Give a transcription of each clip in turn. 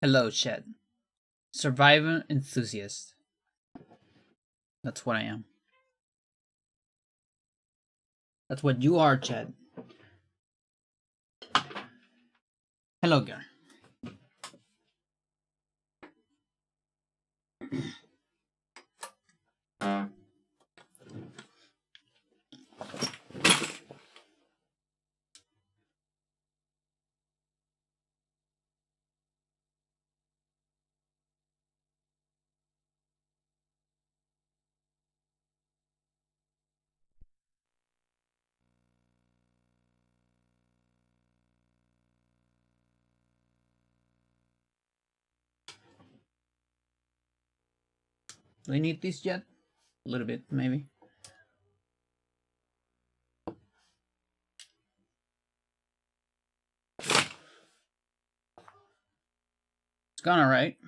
Hello, Chet. Survival enthusiast. That's what I am. That's what you are, Chet. Hello, girl. Do we need this yet? A little bit, maybe. It's gone alright.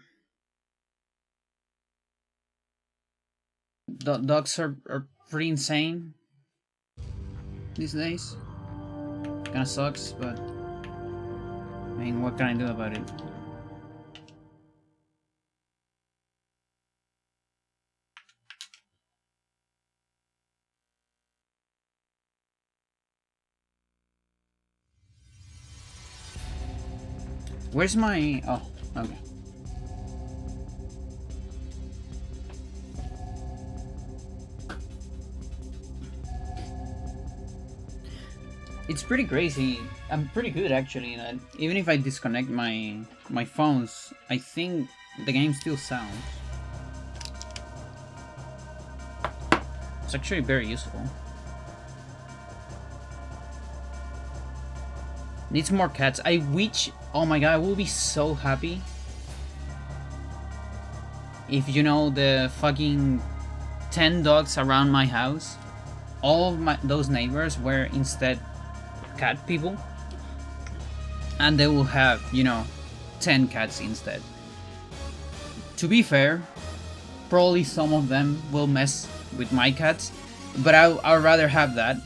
Dogs are pretty insane these days. Kinda sucks, but I mean, what can I do about it? Where's my... Oh, okay. It's pretty crazy. I'm pretty good actually. That even if I disconnect my phones, I think the game still sounds. It's actually very useful. Needs more cats. I wish. Oh my god, I will be so happy if you know the fucking 10 dogs around my house, all of those neighbors were instead cat people, and they will have, you know, 10 cats instead. To be fair, probably some of them will mess with my cats, but I'd rather have that,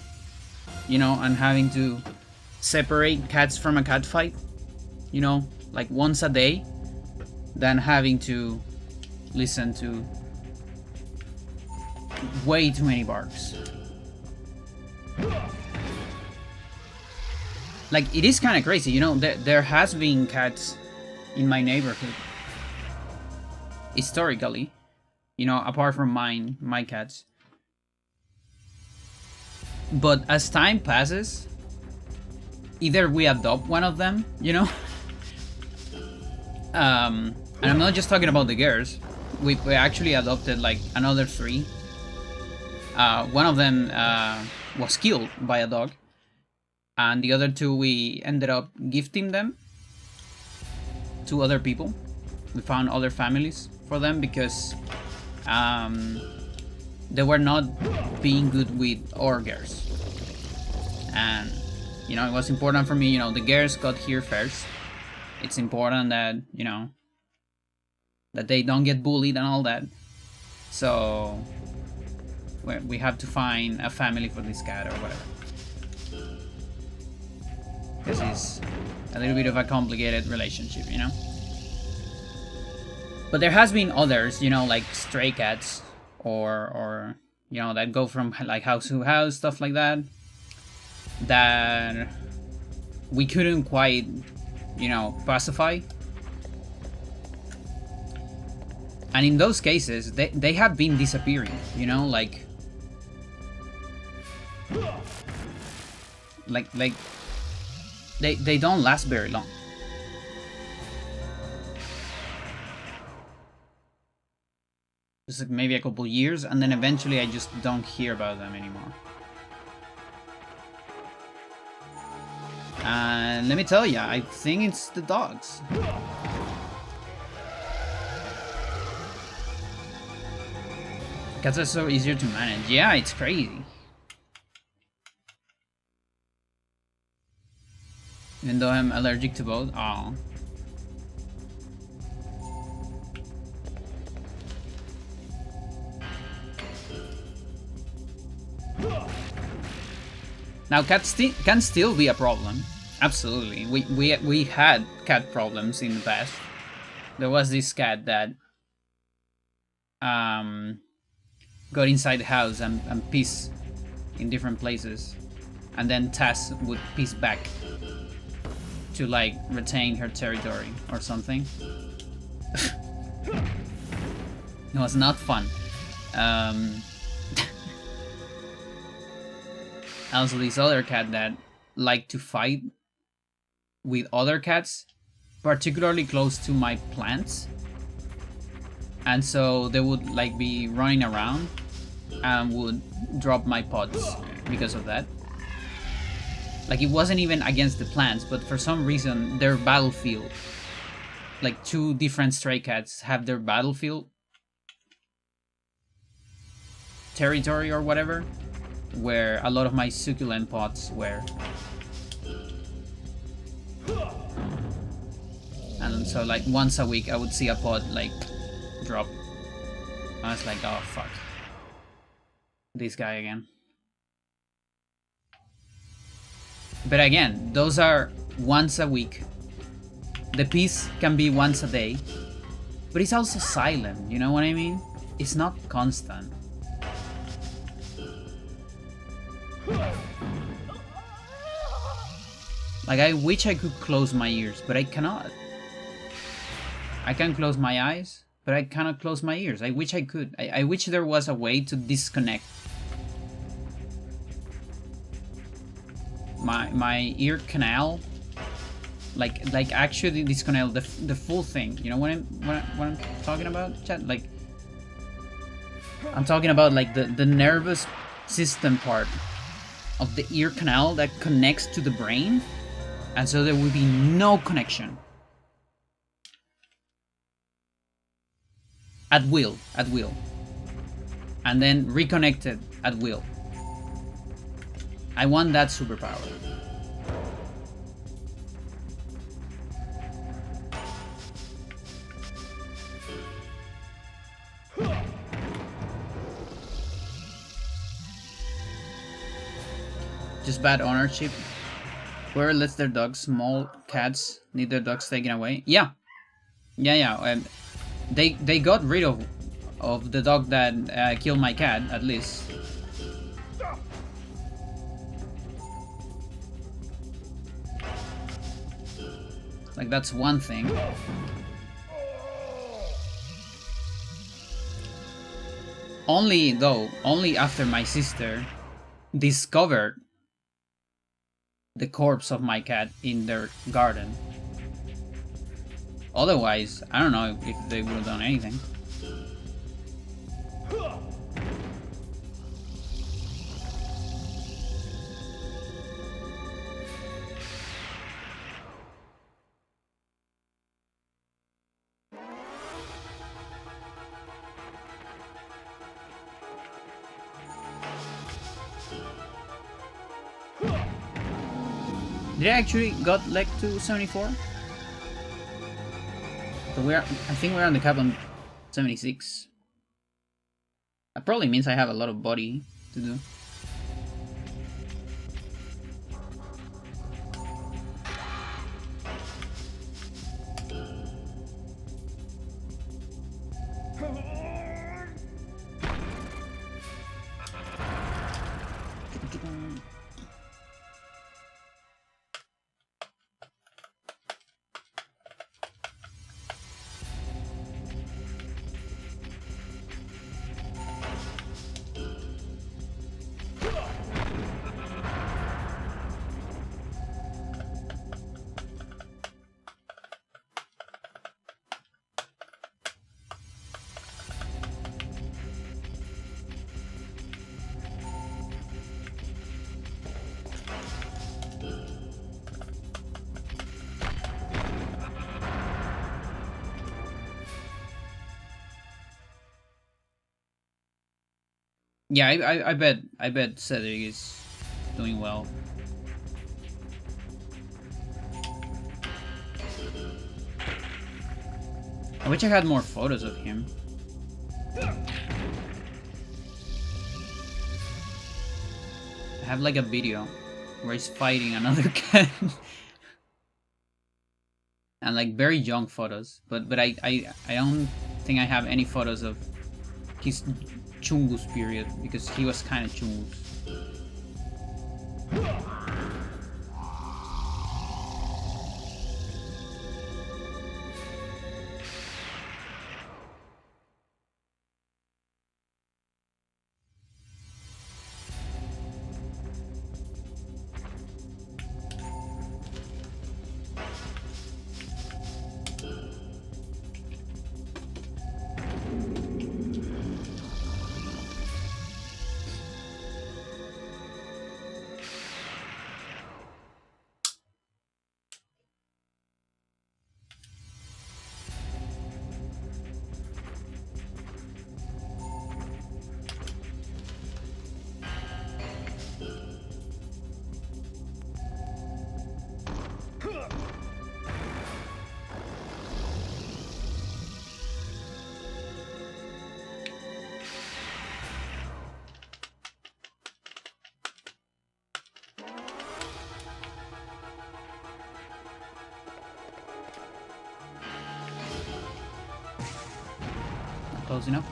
you know, and having to separate cats from a cat fight, you know, like once a day, than having to listen to way too many barks. Like, it is kind of crazy, you know, there has been cats in my neighborhood historically, you know, apart from my cats. But as time passes, either we adopt one of them, you know, and I'm not just talking about the girls. We actually adopted like another 3. One of them was killed by a dog, and the other 2 we ended up gifting them to other people. We found other families for them because they were not being good with our girls, and you know, it was important for me, you know, the girls got here first. It's important that, you know, that they don't get bullied and all that. So we have to find a family for this cat or whatever, because it's a little bit of a complicated relationship, you know. But there has been others, you know, like stray cats or you know, that go from like house to house, stuff like that, that we couldn't quite, you know, pacify. And in those cases, they have been disappearing, you know, like they don't last very long. Just like maybe a couple years, and then eventually I just don't hear about them anymore. And let me tell you, I think it's the dogs. Cats are so easier to manage. Yeah, it's crazy. Even though I'm allergic to both. Oh. Now, cats can still be a problem. Absolutely. We had cat problems in the past. there was this cat that um, got inside the house and piss in different places, and then Tess would piss back to like retain her territory or something. It was not fun. Also, this other cat that liked to fight with other cats, particularly close to my plants, and so they would like be running around and would drop my pots because of that. Like, it wasn't even against the plants, but for some reason their battlefield, like two different stray cats have their battlefield territory or whatever, where a lot of my succulent pots were. And so like once a week I would see a pot like drop. I was like, oh fuck, this guy again. But again, those are once a week. The piece can be once a day, but it's also silent, you know what I mean? It's not constant. Like, I wish I could close my ears, but I cannot. I can close my eyes, but I cannot close my ears. I wish I could. I wish there was a way to disconnect my ear canal, like actually disconnect the full thing. You know what I'm talking about, chat? Like, I'm talking about like the nervous system part of the ear canal that connects to the brain, and so there will be no connection. At will. And then reconnected at will. I want that superpower. Just bad ownership. Whoever lets their dogs, small cats, need their dogs taken away. Yeah. They got rid of the dog that killed my cat, at least. Like, that's one thing. Only after my sister discovered the corpse of my cat in their garden. Otherwise, I don't know if they would have done anything. Did I actually got like to 74? So I think we're on the cap on 76. That probably means I have a lot of body to do. Yeah, I bet Cedric is doing well. I wish I had more photos of him. I have like a video where he's fighting another cat. and like very young photos. But I don't think I have any photos of his Chungus period because he was kind of Chungus. Close enough.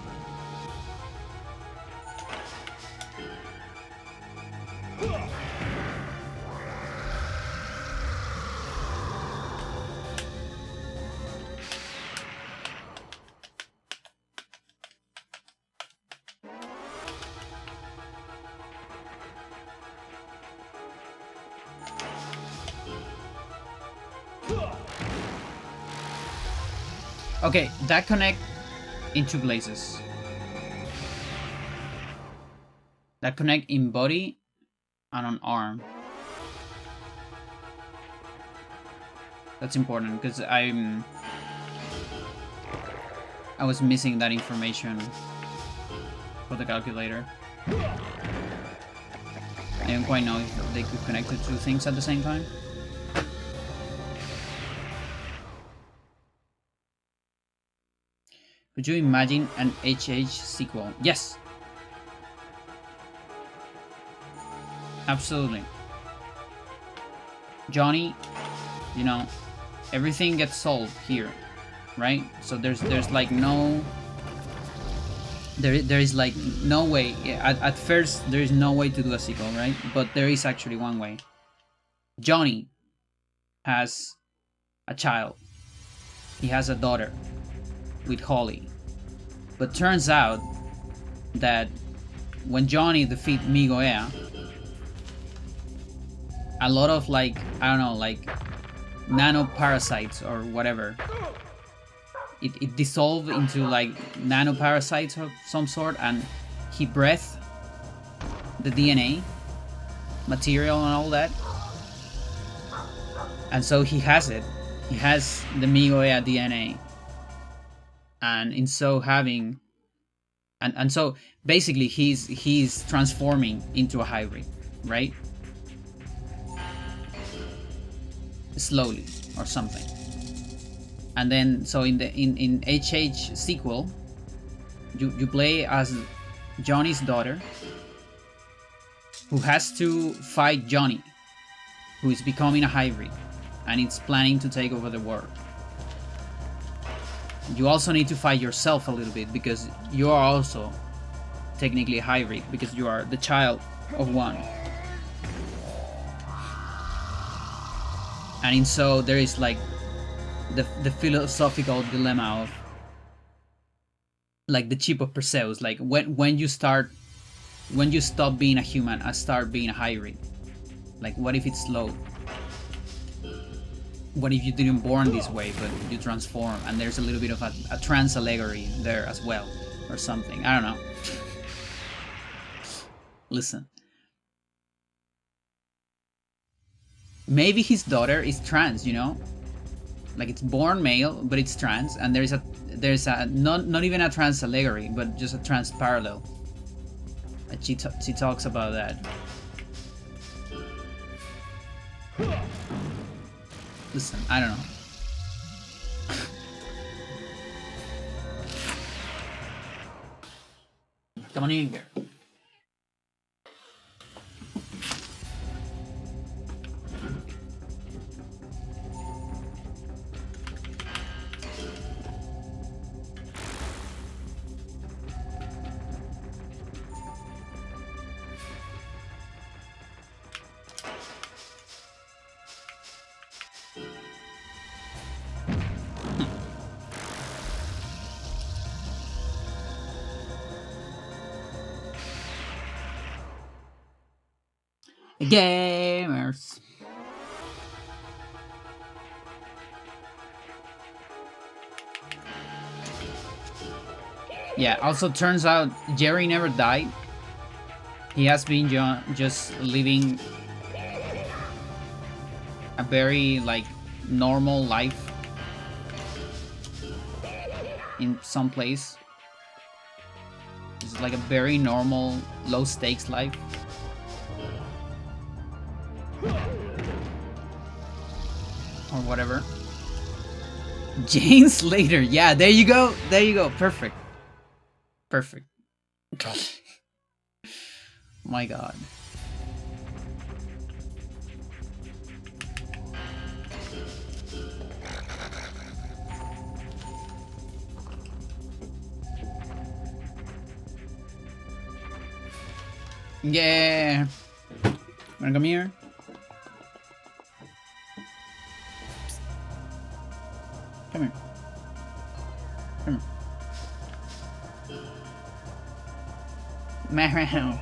Okay, that connect in two places. That connect in body and on arm. That's important because I was missing that information for the calculator. I don't quite know if they could connect the two things at the same time. Could you imagine an HH sequel? Yes! Absolutely. Johnny, you know, everything gets solved here, right? So there's like no... There is like no way, at first there is no way to do a sequel, right? But there is actually one way. Johnny has a child. He has a daughter with Holly. But turns out that when Johnny defeats Migoea, a lot of like, I don't know, like nanoparasites or whatever, it dissolved into like nanoparasites of some sort, and he breathed the DNA material and all that, and so he has it. He has the Migoea DNA, and in so having, and so basically he's transforming into a hybrid, right? Slowly or something. And then so in HH sequel, you play as Johnny's daughter, who has to fight Johnny, who is becoming a hybrid and it's planning to take over the world. You also need to fight yourself a little bit because you are also technically a hybrid because you are the child of one. And in so there is like the philosophical dilemma of like the chip of Perseus, like when you stop being a human and start being a hybrid. Like what if it's slow? What if you didn't born this way but you transform, and there's a little bit of a trans allegory there as well or something. I don't know. Listen. Maybe his daughter is trans, you know? Like it's born male, but it's trans, and there's a not even a trans allegory, but just a trans parallel. And she talks about that. Listen, I don't know. Come on in here. Gamers. Yeah, also turns out Jerry never died. He has been just living a very, like, normal life in some place. It's like a very normal, low stakes life. Or whatever. Jane Slater. Yeah, there you go. There you go. Perfect. Perfect. My god. Yeah. Wanna come here? Come here. Come here. Meow.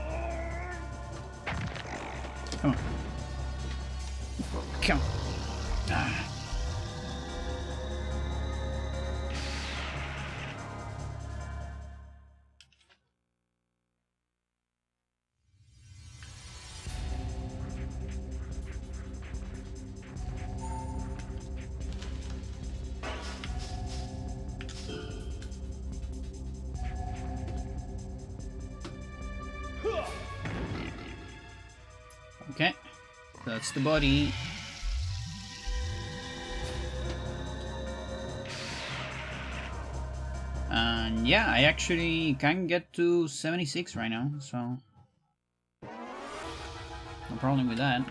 Come on. Come on. Ah. Okay, that's the body. And yeah, I actually can get to 76 right now, so no problem with that.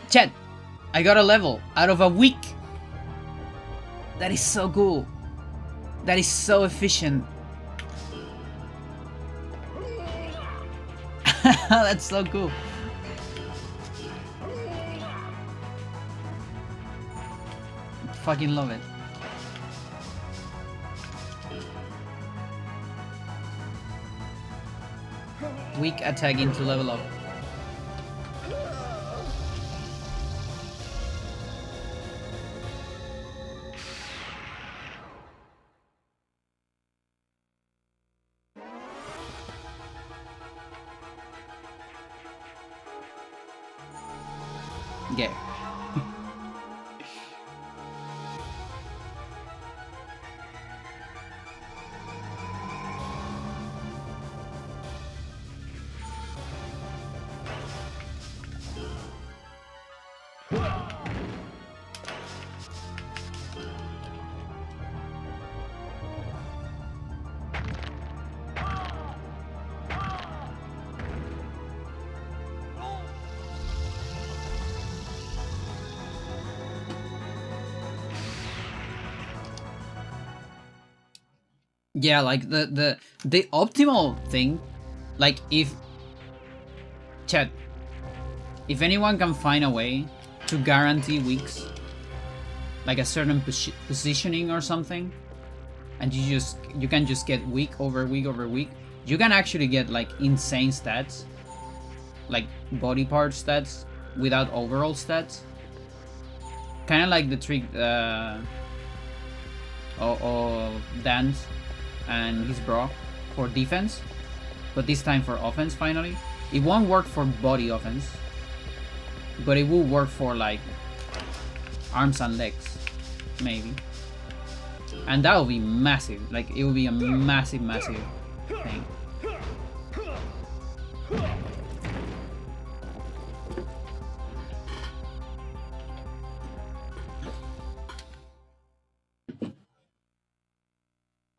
Chat, I got a level out of a week. That is so cool. That is so efficient. That's so cool. Fucking love it. Weak attacking to level up. Yeah. Yeah, like the optimal thing, like if chat, if anyone can find a way to guarantee weeks, like a certain positioning or something, and you can just get week over week over week, you can actually get like insane stats, like body part stats without overall stats. Kind of like the trick of Dance and his bro for defense, but this time for offense. Finally, it won't work for body offense, but it will work for like arms and legs, maybe, and that will be massive. Like it will be a massive thing.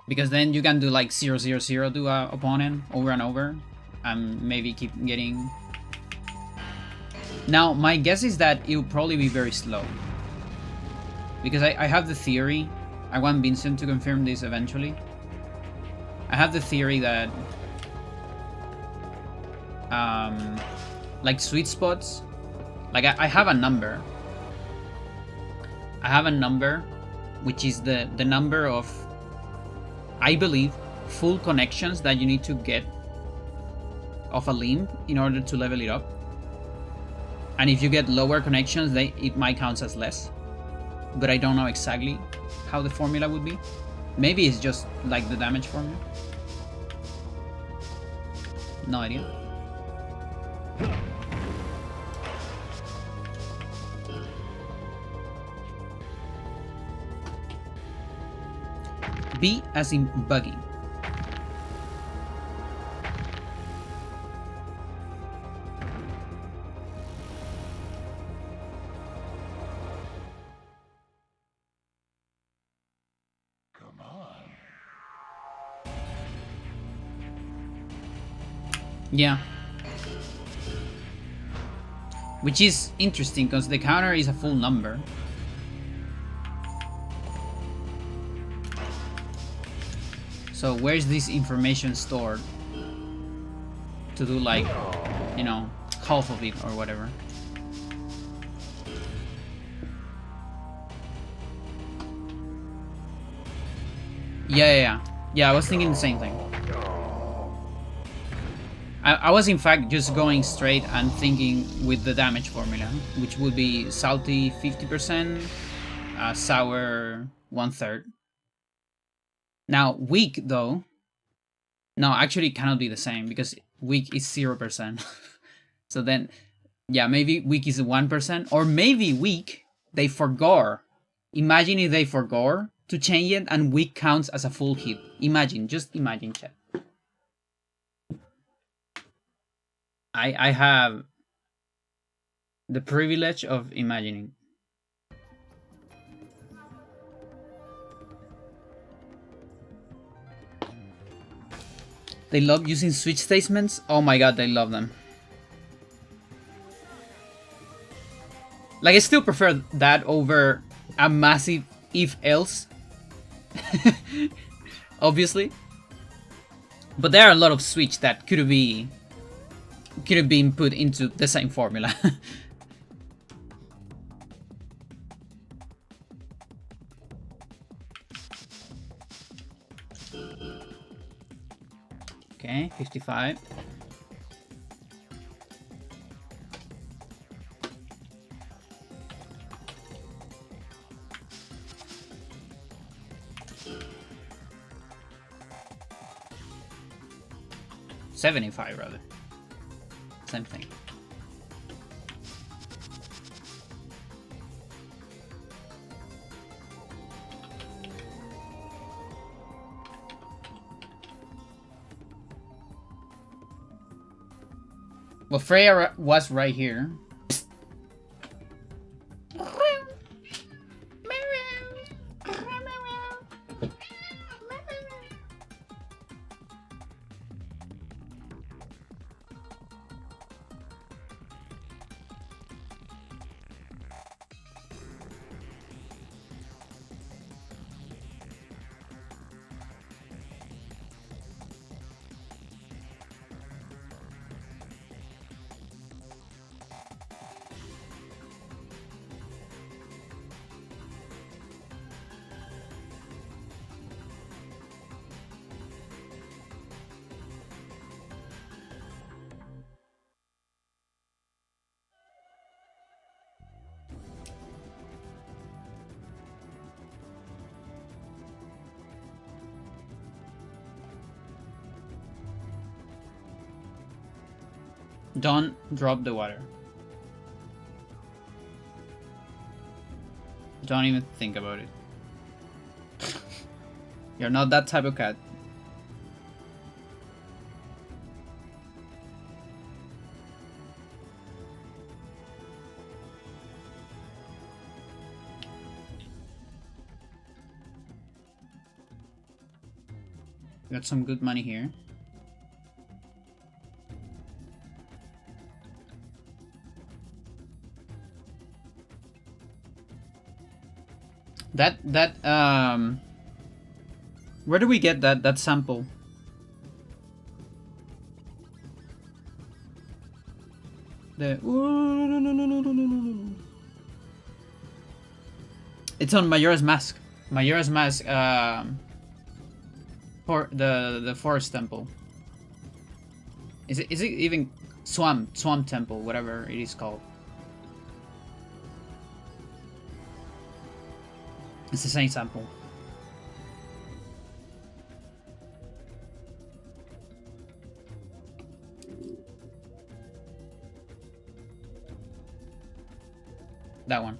Because then you can do like 0-0-0 to a opponent over and over, and maybe keep getting. Now my guess is that it will probably be very slow, because I have the theory. I want Vincent to confirm this eventually. I have the theory that like sweet spots, like I have a number. I have a number, which is the number of, I believe, full connections that you need to get of a limb in order to level it up. And if you get lower connections, it might count as less. But I don't know exactly how the formula would be. Maybe it's just like the damage formula. No idea. B as in buggy. Come on. Yeah. Which is interesting because the counter is a full number. So where's this information stored to do like, you know, half of it or whatever? Yeah, I was thinking the same thing. I was in fact just going straight and thinking with the damage formula, which would be salty 50%, sour 1/3. Now, weak, though... No, actually it cannot be the same, because weak is 0%. So then, yeah, maybe weak is 1%, or maybe weak, they forgot. Imagine if they forgot to change it, and weak counts as a full hit. Imagine, just imagine, chat. I have the privilege of imagining. They love using switch statements. Oh my god, they love them. Like, I still prefer that over a massive if-else. Obviously. But there are a lot of switch that could have been put into the same formula. Okay, 55. $75 rather. Same thing. Well, Freya was right here. Don't drop the water. Don't even think about it. You're not that type of cat. Got some good money here. Where do we get that sample The it's on Majora's Mask. Majora's Mask. For the Forest Temple. Is it even Swamp Temple, whatever it is called? It's the same sample. That one.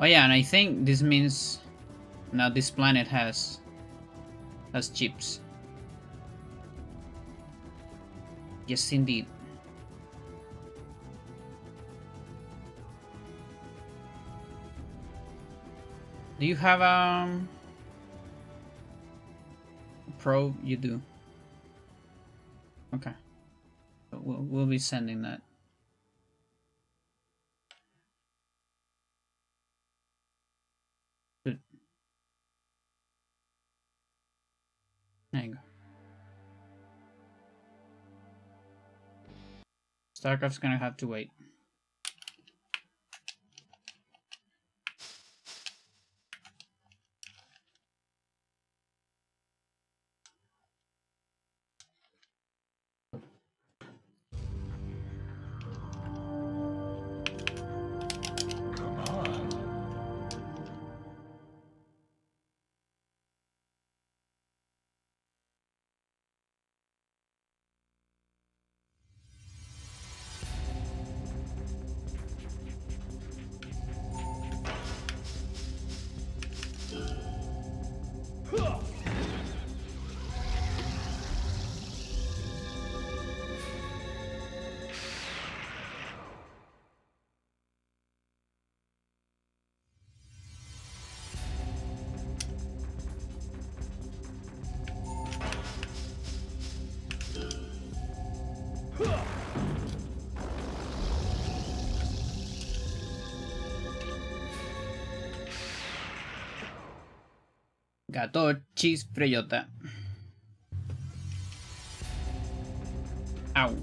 Oh yeah, and I think this means now this planet has chips. Yes, indeed. Do you have Pro? You do. Okay. We'll be sending that. Good. There you go. StarCraft's gonna have to wait. Come on. Gato cheese freyota. Ow.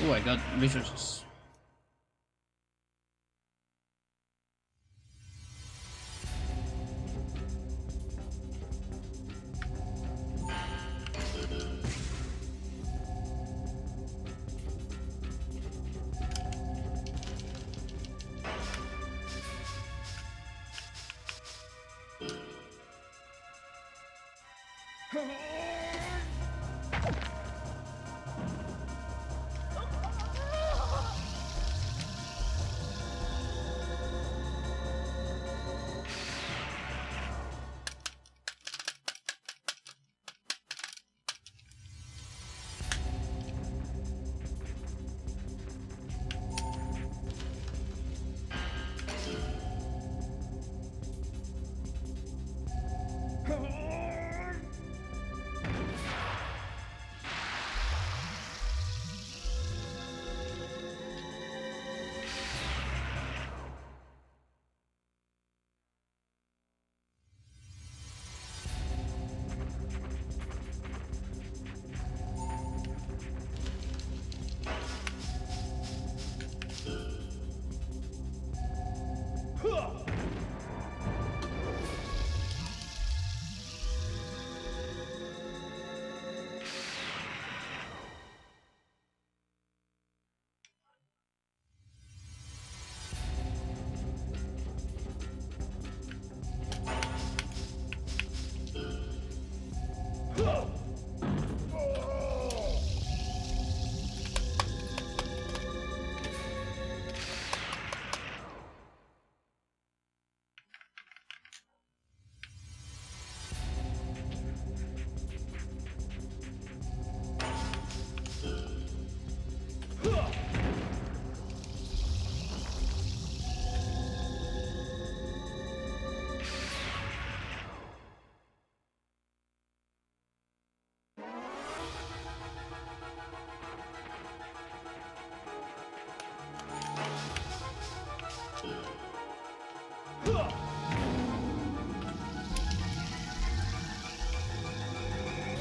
Oh, I got resources.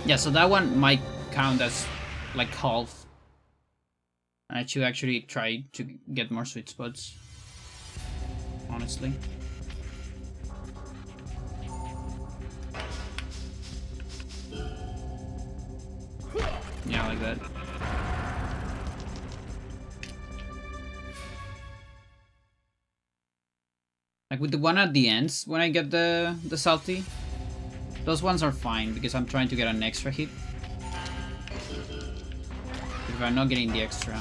Yeah, so that one might count as like half. I should actually try to get more sweet spots. Honestly. Yeah, like that. Like with the one at the ends, when I get the salty, those ones are fine because I'm trying to get an extra hit. If I'm not getting the extra.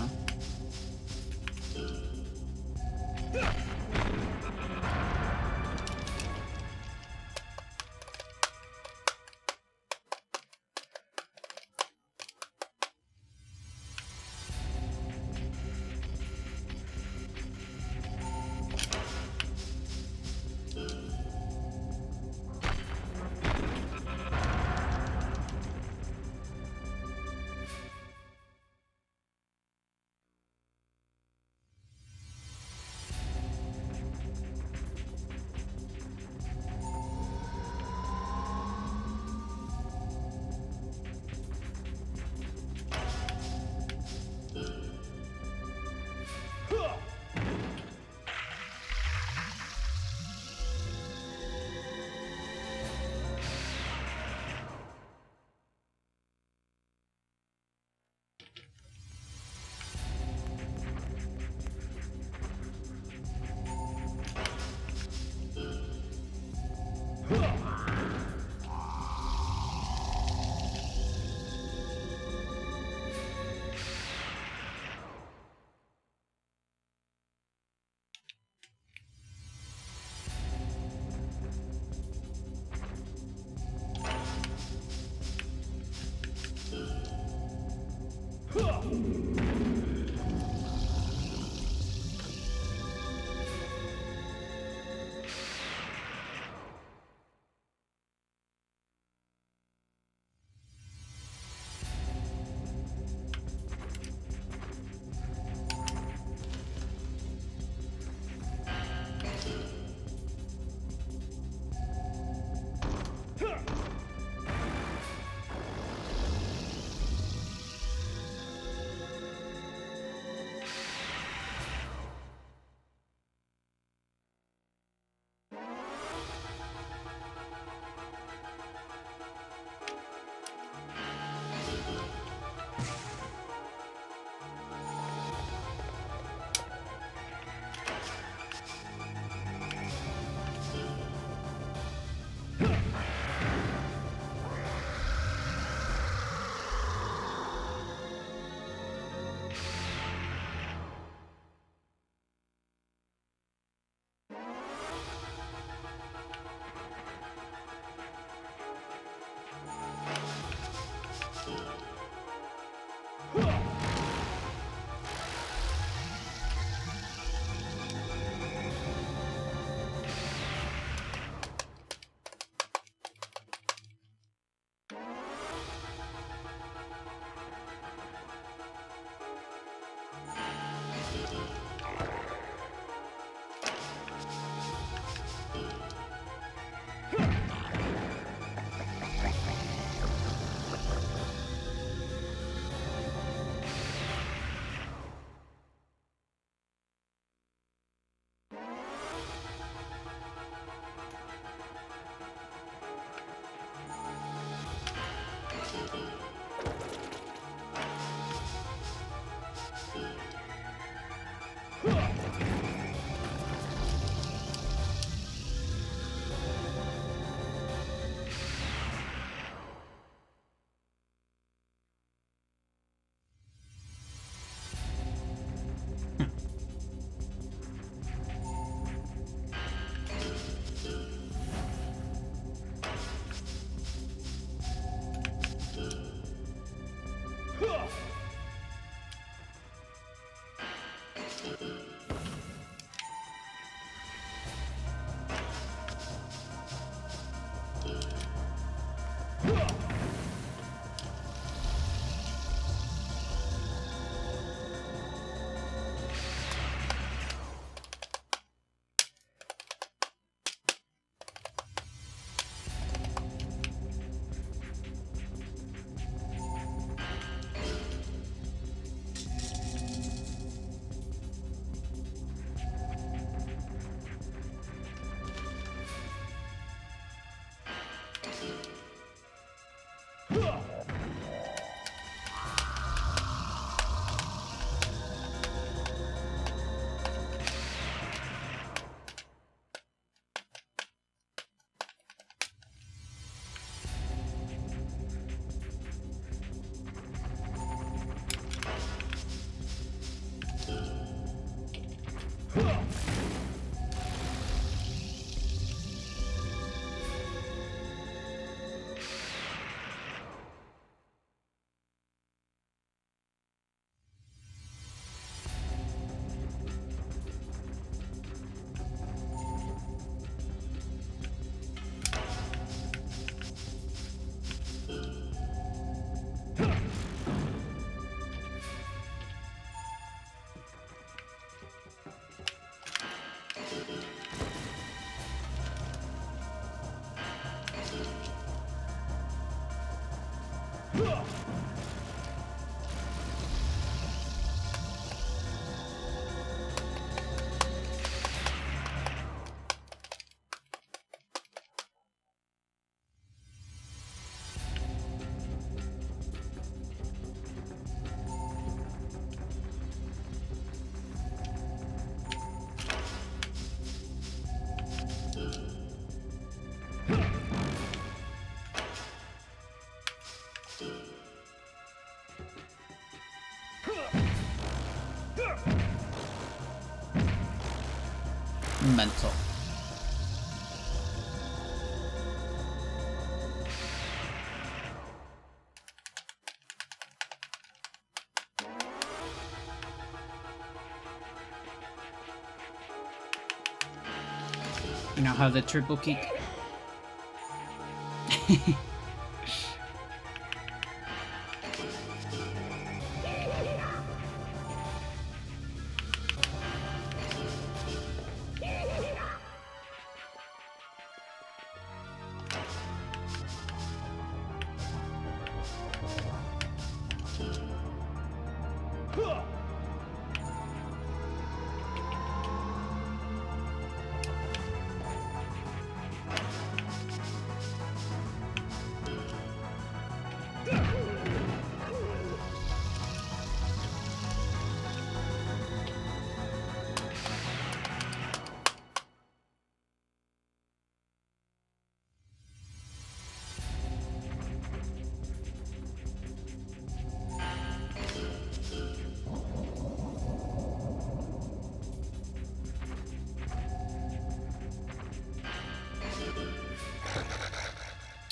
mental. You now have the triple kick.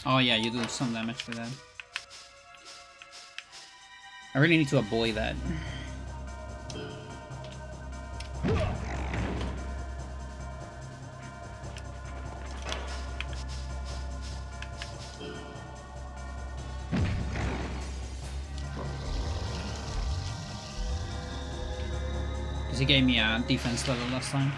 Oh yeah, you do some damage to that. I really need to avoid that. Because he gave me a defense level last time.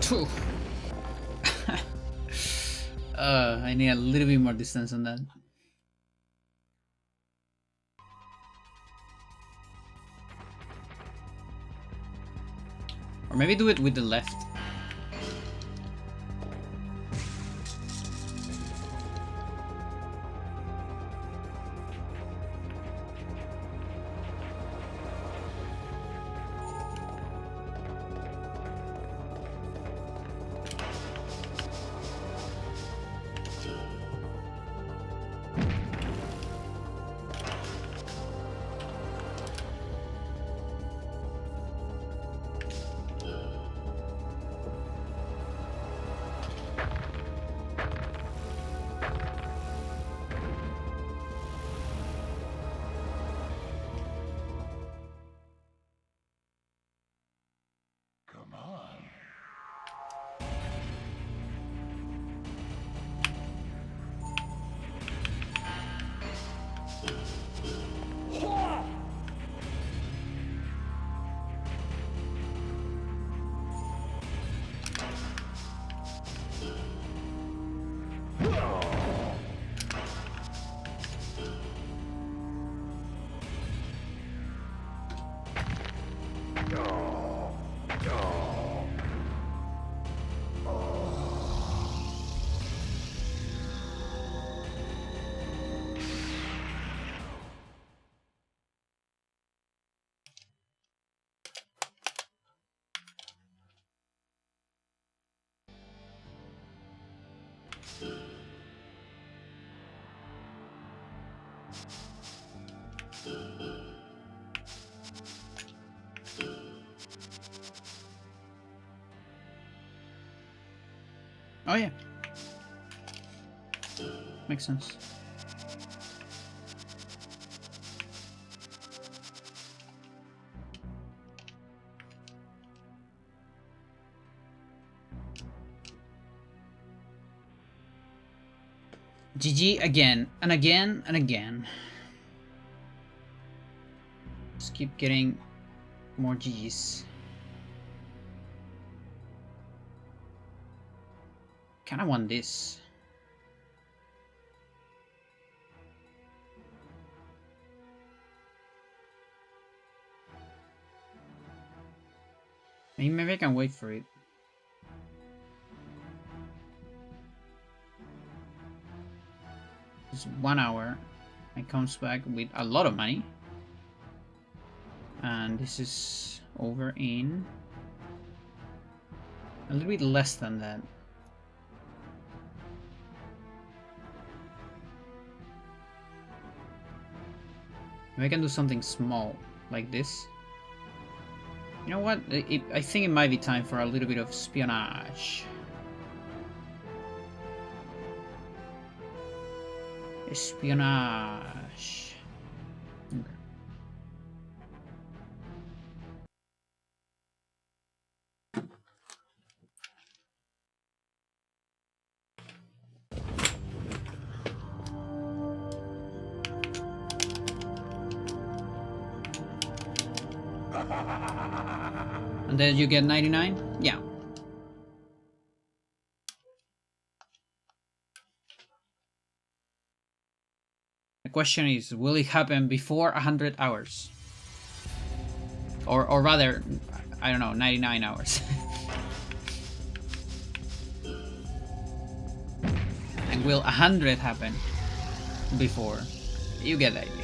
Phew. I need a little bit more distance on that. Or maybe do it with the left. Oh yeah. Makes sense. GG again and again and again. Just keep getting more GGs. Kinda want this. Maybe I can wait for it. It's 1 hour. It comes back with a lot of money. And this is over in a little bit less than that. Maybe I can do something small like this. You know what? I think it might be time for a little bit of espionage. Espionage. Okay. And then you get 99? Yeah. The question is, will it happen before 100 hours? Or rather, I don't know, 99 hours. And will 100 happen before? You get the idea.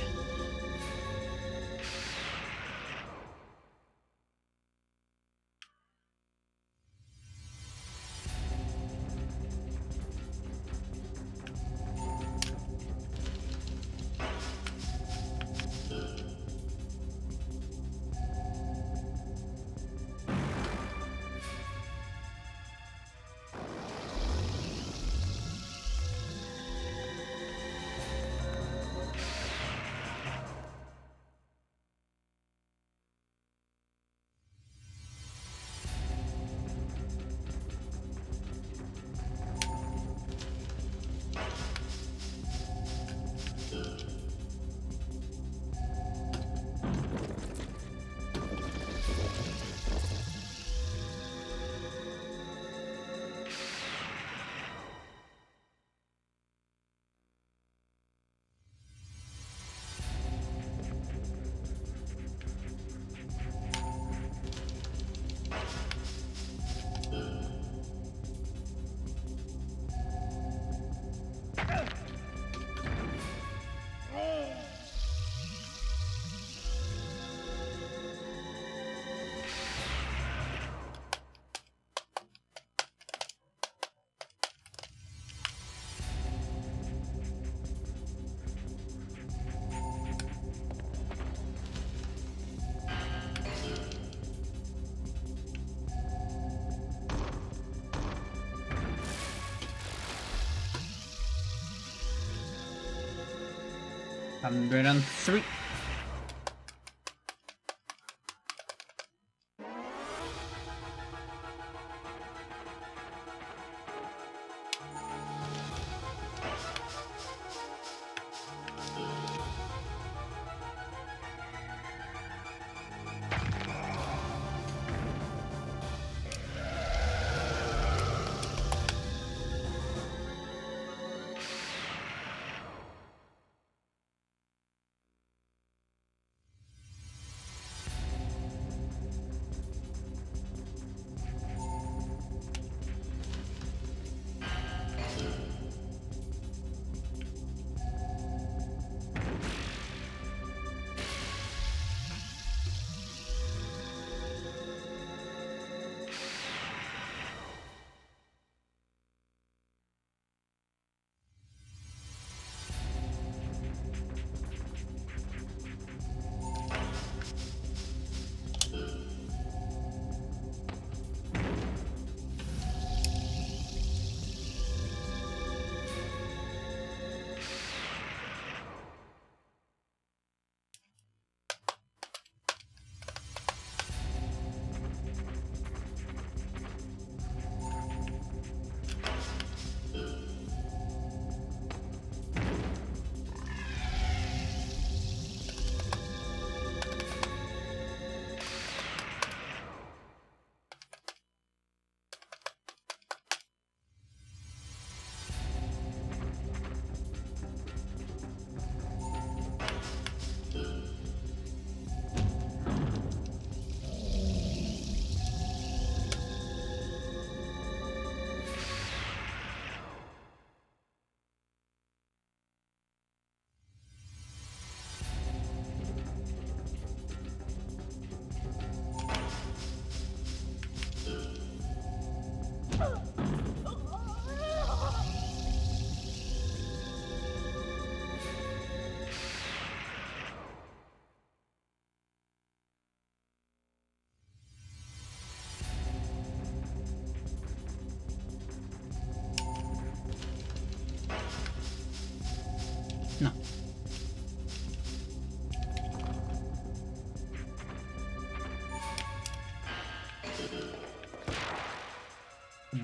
Hundred and three.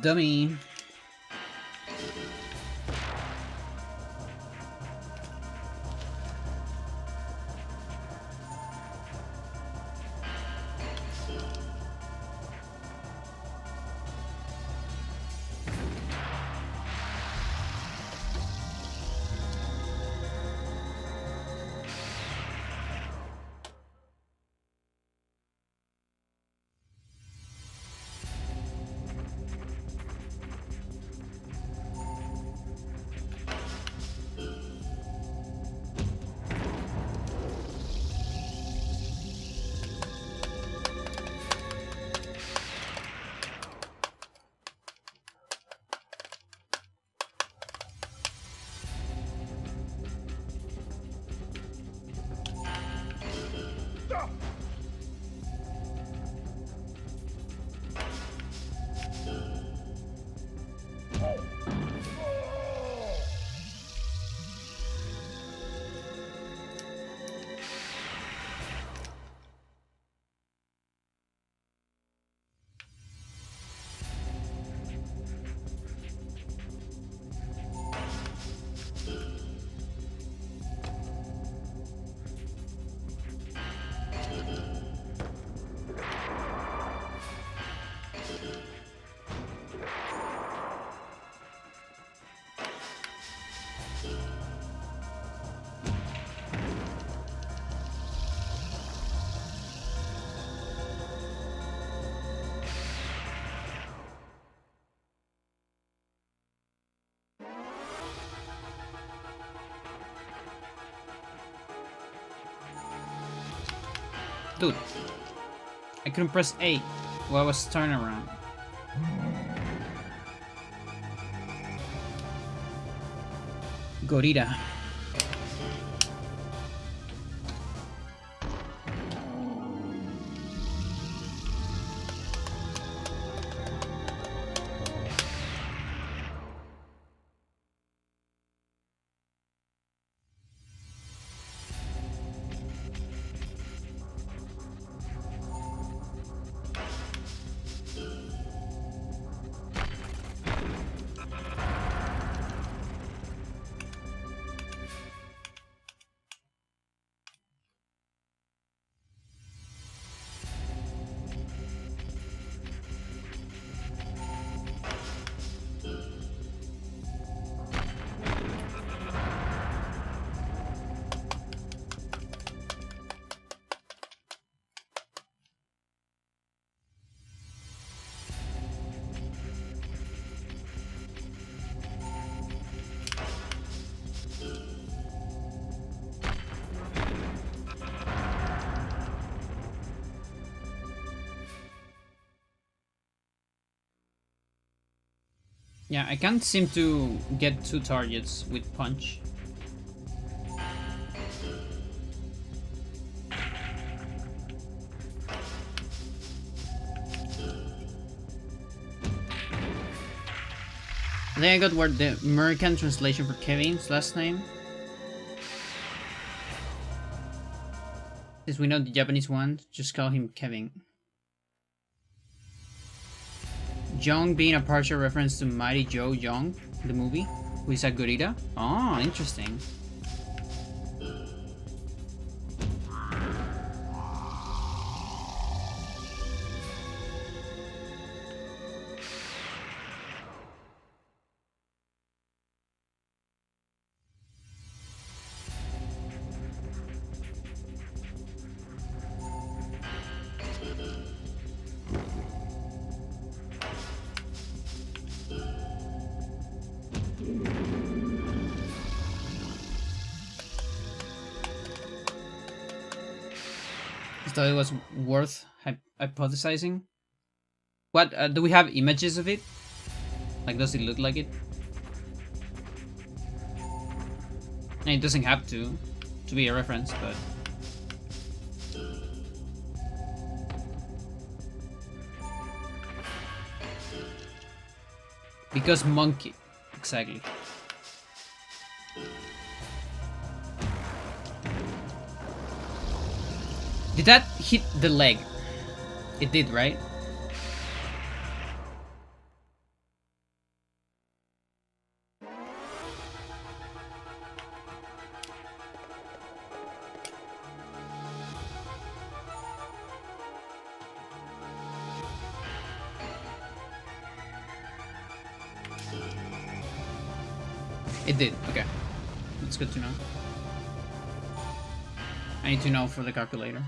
dummy. Dude, I couldn't press A while I was turning around. Gorilla. Yeah, I can't seem to get 2 targets with punch. I think I got where the American translation for Kevin's last name. Since we know the Japanese one, just call him Kevin. Jong being a partial reference to Mighty Joe Young, the movie, who is a gorilla. Oh, interesting. Thought it was worth hypothesizing. What do we have images of it? Like, does it look like it? And it doesn't have to be a reference, but because monkey, exactly. Did that hit the leg? It did, right? It did, okay. That's good to know. I need to know for the calculator.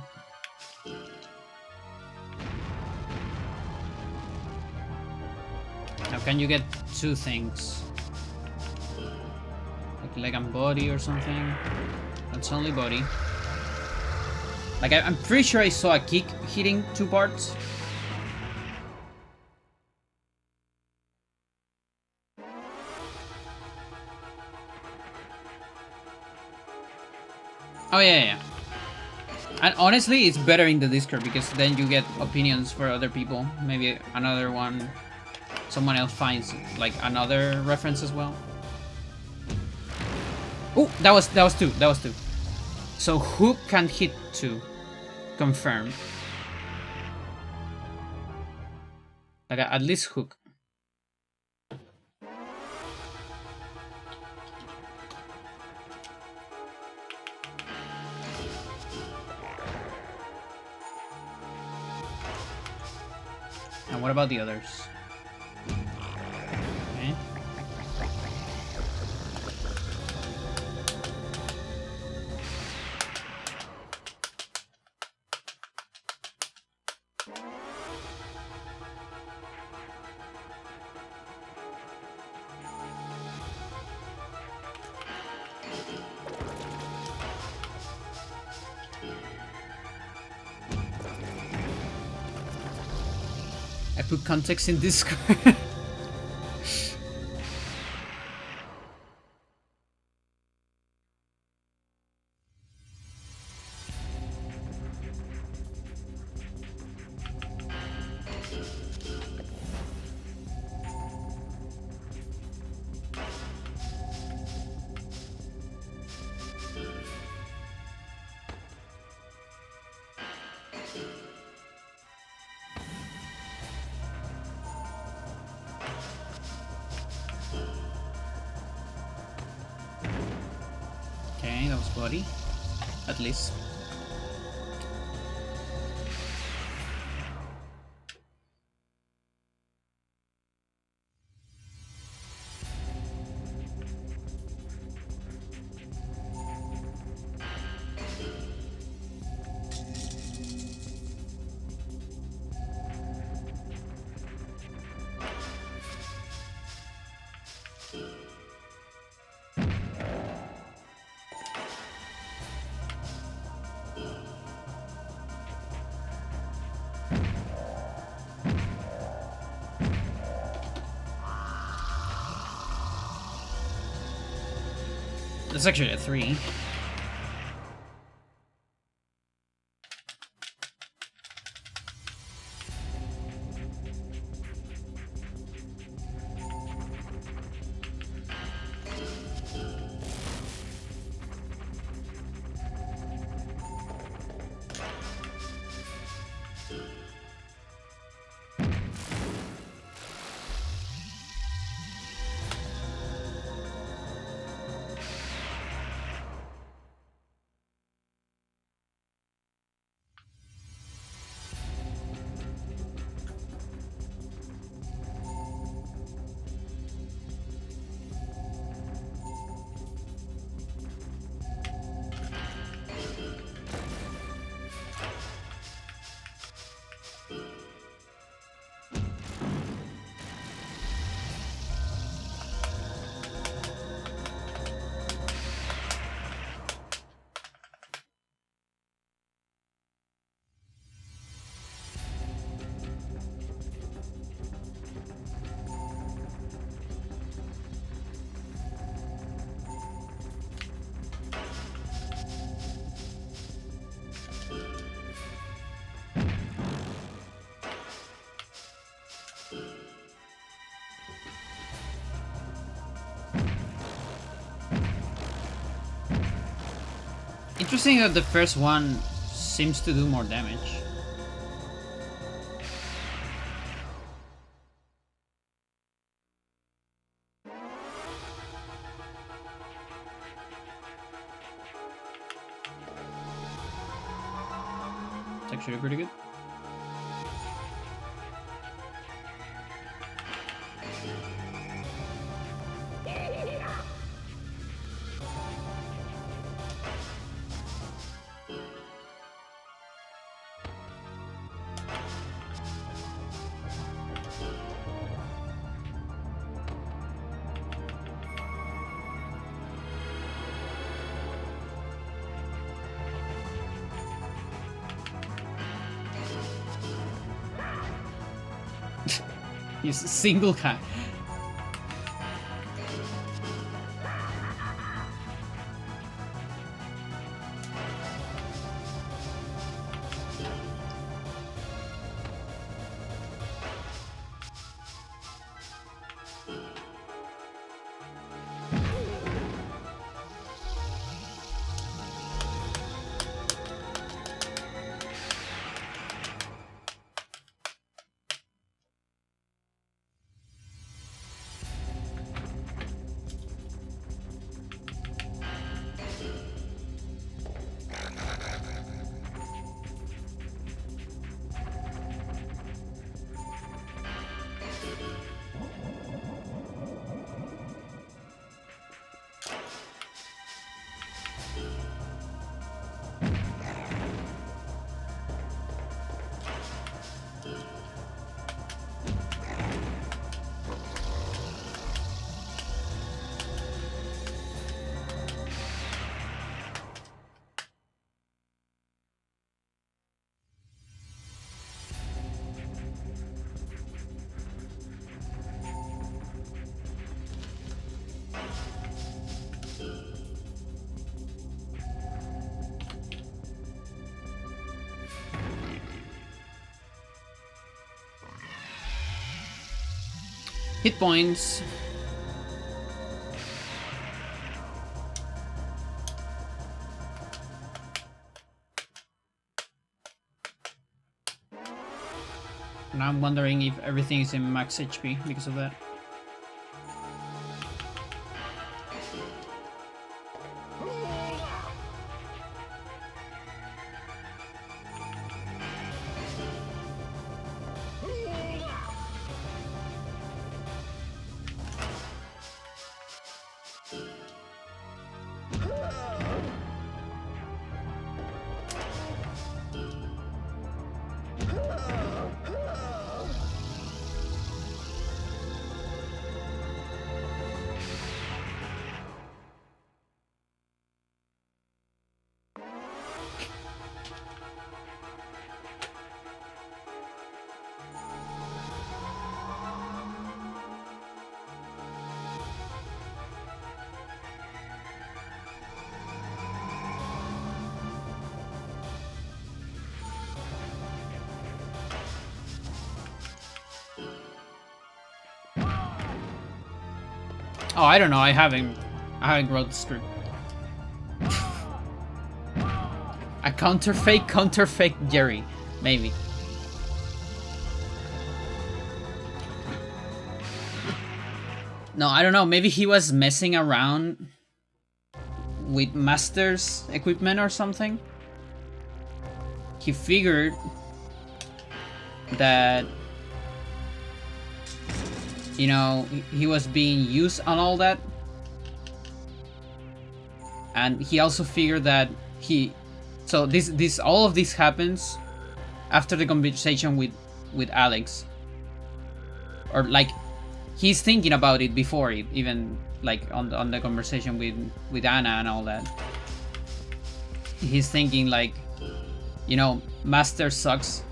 Now can you get two things? Like leg and body or something? That's only body. Like I'm pretty sure I saw a kick hitting two parts. Oh yeah. And honestly, it's better in the Discord because then you get opinions for other people. Maybe another one, someone else finds like another reference as well. Oh, that was two. That was two. So Hook can hit two. Confirmed. Like at least Hook. And what about the others? Okay. I put context in Discord. Okay, that was body. At least. That's actually a 3. Interesting that the first one seems to do more damage. It's actually pretty good. He's single hand. Hit points. And I'm wondering if everything is in max HP because of that. Oh, I don't know. I haven't wrote the script. A counterfeit Jerry, maybe. No, I don't know. Maybe he was messing around with Master's equipment or something. He figured that, you know, he was being used on all that. And he also figured that so all of this happens after the conversation with Alex. Or like, he's thinking about it before it, even like on the conversation with Anna and all that. He's thinking like, you know, Master sucks,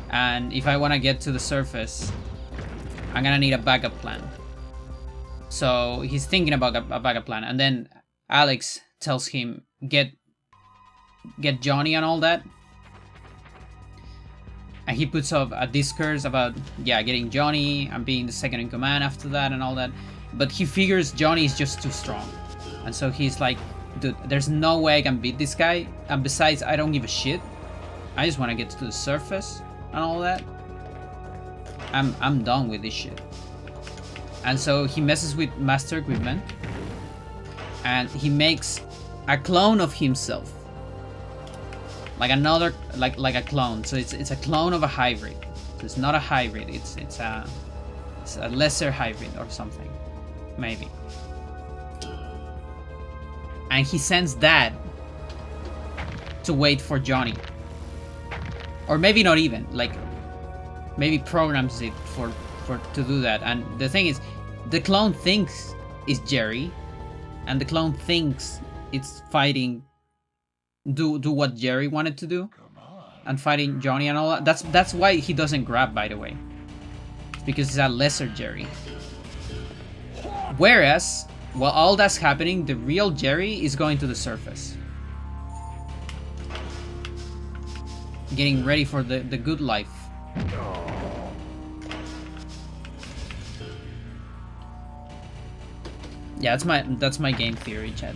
and if I want to get to the surface, I'm gonna need a backup plan. So he's thinking about a backup plan, and then Alex tells him get Johnny and all that, and he puts up a discourse about getting Johnny and being the second in command after that and all that. But he figures Johnny is just too strong, and so he's like, dude, there's no way I can beat this guy, and besides, I don't give a shit. I just want to get to the surface and all that. I'm done with this shit. And so he messes with Master equipment, and he makes a clone of himself, like another like a clone. So it's a clone of a hybrid. So it's not a hybrid. It's a lesser hybrid or something, maybe. And he sends that to wait for Johnny, or maybe not even, like maybe programs it for to do that. And the thing is, the clone thinks it's Jerry, and the clone thinks it's fighting, do what Jerry wanted to do, and fighting Johnny and all that. That's why he doesn't grab, by the way. because it's a lesser Jerry. Whereas, while all that's happening, the real Jerry is going to the surface. Getting ready for the good life. Yeah, that's my game theory, Chad.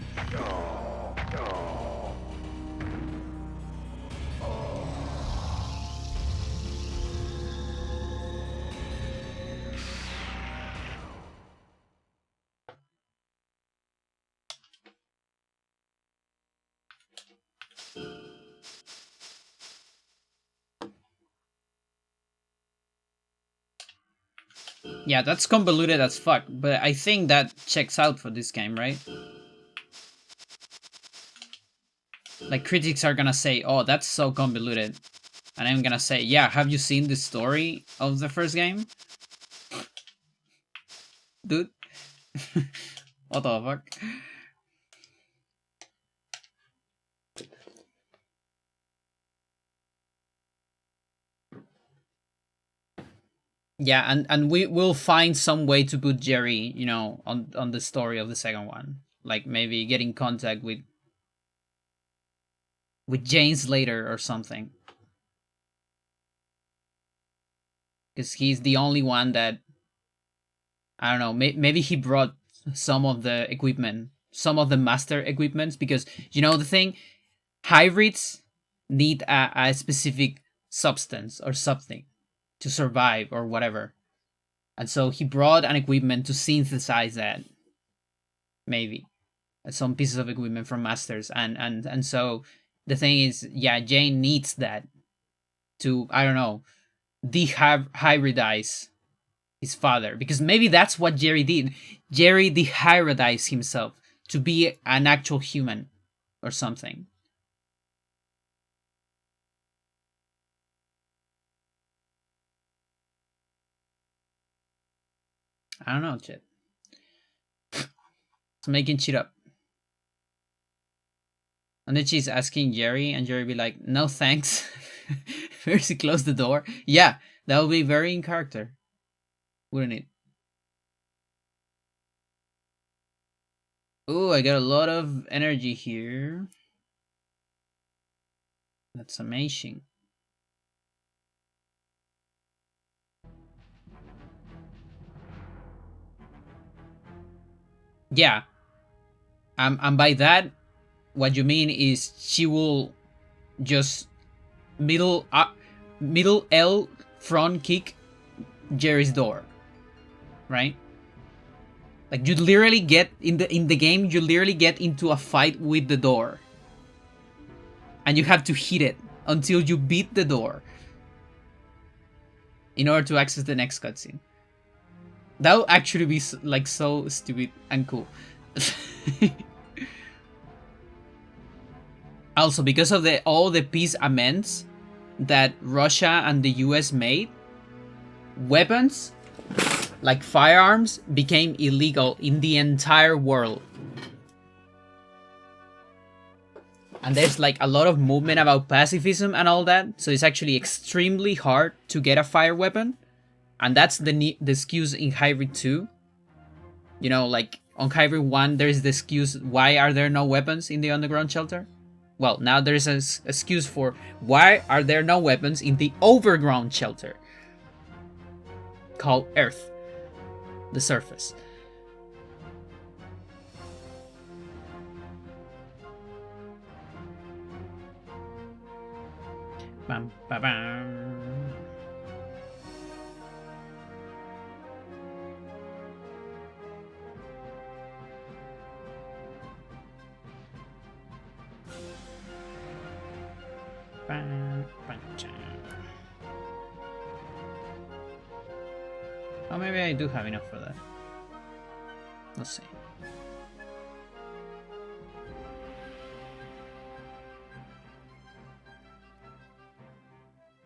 Yeah, that's convoluted as fuck, but I think that checks out for this game, right? Like, critics are gonna say, oh, that's so convoluted. And I'm gonna say, yeah, have you seen the story of the first game? Dude? What the fuck? Yeah, and we will find some way to put Jerry, you know, on the story of the second one. Like maybe get in contact with Jane Slater or something. Because he's the only one that, I don't know, maybe he brought some of the equipment, some of the master equipments, because, you know, the thing, hybrids need a specific substance or something to survive or whatever. And so he brought an equipment to synthesize that. Maybe. Some pieces of equipment from masters. And so the thing is, yeah, Jane needs that to, I don't know, dehybridize his father. Because maybe that's what Jerry did. Jerry dehybridized himself to be an actual human or something. I don't know, Chet. It's making shit up. And then she's asking Jerry, and Jerry be like, no thanks. Mercy, close the door. Yeah, that would be very in character. Wouldn't it? Ooh, I got a lot of energy here. That's amazing. Yeah. And by that, what you mean is she will just middle L front kick Jerry's door, right? Like you literally get in the game, you literally get into a fight with the door, and you have to hit it until you beat the door in order to access the next cutscene. That would actually be like so stupid and cool. Also, because of all the peace amends that Russia and the US made, weapons like firearms became illegal in the entire world. And there's like a lot of movement about pacifism and all that, so it's actually extremely hard to get a fire weapon. And that's the excuse in Hybrid 2. You know, like on Hybrid 1, there's the excuse, why are there no weapons in the underground shelter? Well, now there's an excuse for why are there no weapons in the overground shelter called Earth, the surface. Bam, bam, bam. Oh, maybe I do have enough for that. Let's see.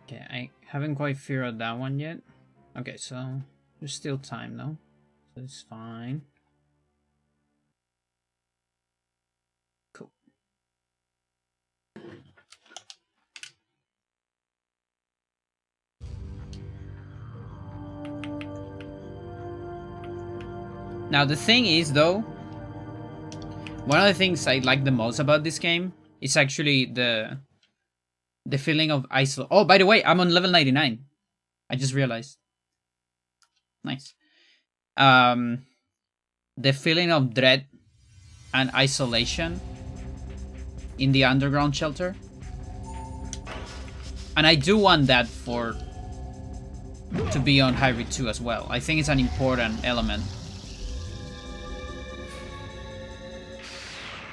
Okay, I haven't quite figured out that one yet. Okay, so there's still time though, so it's fine. Cool. Now the thing is, though, one of the things I like the most about this game is actually the feeling of isolation. Oh, by the way, I'm on level 99. I just realized. Nice. The feeling of dread and isolation in the underground shelter. And I do want that to be on Hybrid 2 as well. I think it's an important element.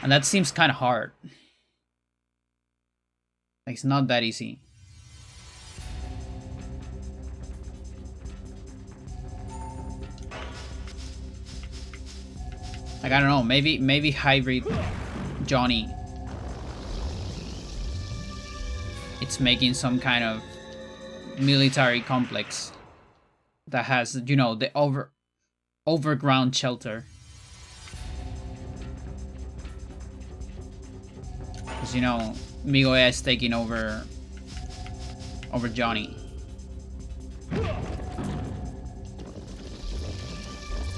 And that seems kind of hard. Like, it's not that easy. Like, I don't know, maybe Hybrid Johnny, it's making some kind of military complex that has, you know, the overground shelter. Because, you know, Migoya is taking over Johnny.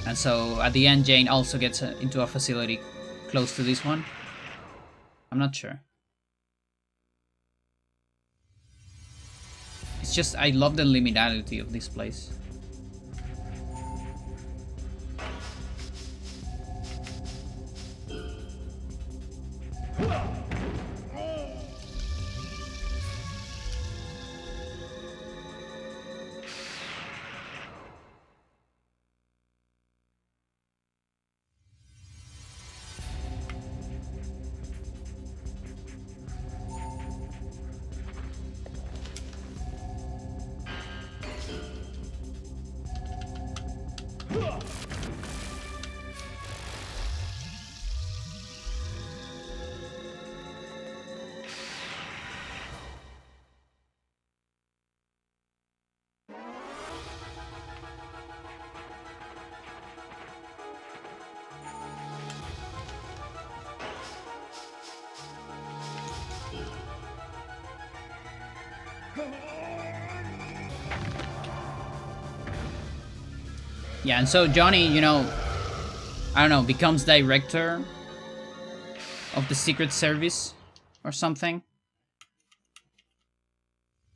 And so at the end, Jane also gets into a facility close to this one. I'm not sure. It's just, I love the liminality of this place. Yeah, and so Johnny, you know, I don't know, becomes director of the Secret Service or something.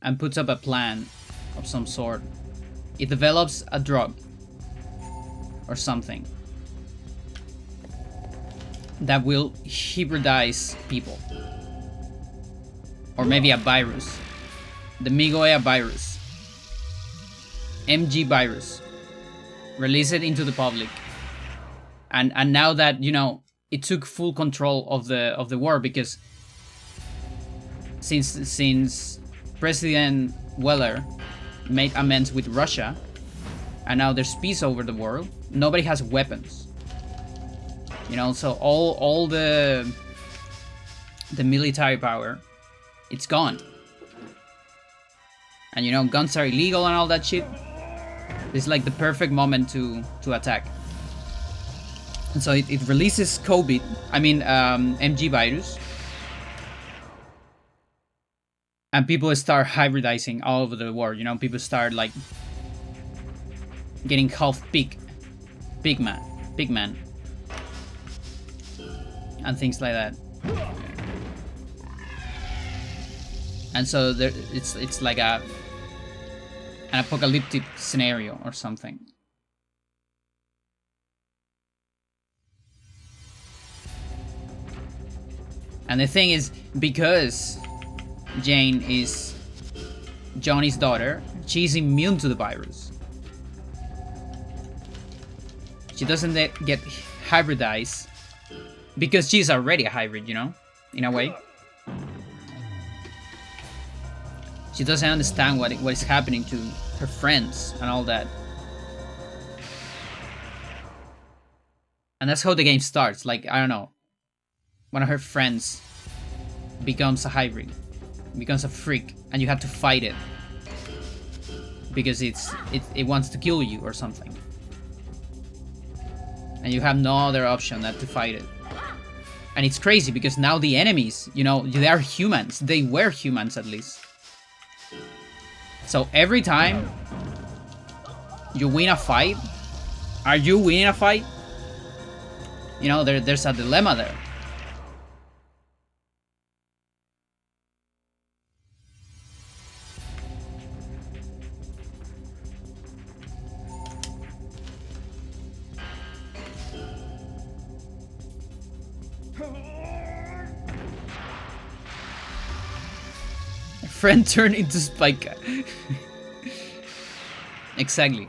And puts up a plan of some sort. It develops a drug or something that will hybridize people. Or maybe a virus. The Migoya virus. MG virus. Release it into the public. And now that, you know, it took full control of the war, because since President Weller made amends with Russia, and now there's peace over the world, nobody has weapons. You know, so all the military power, it's gone. And you know, guns are illegal and all that shit. It's like the perfect moment to attack. And so it releases MG virus. And people start hybridizing all over the world. You know, people start like getting half pig man, and things like that. And so there, it's like an apocalyptic scenario or something. And the thing is, because Jane is Johnny's daughter, she's immune to the virus. She doesn't get hybridized because she's already a hybrid, you know, in a way. She doesn't understand what is happening to her friends and all that. And that's how the game starts. Like, I don't know, one of her friends becomes a hybrid, becomes a freak, and you have to fight it because it wants to kill you or something. And you have no other option than to fight it. And it's crazy because now the enemies, you know, they are humans. They were humans at least. So every time you win a fight, are you winning a fight? You know, there's a dilemma there. Friend turned into Spike. Exactly.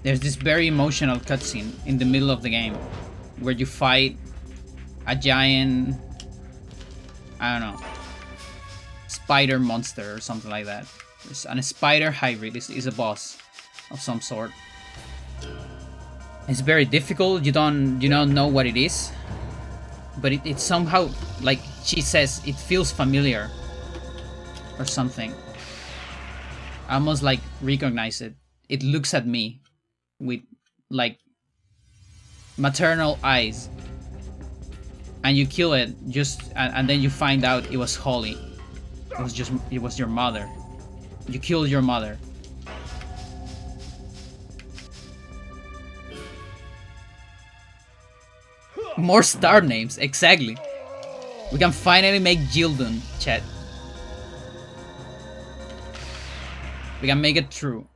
There's this very emotional cutscene in the middle of the game where you fight a giant, I don't know, spider monster or something like that. And a spider hybrid is a boss of some sort. It's very difficult. You don't know what it is, but it somehow, like she says, it feels familiar or something. I almost like recognize it. It looks at me with like maternal eyes, and you kill it and then you find out it was Holly. It was your mother. You killed your mother. More star names, exactly. We can finally make Gildon, chat. We can make it true.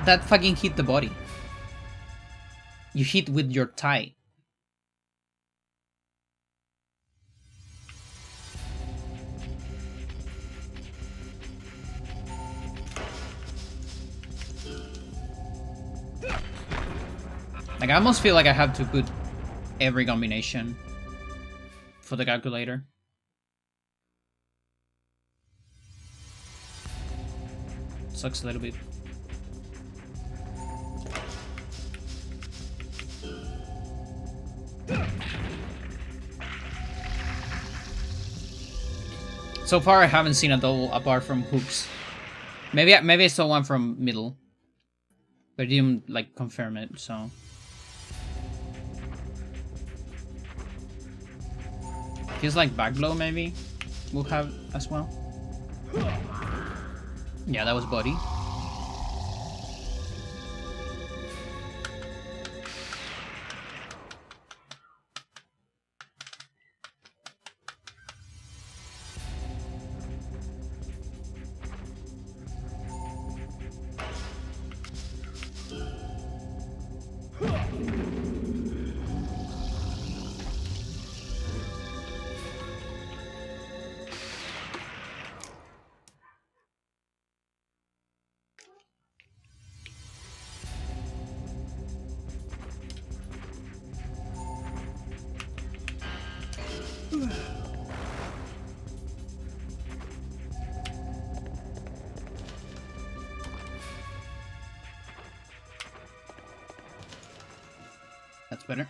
That fucking hit the body. You hit with your tie. Like, I almost feel like I have to put every combination for the calculator. Sucks a little bit. So far, I haven't seen a double apart from hooks. Maybe I saw one from middle, but I didn't like confirm it. So feels like back blow maybe we'll have as well. Yeah, that was body. That's better.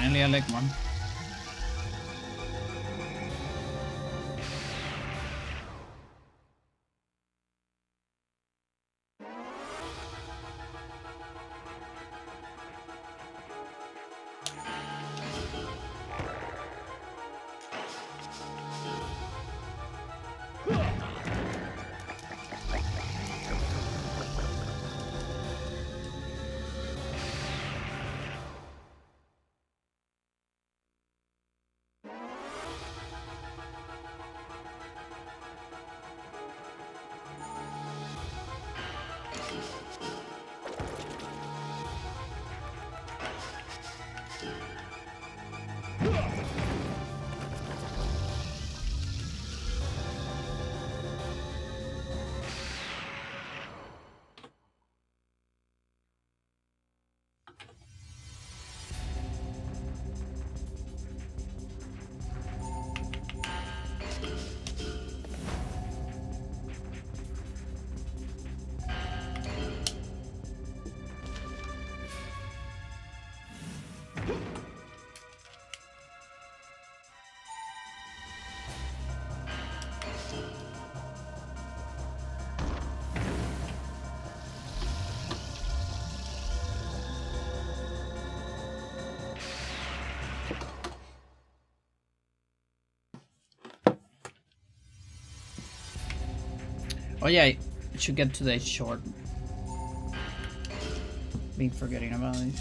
Finally, I like one. Oh yeah, I should get today's short. Been forgetting about it.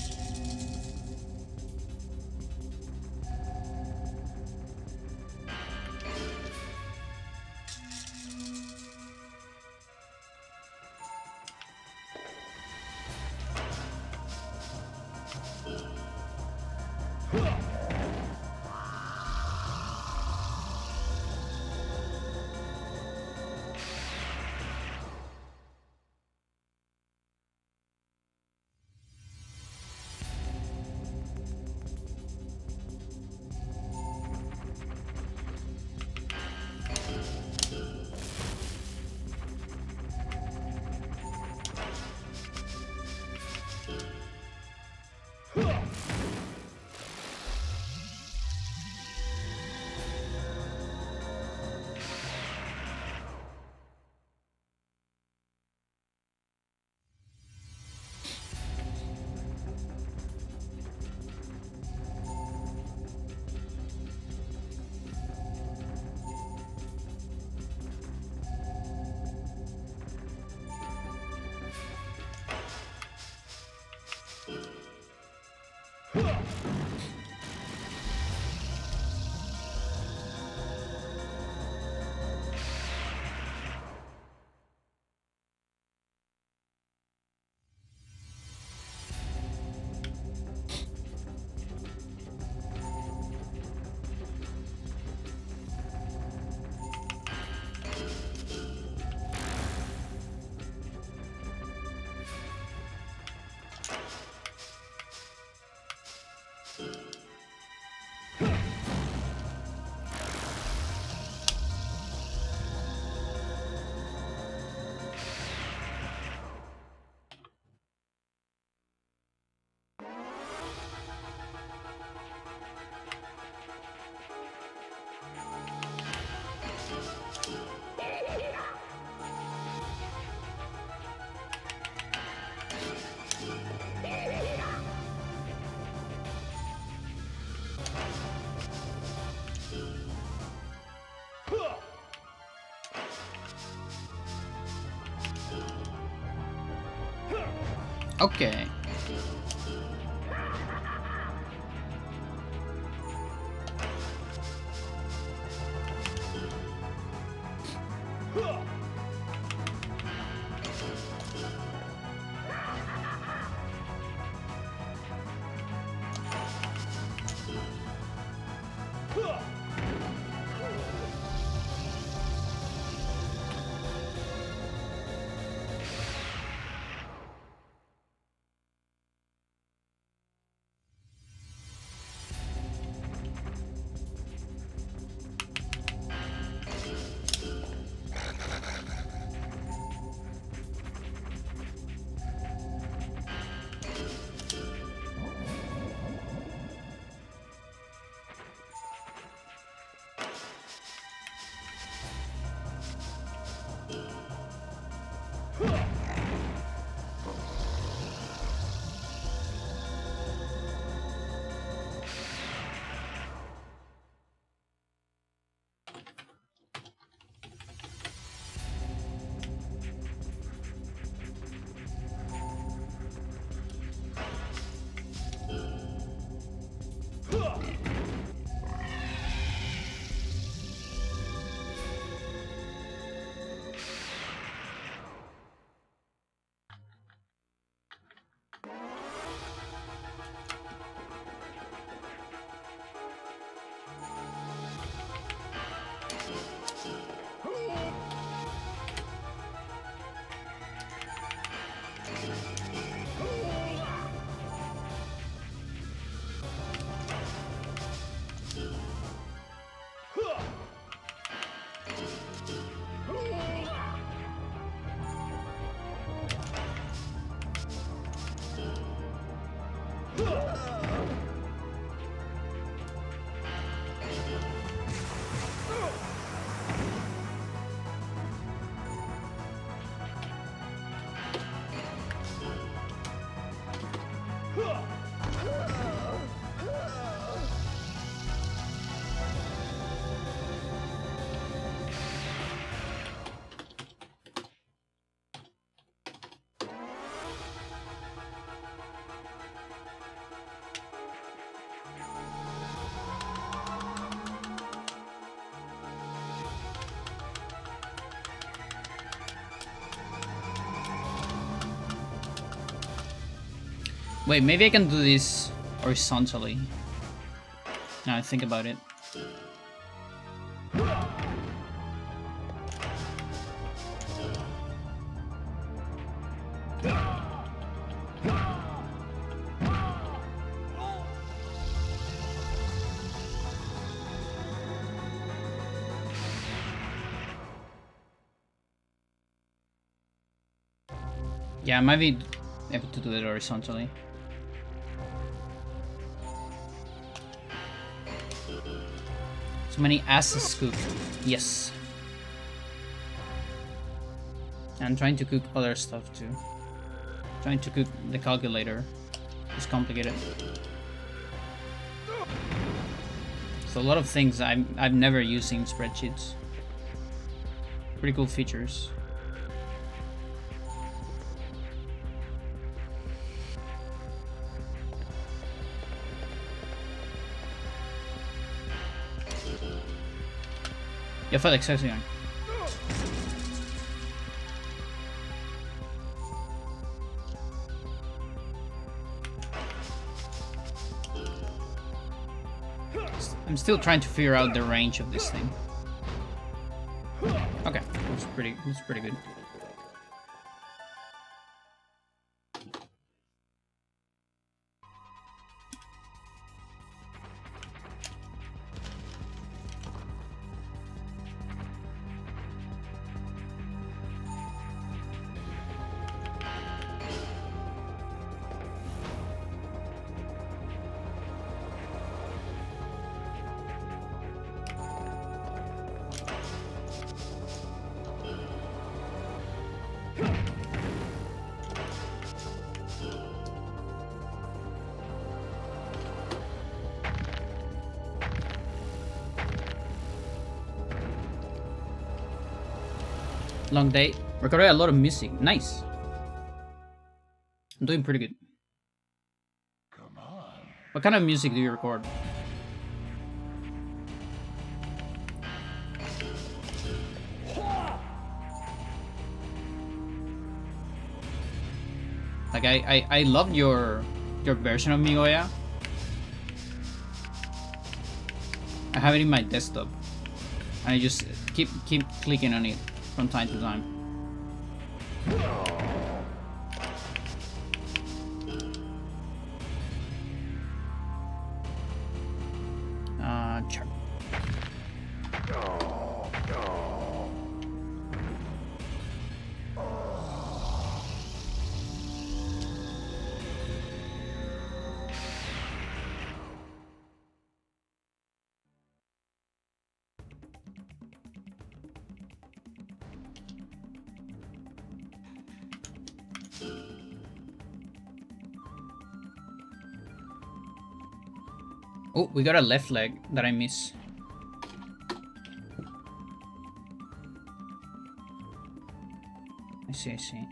Okay. Wait, maybe I can do this horizontally. Now I think about it. Yeah, I might be able to do it horizontally. So many asses cooked. Yes. I'm trying to cook other stuff too. Trying to cook the calculator. It's complicated. So a lot of things I've never used in spreadsheets. Pretty cool features. Jag får exakt en gång. I'm still trying to figure out the range of this thing. Okay, that's pretty good. Long day. Recorded a lot of music. Nice. I'm doing pretty good. Come on. What kind of music do you record? Like I loved your version of Migoya. I have it in my desktop. And I just keep clicking on it from time to time. Check. Oh, we got a left leg that I miss. I see.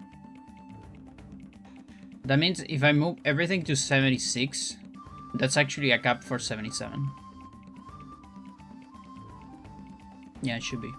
That means if I move everything to 76, that's actually a cap for 77. Yeah, it should be.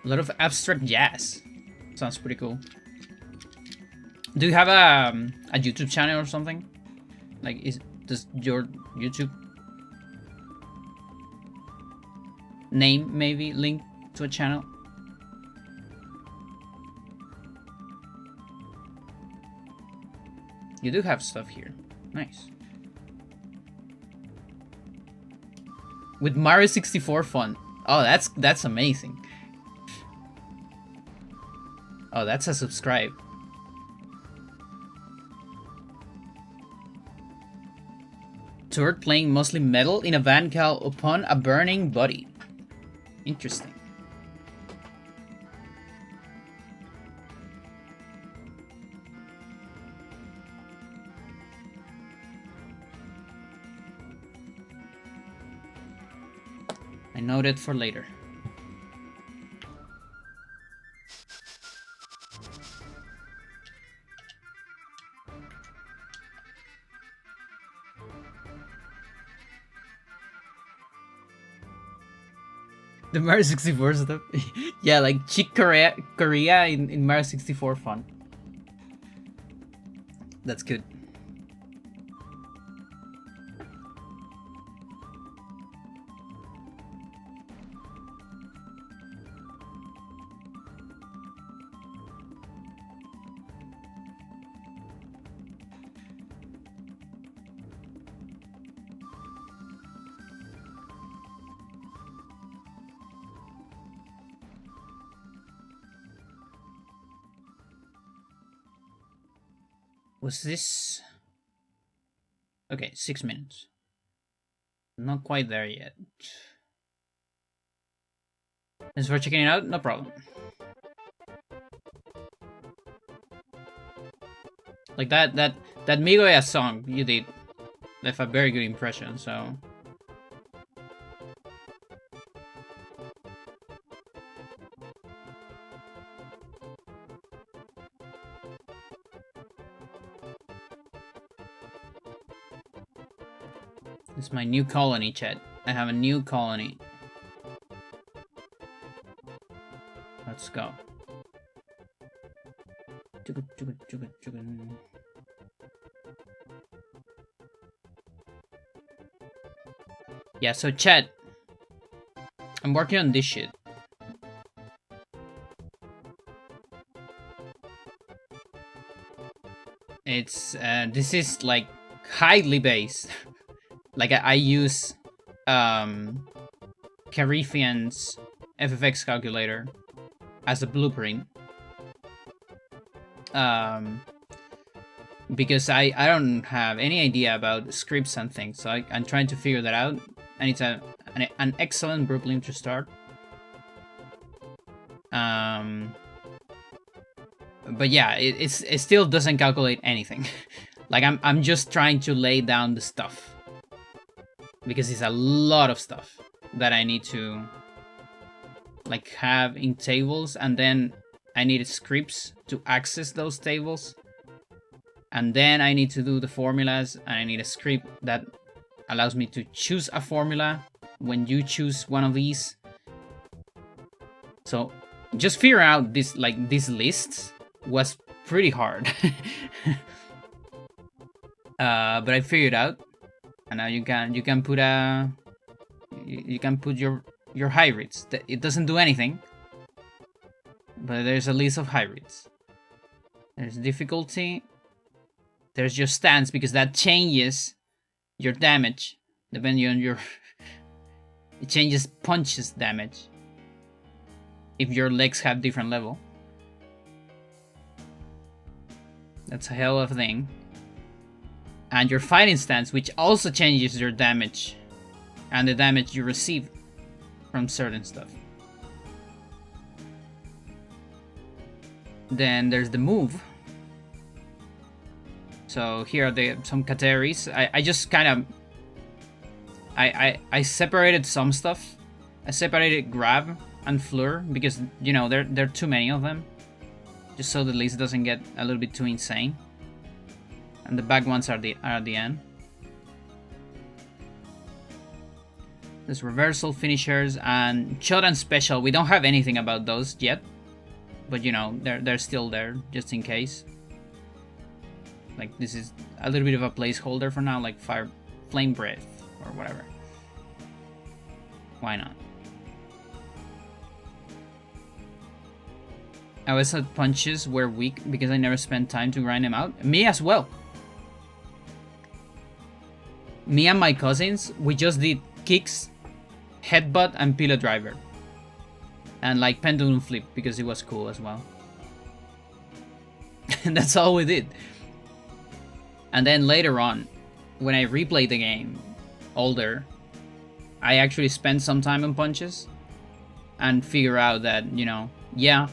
A lot of abstract jazz. Sounds pretty cool. Do you have a YouTube channel or something? Like, does your YouTube name maybe link to a channel? You do have stuff here. Nice. With Mario 64 font. Oh, that's amazing. Oh, that's a subscribe. Tour playing mostly metal in a van called Upon a Burning Body. Interesting. Noted for later. The Mario 64 stuff. Yeah, like Chick Korea in Mario 64 fun. That's good. Was this... Okay, 6 minutes. Not quite there yet. Thanks for checking it out, no problem. Like that Migoya song you did left a very good impression, so... This is my new colony, chat. I have a new colony. Let's go. Yeah, so chat. I'm working on this shit. It's this is like highly based. Like I use Carifian's FFX calculator as a blueprint. Because I don't have any idea about scripts and things, so I'm trying to figure that out, and it's an excellent blueprint to start. But yeah, it still doesn't calculate anything. Like I'm just trying to lay down the stuff, because it's a lot of stuff that I need to like have in tables, and then I need scripts to access those tables, and then I need to do the formulas, and I need a script that allows me to choose a formula when you choose one of these. So just figure out this, like these lists was pretty hard. But I figured out, and now you can put your hybrids. It doesn't do anything, but there's a list of hybrids. There's difficulty. There's your stance, because that changes your damage depending on your. It changes punches damage if your legs have different level. That's a hell of a thing. And your fighting stance, which also changes your damage and the damage you receive from certain stuff. Then there's the move. So here are some categories. I just kind of I separated some stuff. I separated grab and fleur because, you know, there are too many of them, just so the list doesn't get a little bit too insane. And the back ones are at the end. There's reversal, finishers, and shot and special. We don't have anything about those yet, but you know, they're still there just in case. Like, this is a little bit of a placeholder for now, like flame breath or whatever. Why not? I always thought punches were weak because I never spent time to grind them out. Me as well. Me and my cousins, we just did kicks, headbutt, and pillow driver. And like pendulum flip because it was cool as well. And that's all we did. And then later on, when I replayed the game, older, I actually spent some time on punches and figure out that, you know, yeah,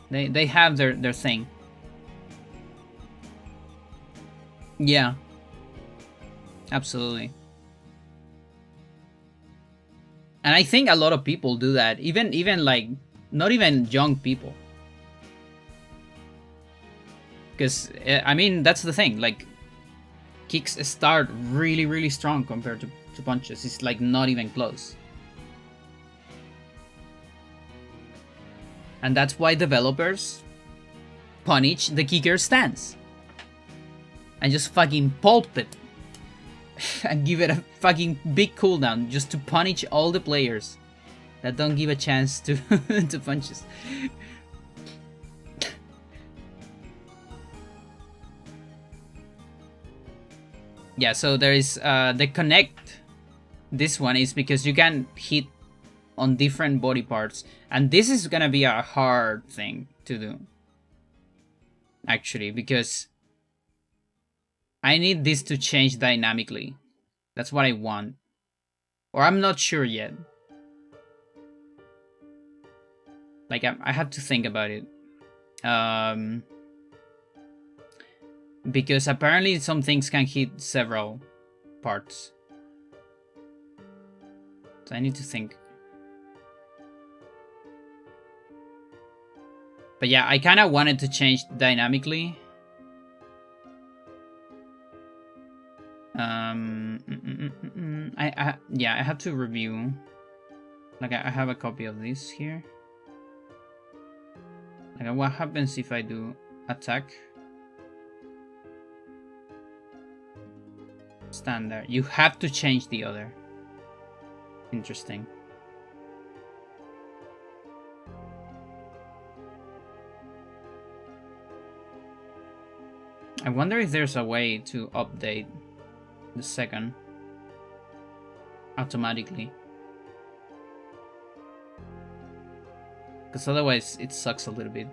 they have their thing. Yeah. Absolutely. And I think a lot of people do that, even like not even young people. Because I mean, that's the thing, like kicks start really strong compared to punches. It's like not even close. And that's why developers punish the kicker's stance and just fucking pulp it and give it a fucking big cooldown just to punish all the players that don't give a chance to to punches. Yeah, so there is the connect. This one is because you can hit on different body parts, and this is gonna be a hard thing to do, actually, because I need this to change dynamically. That's what I want, or I'm not sure yet. Like I have to think about it, because apparently some things can hit several parts, so I need to think. But yeah, I kind of wanted to change dynamically. Yeah, I have to review. Like I have a copy of this here. Like what happens if I do attack? Standard. You have to change the other. Interesting. I wonder if there's a way to update the second automatically. Because otherwise it sucks a little bit.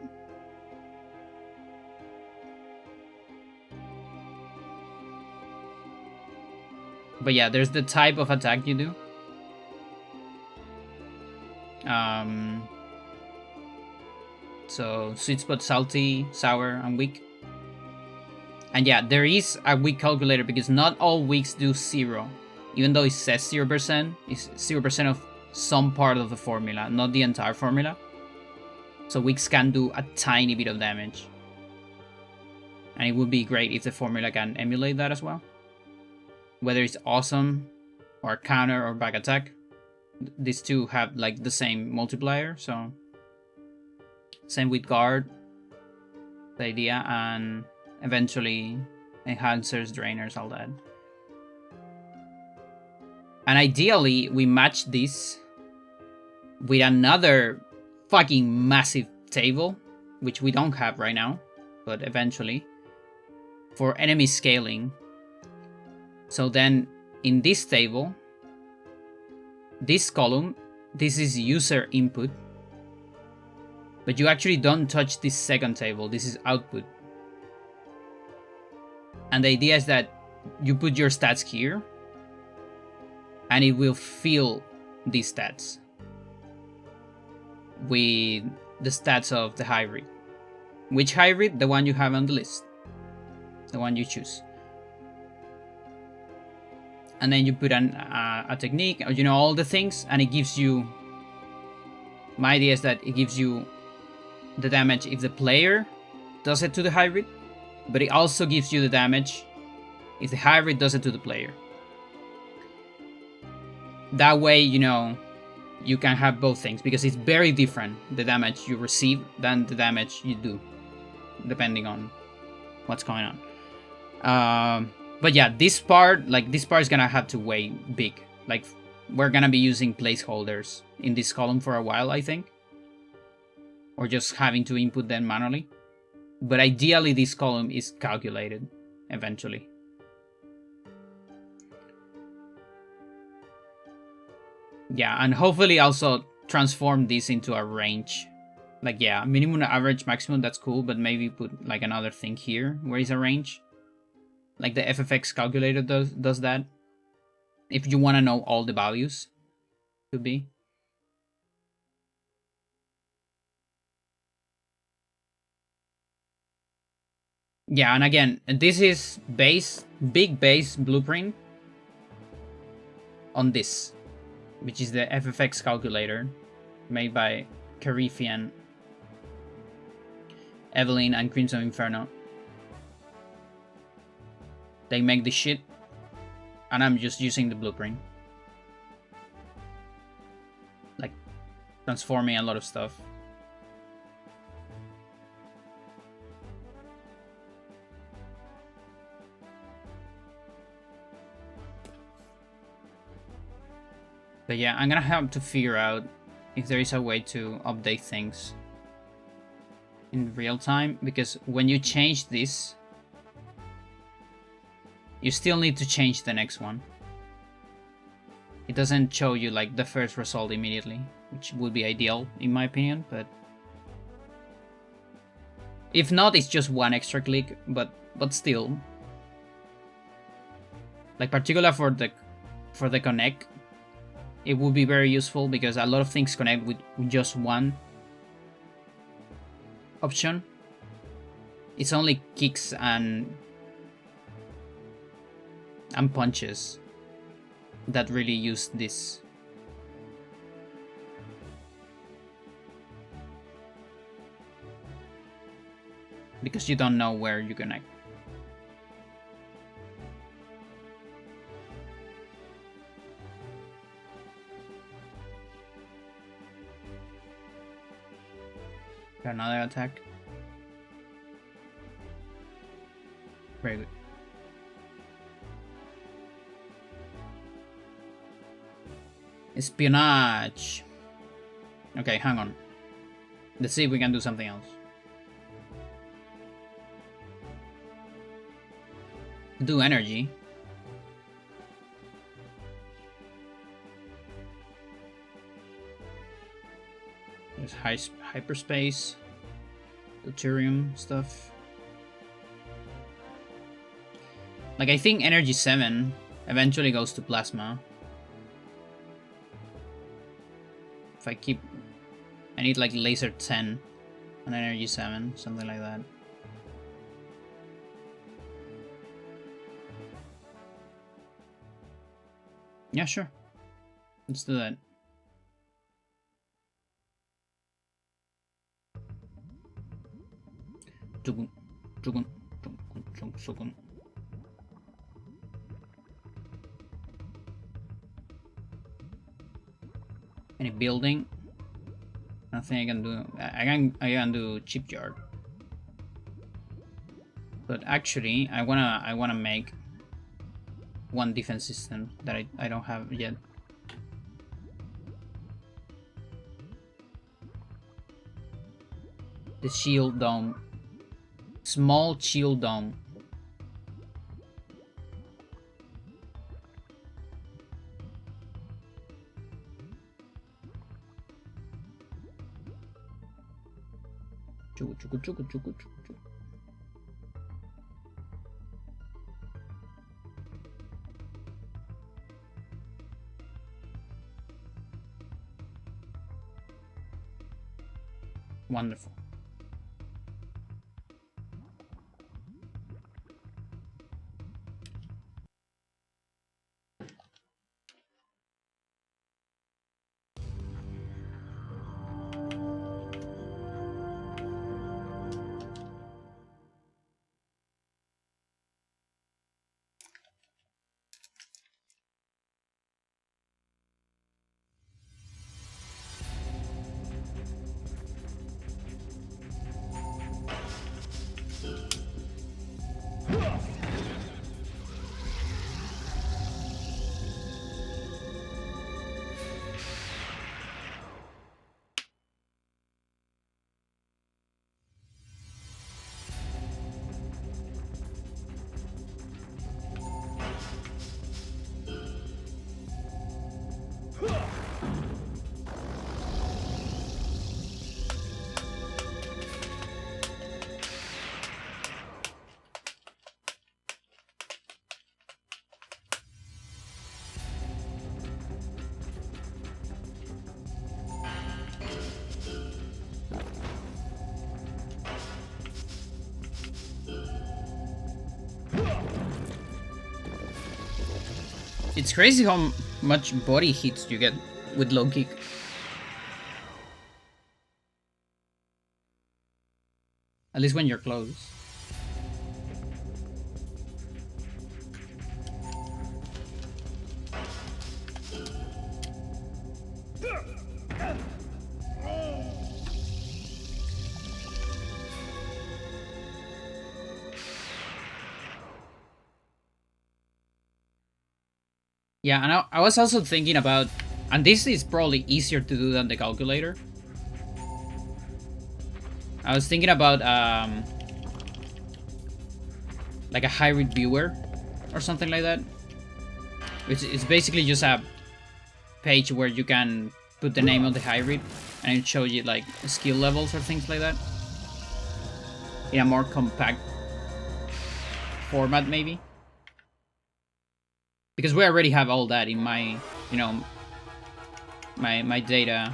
But yeah, there's the type of attack you do. So sweet spot, salty, sour, and weak. And yeah, there is a weak calculator because not all weaks do 0. Even though it says 0%, it's 0% of some part of the formula, not the entire formula. So weaks can do a tiny bit of damage. And it would be great if the formula can emulate that as well. Whether it's awesome, or counter, or back attack. These two have like the same multiplier, so... Same with guard. The idea, and... eventually enhancers, drainers, all that. And ideally we match this with another fucking massive table, which we don't have right now, but eventually, for enemy scaling. So then in this table, this column, this is user input, but you actually don't touch this second table. This is output. And the idea is that you put your stats here, and it will fill these stats with the stats of the hybrid. Which hybrid? The one you have on the list. The one you choose. And then you put a technique, or all the things, and it gives you... My idea is that it gives you the damage if the player does it to the hybrid, but it also gives you the damage if the hybrid does it to the player. That way, you can have both things, because it's very different, the damage you receive, than the damage you do, depending on what's going on. But yeah, this part is gonna have to weigh big. Like, we're gonna be using placeholders in this column for a while, I think. Or just having to input them manually. But ideally, this column is calculated eventually. Yeah, and hopefully also transform this into a range. Like, yeah, minimum, average, maximum, that's cool, but maybe put like another thing here where is a range. Like the FFX calculator does that. If you want to know all the values, could be. Yeah, and again, this is big base blueprint on this. which is the FFX calculator made by Carifian, Evelyn, and Crimson Inferno. They make the shit, and I'm just using the blueprint. Like, transforming a lot of stuff. But yeah, I'm gonna have to figure out if there is a way to update things in real time, because when you change this, you still need to change the next one. It doesn't show you like the first result immediately, which would be ideal in my opinion, but if not, it's just one extra click, but still. Like particular for the connect, it would be very useful because a lot of things connect with just one option. It's only kicks and punches that really use this. Because you don't know where you connect. Another attack. Very good. Espionage. Okay, hang on. Let's see if we can do something else. Do energy. There's hyperspace, deuterium stuff. Like, I think energy 7 eventually goes to plasma. If I keep... I need like laser 10 and energy 7, something like that. Yeah, sure. Let's do that. Any building? Nothing I can do. I can do chip yard. But actually, I wanna make one defense system that I don't have yet. The shield dome. Small shield dome. Wonderful. It's crazy how much body hits you get with low kick. At least when you're close. Yeah, and I was also thinking about, and this is probably easier to do than the calculator. I was thinking about like a hybrid viewer or something like that. Which is basically just a page where you can put the name of the hybrid and it shows you like skill levels or things like that. In a more compact format maybe. Because we already have all that in my, you know, my data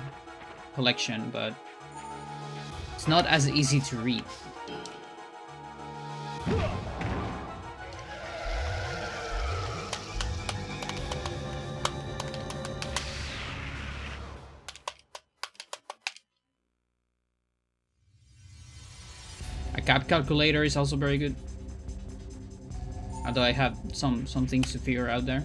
collection, but it's not as easy to read. A cat calculator is also very good. Although I have some things to figure out there.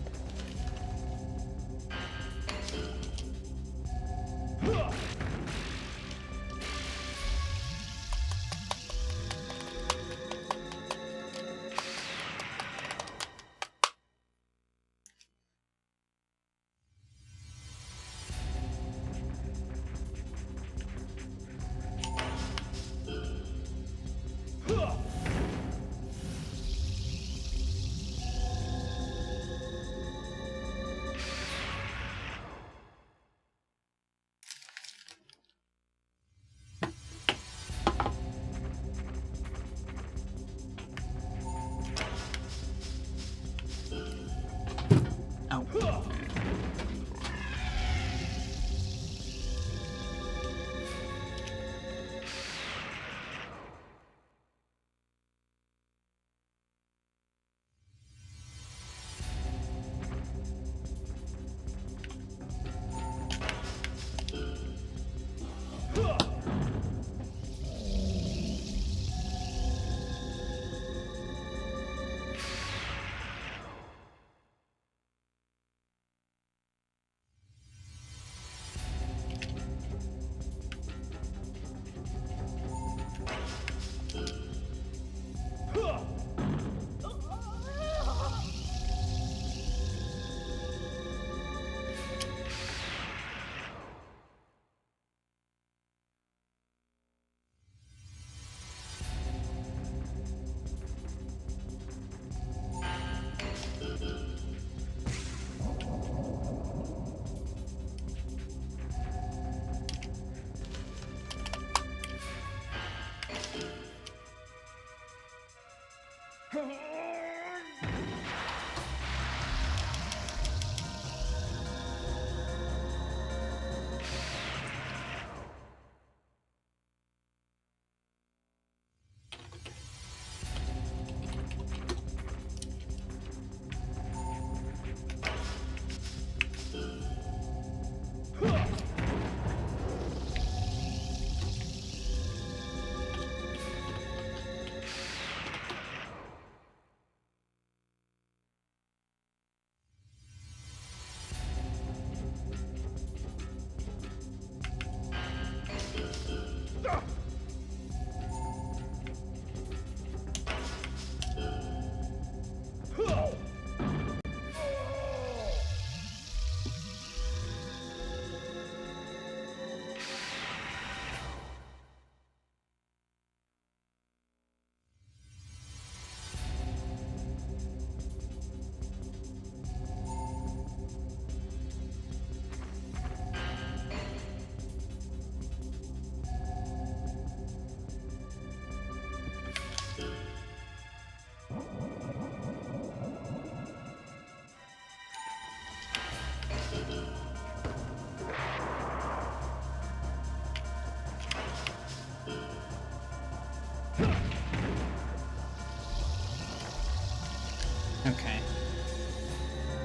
Okay.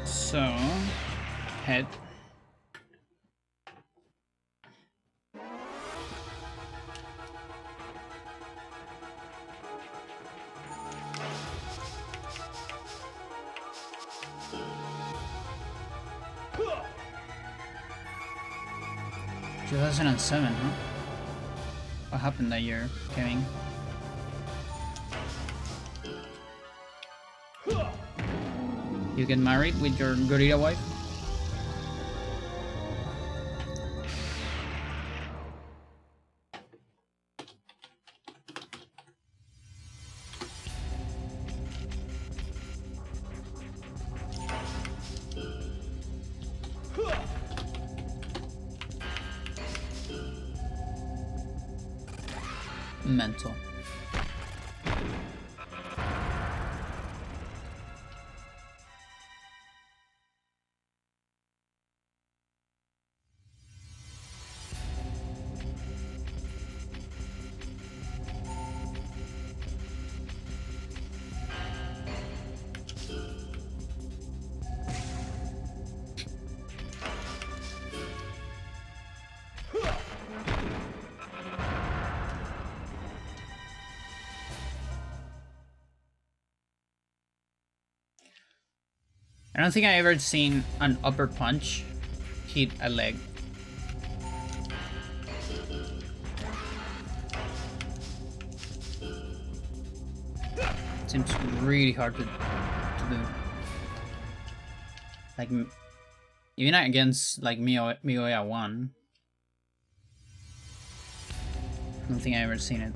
So head. Huh. 2007, huh? What happened that year, Kevin? You get married with your gorilla wife? Mental. I don't think I ever seen an upper punch hit a leg. Seems really hard to do. Like, even against like Miyoya 1. I don't think I ever seen it.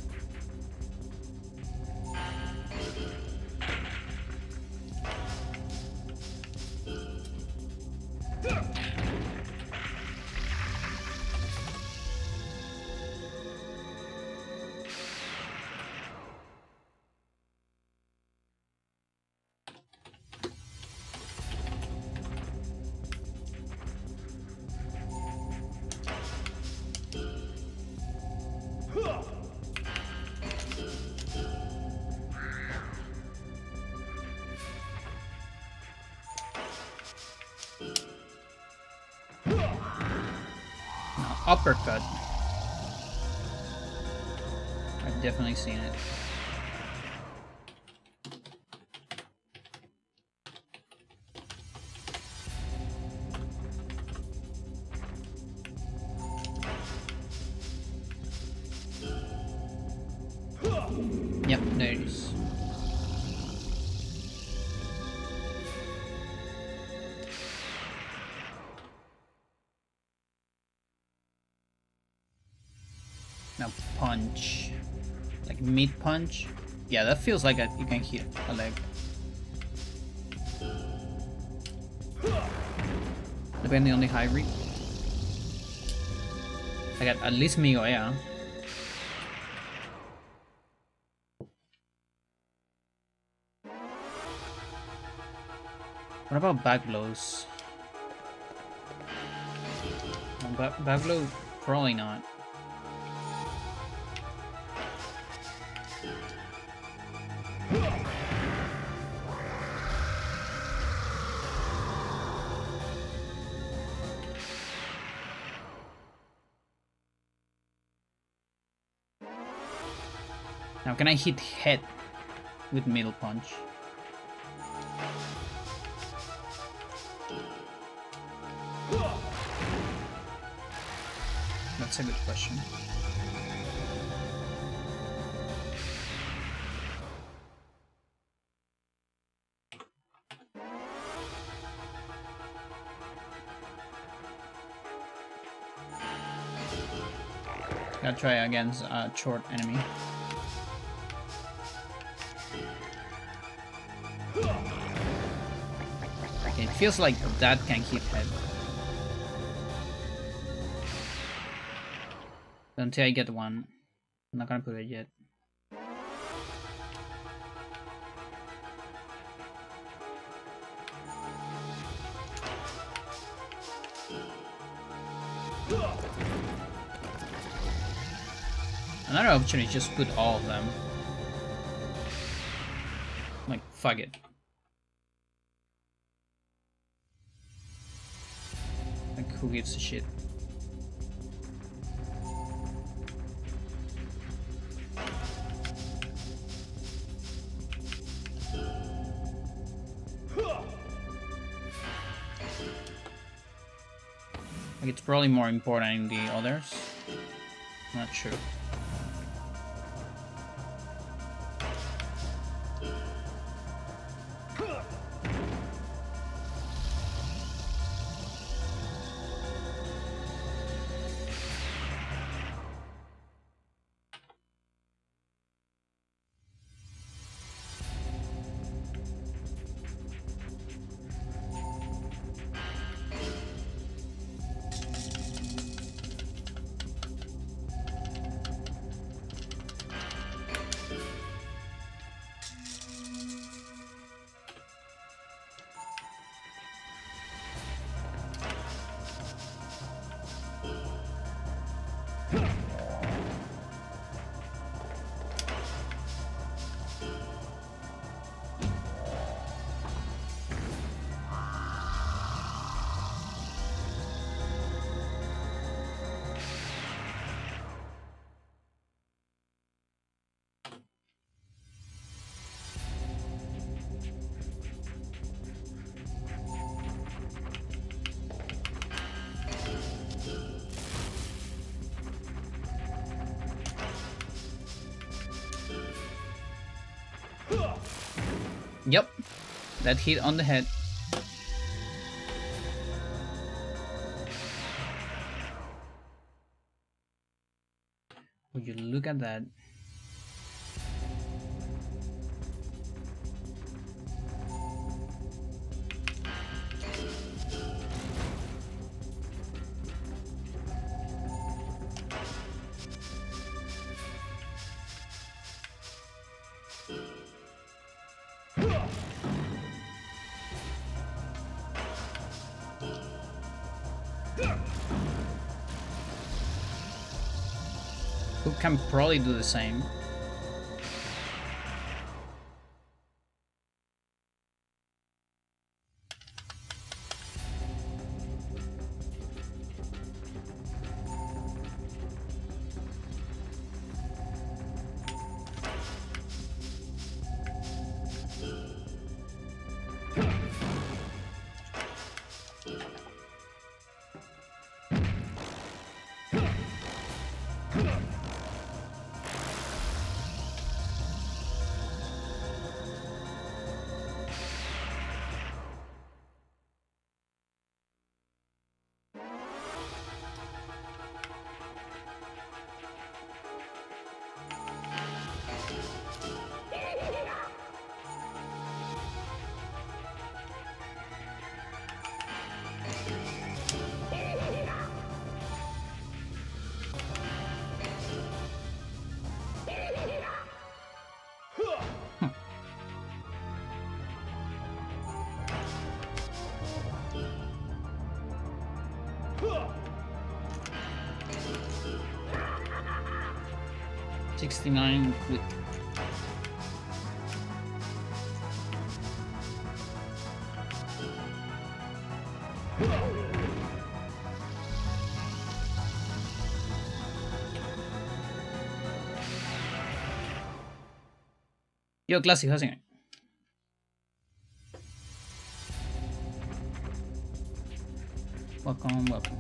Uppercut. I've definitely seen it. Yep, there it is. Now punch. Like mid punch. Yeah, that feels like you can hit a leg. Depending on the hybrid. I got at least Miyoya. What about back blows? Back blow? Probably not. Now can I hit head with middle punch? That's a good question. Gotta try against a short enemy. Okay, it feels like that can hit head. Until I get one. I'm not gonna put it yet. Another option is just put all of them. Like, fuck it. who gives a shit? Like, it's probably more important in the others. Not sure. Yep, that hit on the head. Would you look at that? Who can probably do the same. '69 with Yo, Classic, how's it going? Welcome, welcome.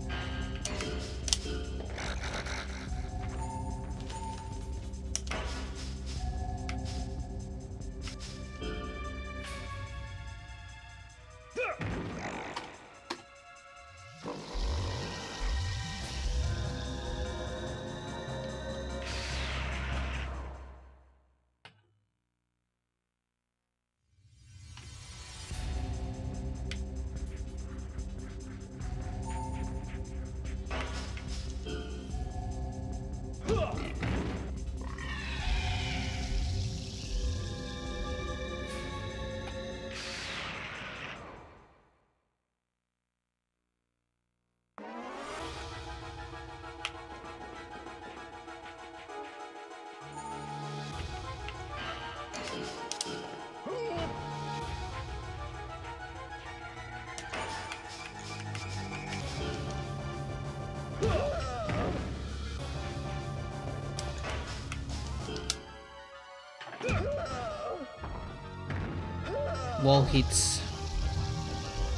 wall hits.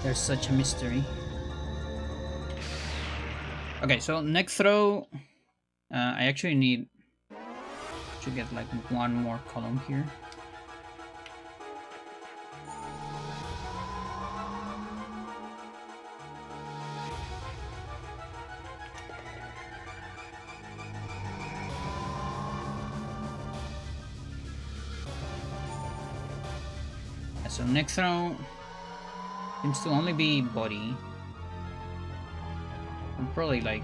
There's such a mystery. Okay, so next throw, I actually need to get like one more column here. So next throw seems to only be body. I'm probably like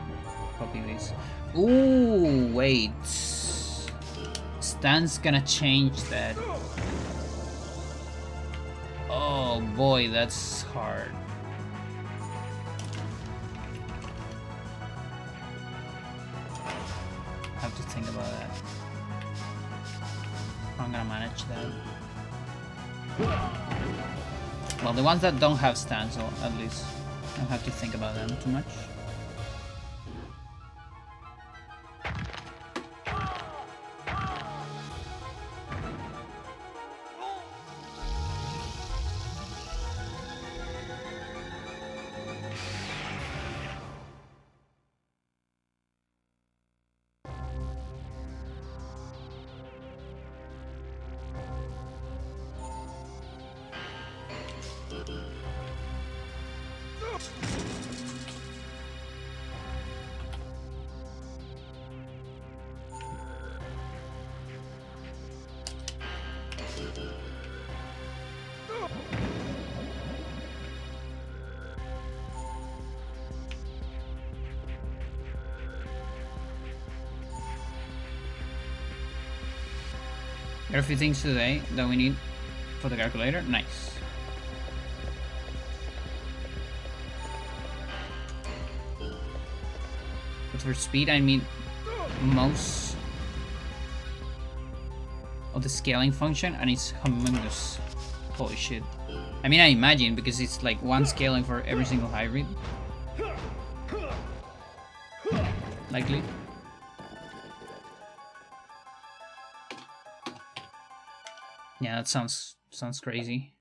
copy this. Ooh, wait. Stan's gonna change that. Oh boy, that's hard. I have to think about that. I'm gonna manage that. Well, the ones that don't have stands, or at least I don't have to think about them too much. There are a few things today that we need for the calculator. Nice. But for speed, I mean most of the scaling function, and it's humongous. Holy shit. I mean, I imagine, because it's like one scaling for every single hybrid. Likely. Yeah, that sounds crazy.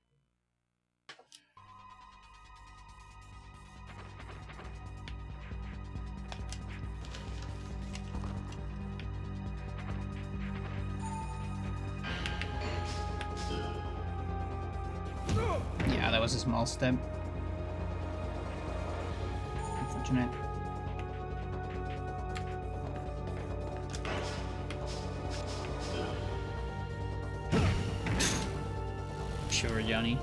Yeah, that was a small step. Unfortunate. Sure, Johnny.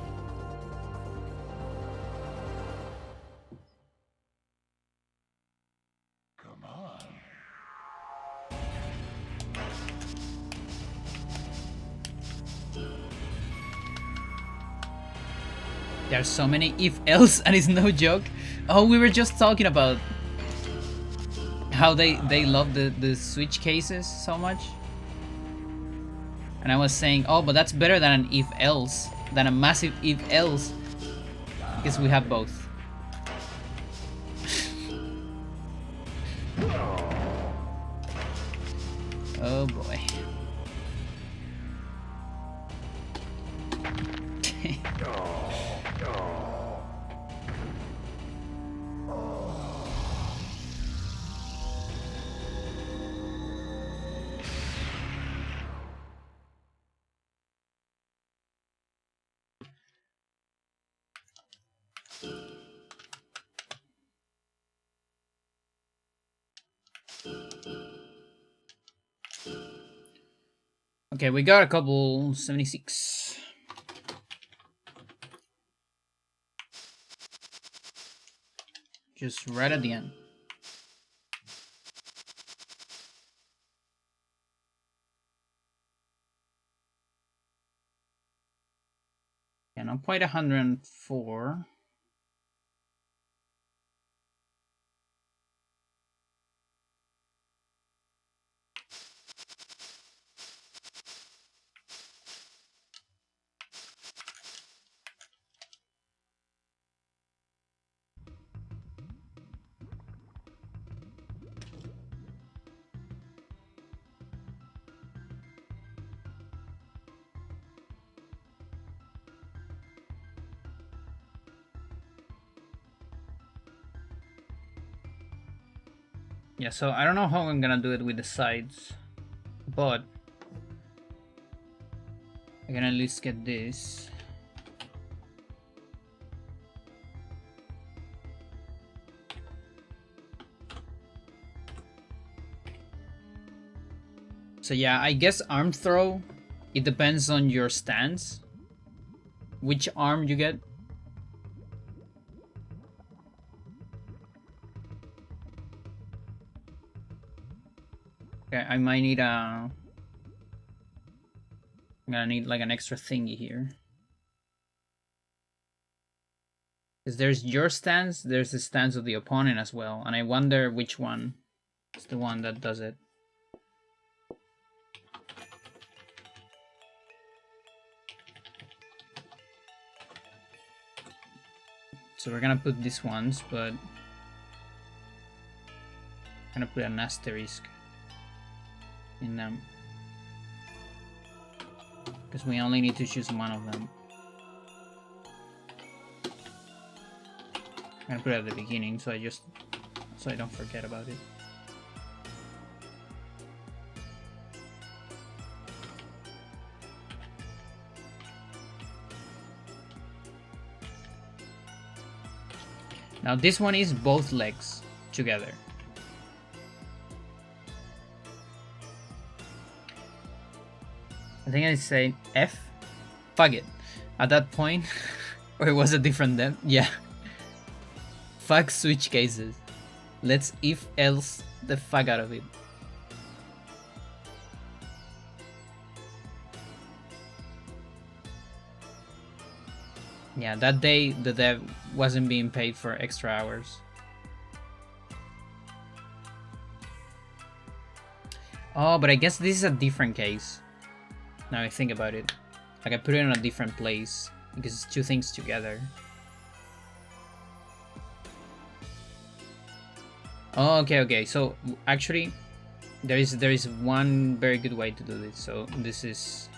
Come on. There are so many if-else, and it's no joke. Oh, we were just talking about how they love the switch cases so much. And I was saying, oh, but that's better than an if-else, than a massive if-else, because we have both. Oh boy. Okay, we got a couple 76. Just right at the end. Yeah, not quite 104. Yeah, so I don't know how I'm gonna do it with the sides, but I can at least get this. So yeah, I guess arm throw, it depends on your stance, which arm you get. Okay, I might need a... I'm gonna need like an extra thingy here. Because there's your stance, there's the stance of the opponent as well, and I wonder which one is the one that does it. So we're gonna put these ones, but I'm gonna put an asterisk in them. Because we only need to choose one of them. I'm gonna put it at the beginning so I don't forget about it. Now this one is both legs together. I think I say F. Fuck it. At that point, or it was a different then. Yeah. Fuck switch cases. Let's if else the fuck out of it. Yeah, that day the dev wasn't being paid for extra hours. Oh, but I guess this is a different case. Now I think about it. Like I put it in a different place because it's two things together. Oh, okay. So actually, there is one very good way to do this. So this is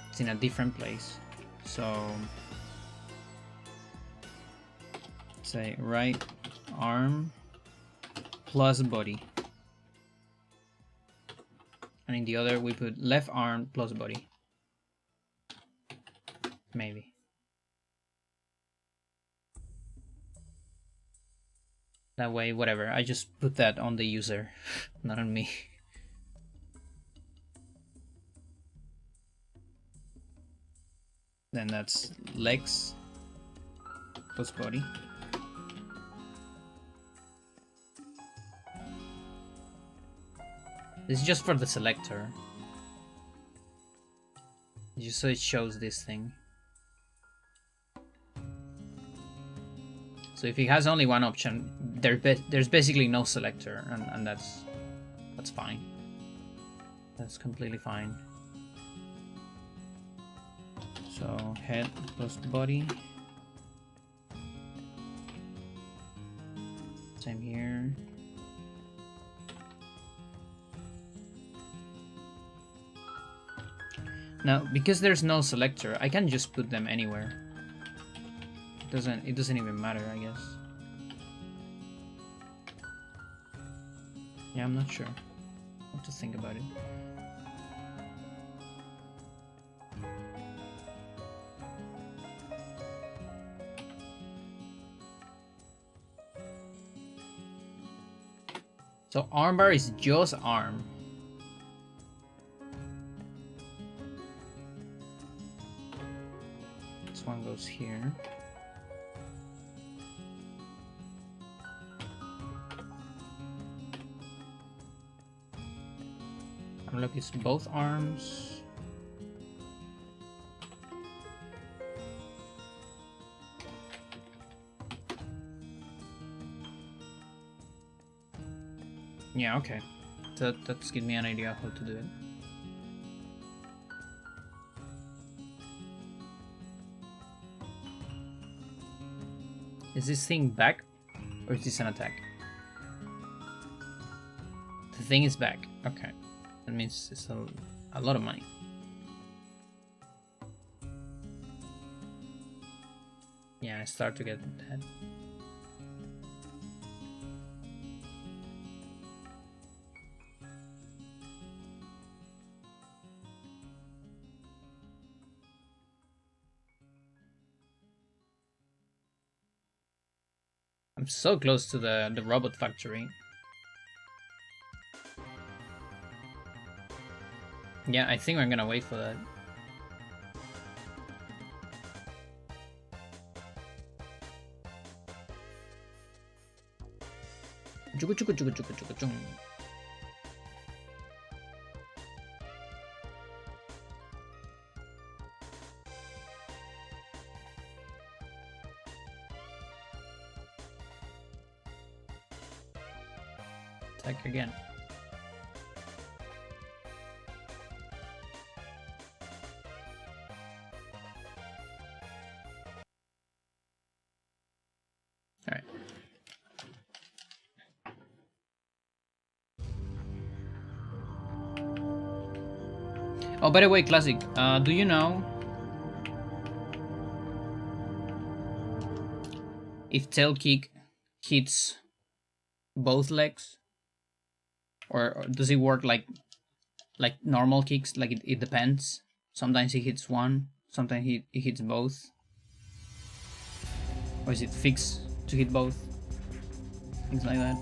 it's in a different place. So say right arm plus body, and in the other we put left arm plus body. Maybe. That way, whatever. I just put that on the user, not on me. Then that's legs plus body. This is just for the selector. Just so it shows this thing. So if it has only one option, there's basically no selector, and that's fine. That's completely fine. So head plus body. Same here. Now, because there's no selector, I can just put them anywhere. It doesn't even matter, I guess. Yeah, I'm not sure what to think about it. So armbar is just arm. This one goes here. Look, it's both arms. Yeah, okay. That's give me an idea how to do it. Is this thing back or is this an attack? The thing is back. Okay. That means it's a lot of money. Yeah, I start to get that. I'm so close to the robot factory. Yeah, I think we're gonna wait for that. Attack again. All right. Oh, by the way, Classic, do you know if tail kick hits both legs? Or does it work like normal kicks? Like it depends. Sometimes he hits one, sometimes he hits both. Or is it fixed to hit both? Things like that.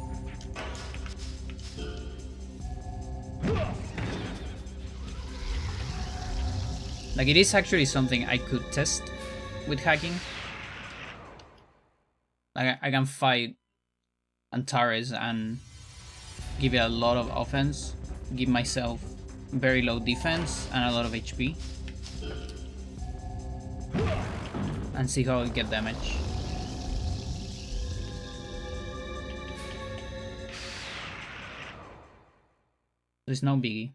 Like it is actually something I could test with hacking. Like I can fight Antares and give it a lot of offense, give myself very low defense and a lot of HP, and see how I get damage. There's no biggie.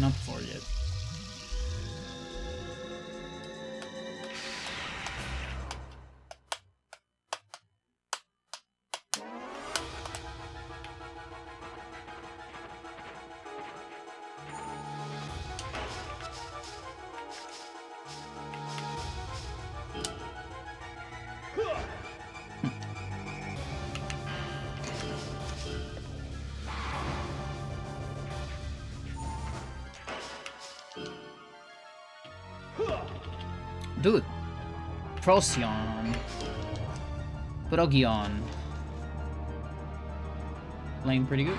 Not for yet. Dude, Procyon, Progion, playing pretty good.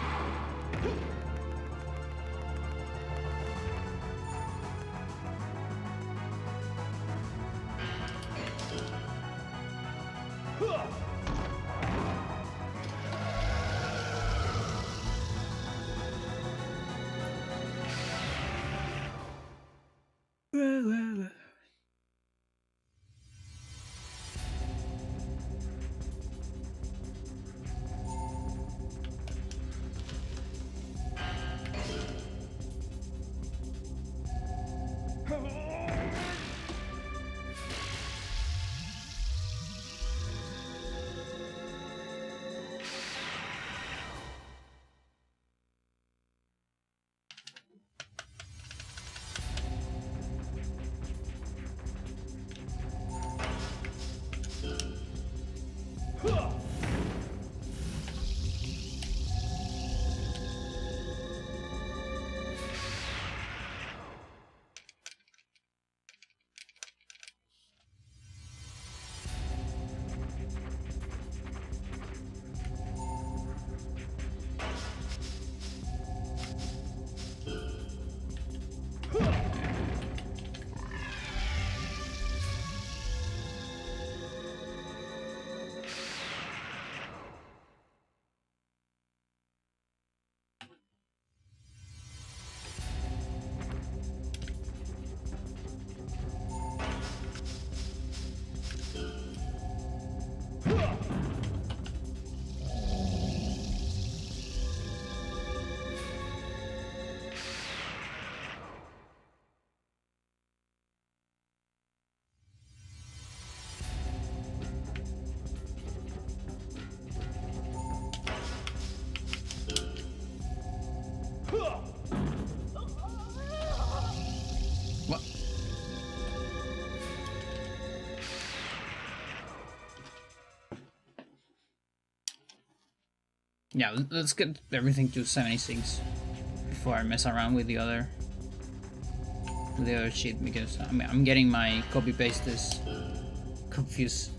Yeah, let's get everything to 76 before I mess around with the other shit, because I'm getting my copy pastes confused.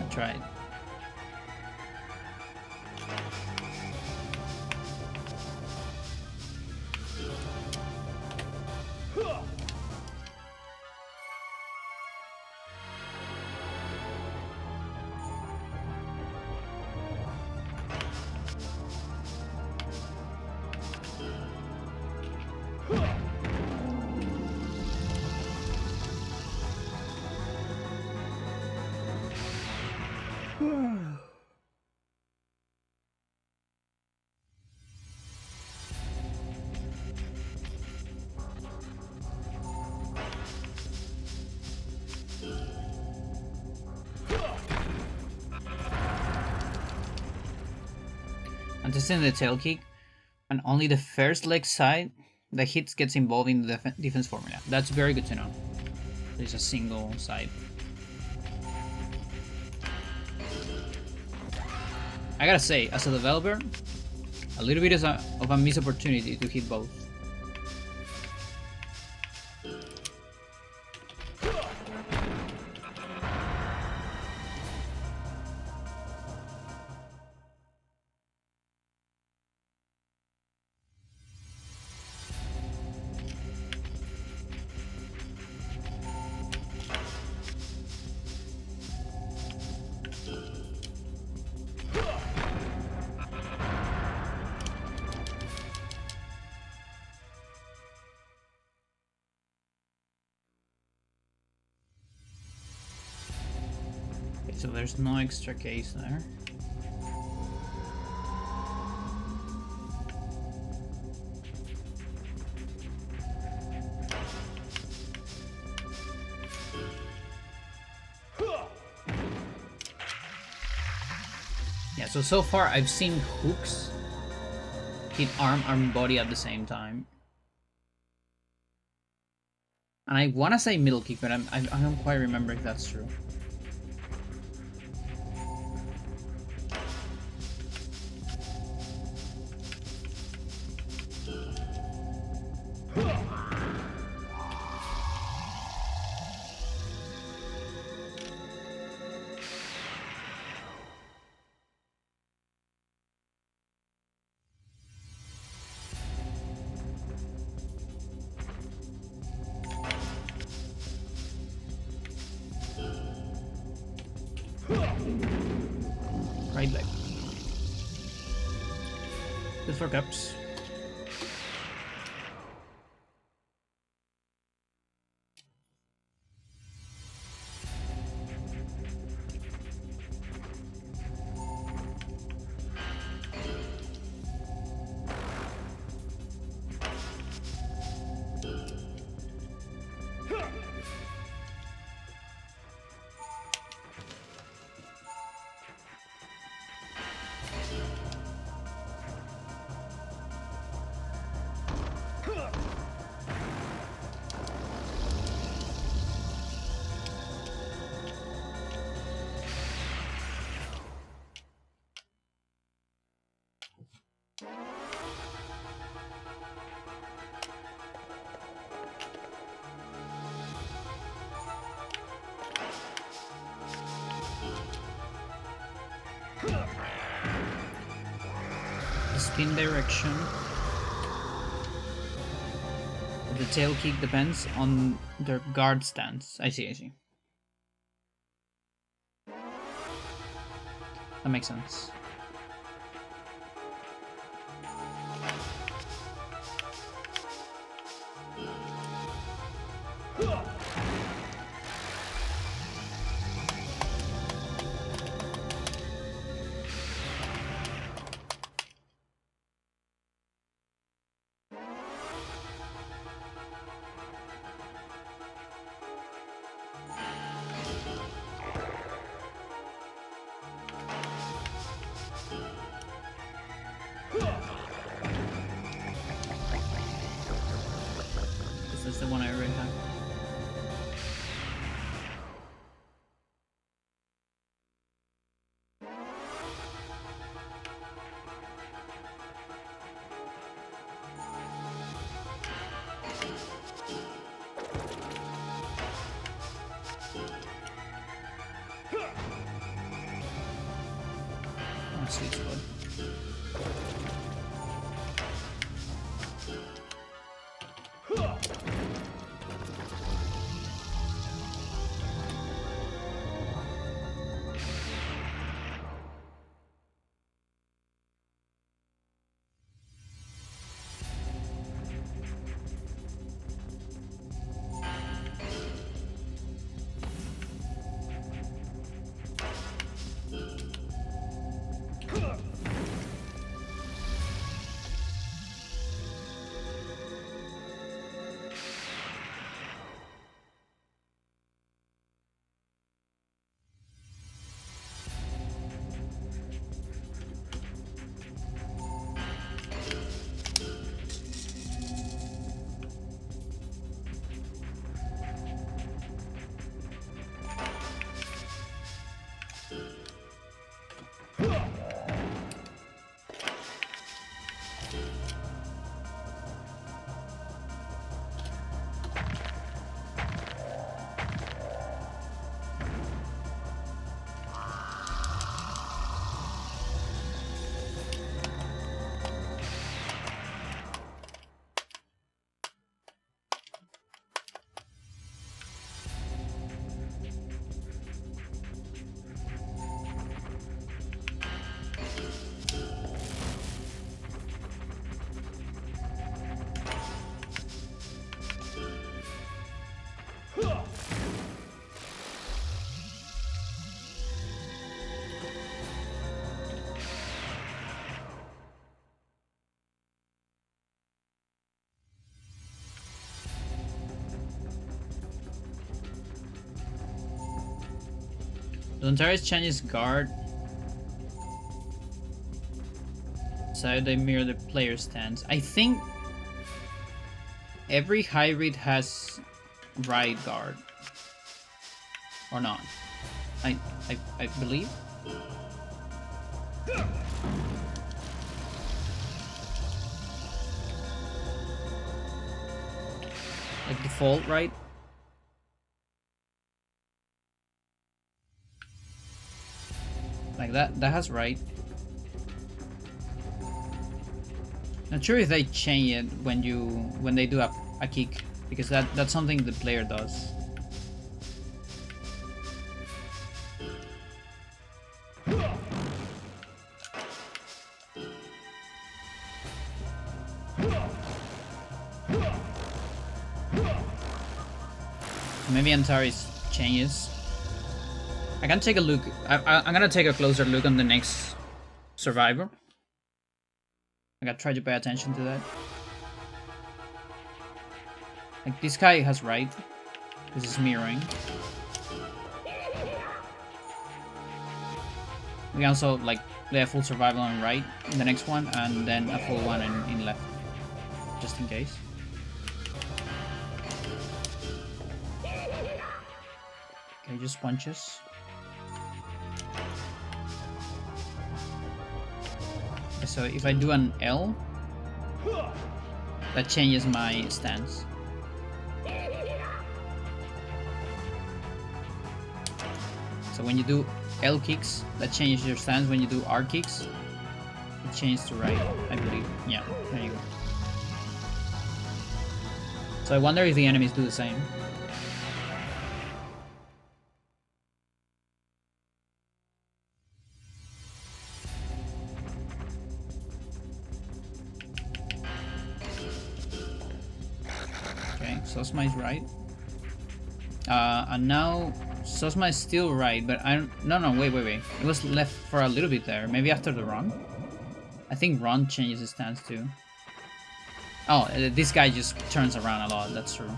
I tried. I'm testing the tail kick, and only the first leg side that hits gets involved in the defense formula. That's very good to know. There's a single side. I gotta say, as a developer, a little bit of a missed opportunity to hit both. So there's no extra case there. Yeah, so far I've seen hooks hit arm and body at the same time. And I wanna say middle kick, but I don't quite remember if that's true. Right leg. Good for cups. The spin direction of the tail kick depends on their guard stance. I see, I see. That makes sense. This is the one I already have. Oh, sweet spot. Antares changes guard so they mirror the player's stance. I think every hybrid has right guard. Or not. I believe. Like default, right? Like that has right. Not sure if they change it when they do a kick, because that's something the player does. Maybe Antares changes. I can take a look. I'm gonna take a closer look on the next survivor. I gotta try to pay attention to that. Like this guy has right. This is mirroring. We can also like play a full survival on right in the next one, and then a full one in left, just in case. Okay, just punches. so if I do an L, that changes my stance. So when you do L kicks, that changes your stance. When you do R kicks, it changes to right, I believe. Yeah, there you go. So I wonder if the enemies do the same. Okay, Sosma is right. And now Sosma is still right, but I don't... No, wait. It was left for a little bit there. Maybe after the run? I think Ron changes his stance too. Oh, this guy just turns around a lot, that's true.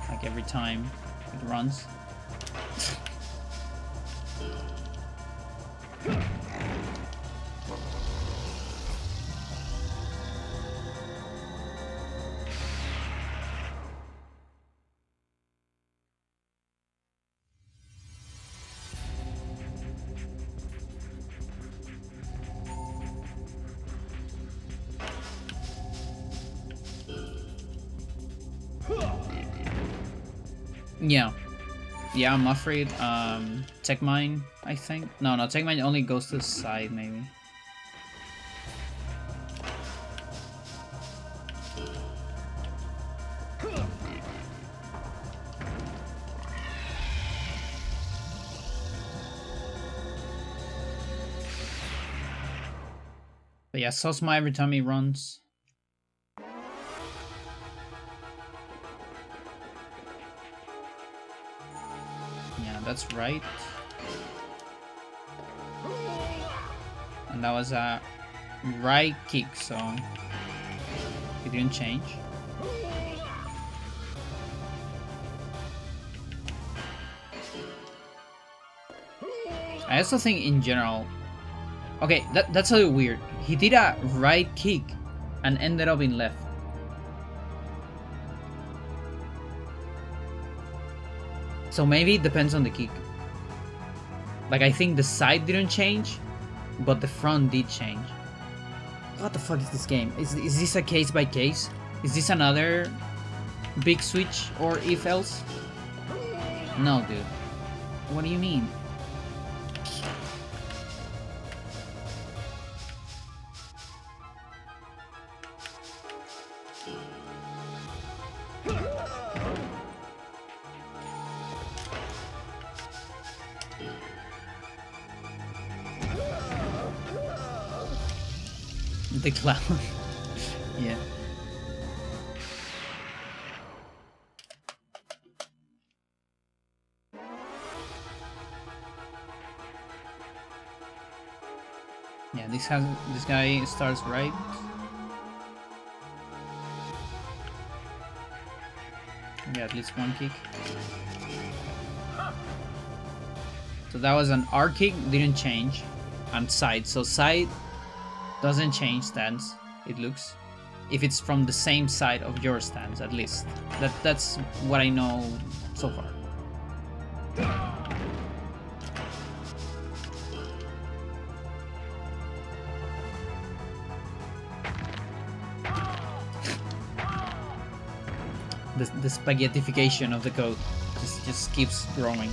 Like every time it runs. Yeah, I'm afraid. Tech Mine, I think. No, Tech Mine only goes to the side, maybe. But yeah, Sosma every time he runs. That's right. And that was a right kick, so it didn't change. I also think in general... Okay, that's a little weird. He did a right kick and ended up in left. So maybe it depends on the kick. Like, I think the side didn't change, but the front did change. What the fuck is this game? Is this a case by case? Is this another big switch or if else? No, dude. What do you mean? The clown. Yeah. Yeah, this guy starts right. Yeah, at least one kick. So that was an R kick, didn't change. And side. So side doesn't change stance, it looks. If it's from the same side of your stance, at least. That's what I know so far. The spaghettification of the code just keeps growing.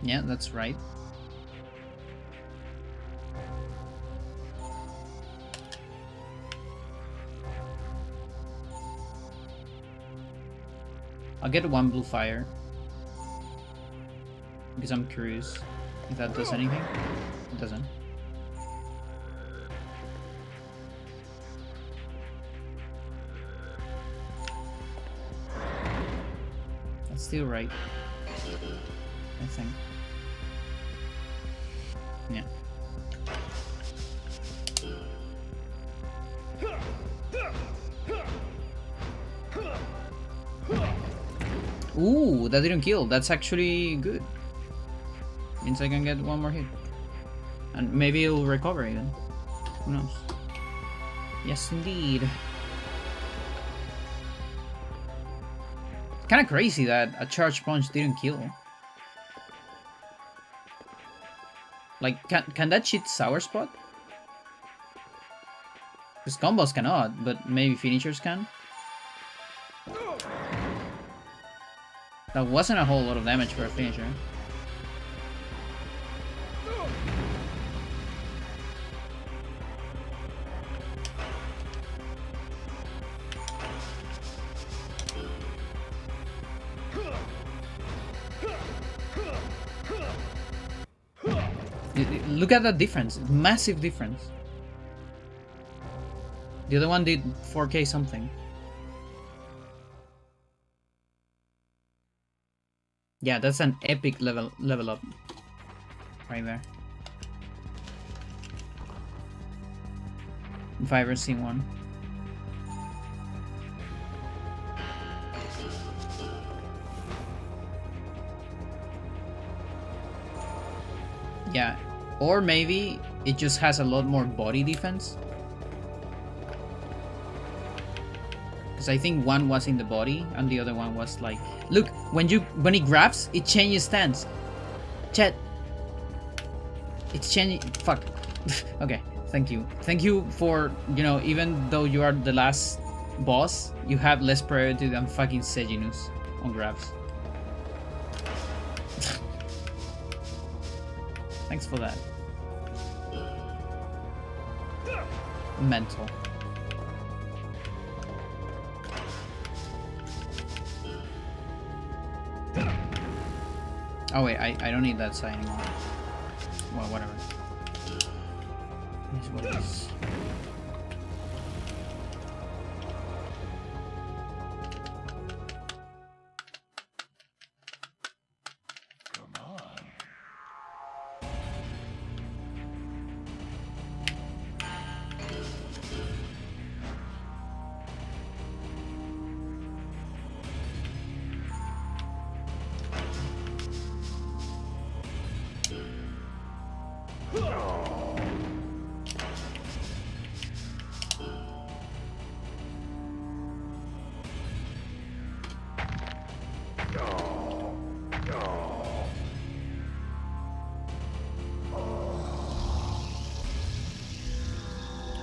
Yeah, that's right. I'll get one blue fire because I'm curious if that does anything. It doesn't. That's still right, I think. Yeah. Ooh, that didn't kill. That's actually good. Means I can get one more hit. And maybe it'll recover again. Who knows? Yes, indeed. Kind of crazy that a charge punch didn't kill. Like, can that cheat Sour Spot? Because combos cannot, but maybe finishers can. That wasn't a whole lot of damage for a finisher. Look at that difference. Massive difference. The other one did 4k something. Yeah, that's an epic level up. Right there. If I ever seen one. Yeah. Or maybe it just has a lot more body defense. Because I think one was in the body and the other one was like... Look, when he grabs, it changes stance. Chat. It's changing... Fuck. Okay, thank you. Thank you for, you know, even though you are the last boss, you have less priority than fucking Sejanus on grabs. Thanks for that. Mental. Oh wait, I don't need that side anymore. Well, whatever. Here's what it is.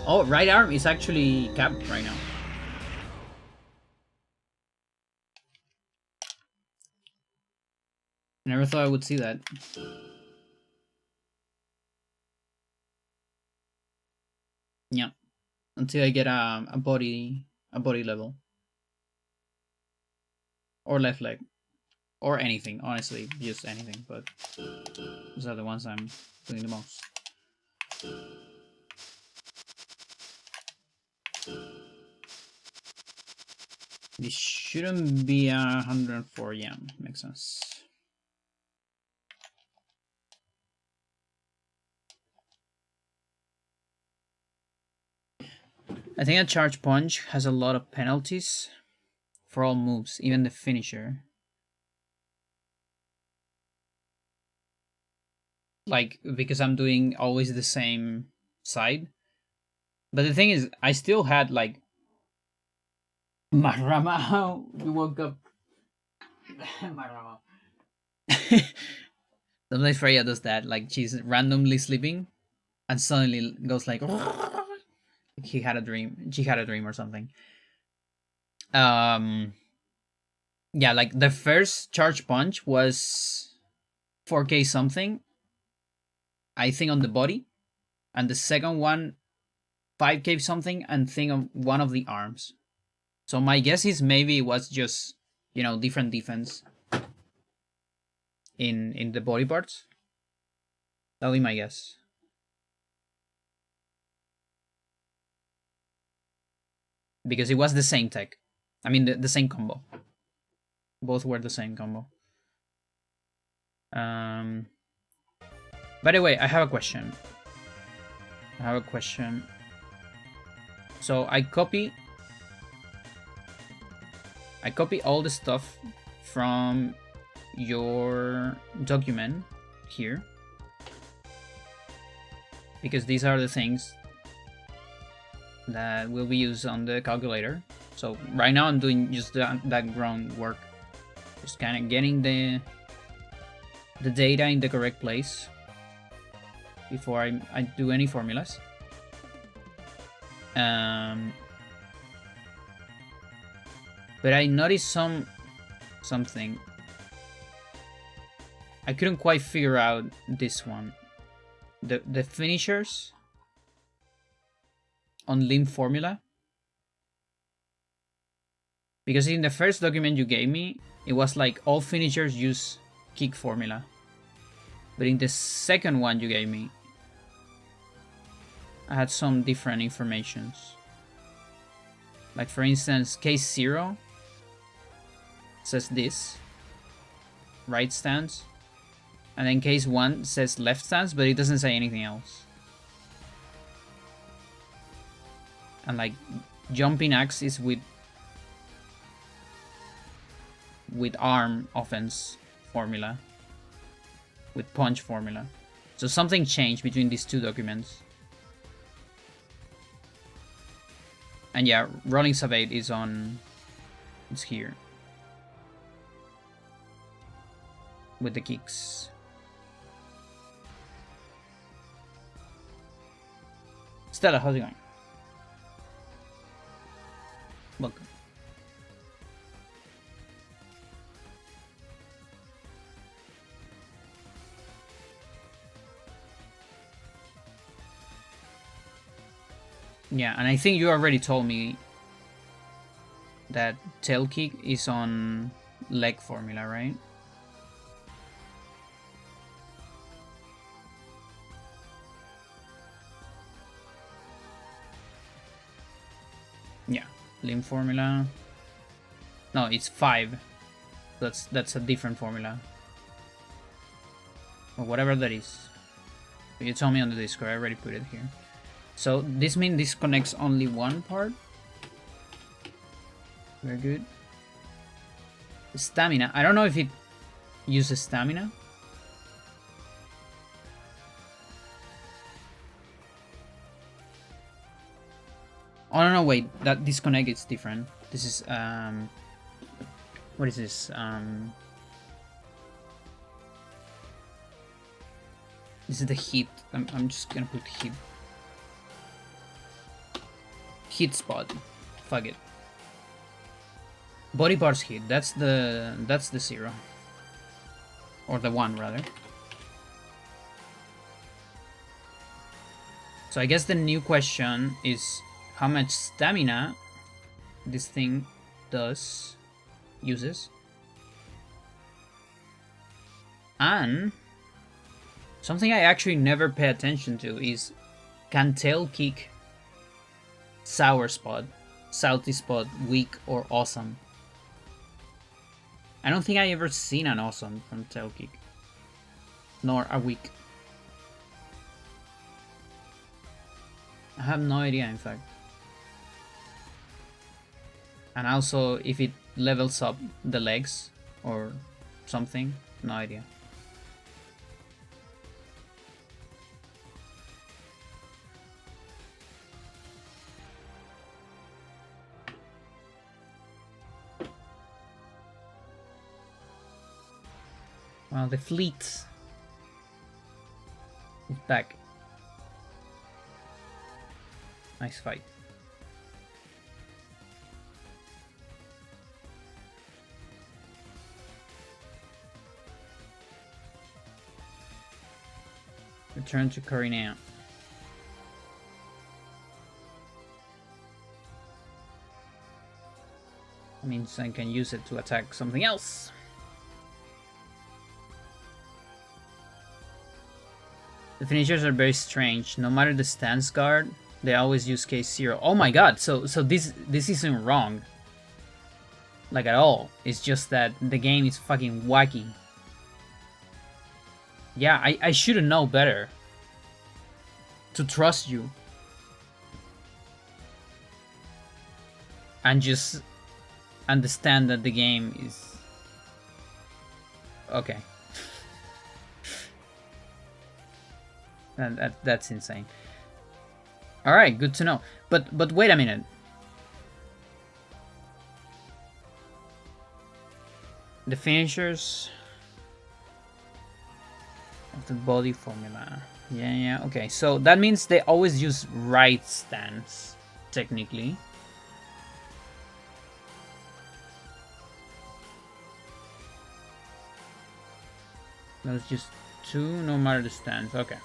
Oh, right arm is actually capped right now. Never thought I would see that. Yeah, until I get a body level, or left leg, or anything. Honestly, just anything. But those are the ones I'm doing the most. This shouldn't be 104. Yeah, makes sense. I think a charge punch has a lot of penalties for all moves, even the finisher. Like, because I'm doing always the same side. But the thing is, I still had like... Marama, how you woke up? Marama. Sometimes Freya does that, like she's randomly sleeping and suddenly goes like... He had a dream. She had a dream or something. Yeah, like the first charge punch was 4k something, I think, on the body, and the second one 5k something, and think on one of the arms. So my guess is maybe it was just, you know, different defense in the body parts. That'll be my guess. Because it was the same tech. I mean, the same combo. Both were the same combo. By the way, I have a question. So I copy all the stuff from your document here, because these are the things that will be used on the calculator. So right now I'm doing just that groundwork Just kind of getting the data in the correct place before I do any formulas. But I noticed something. I couldn't quite figure out this one. The finishers on limb formula. Because in the first document you gave me, it was like all finishers use kick formula. But in the second one you gave me, I had some different informations. Like for instance, case 0 says this, right stance. And then case 1 says left stance, but it doesn't say anything else. And like jumping axe is with arm offense formula, with punch formula. So something changed between these two documents. And yeah, rolling sub-8 is on, it's here. With the kicks. Stella, how's it going? Welcome. Yeah, and I think you already told me that tail kick is on leg formula, right? Yeah, limb formula. No, it's 5. That's a different formula. Or whatever that is. You told me on the Discord, I already put it here. So this means this connects only one part. Very good. Stamina. I don't know if it uses stamina. Oh no, wait. That disconnect is different. This is what is this? This is the hit. I'm just gonna put hit. Hit spot. Fuck it. Body parts hit. That's the 0. Or the 1 rather. So I guess the new question is how much stamina this thing uses. And something I actually never pay attention to is, can tail kick sour spot, salty spot, weak, or awesome? I don't think I ever seen an awesome from tail kick, nor a weak. I have no idea, in fact. And also, if it levels up the legs or something, no idea. Well, the fleet is back. Nice fight. Return to Corinea. That means I can use it to attack something else. The finishers are very strange. No matter the stance guard, they always use case 0. Oh my god, so this isn't wrong. Like at all. It's just that the game is fucking wacky. Yeah, I should know better. To trust you. And just understand that the game is... Okay. That's insane. Alright, good to know. But wait a minute. The finishers of the body formula. Yeah, okay. So that means they always use right stance, technically. That's just 2, no matter the stance. Okay.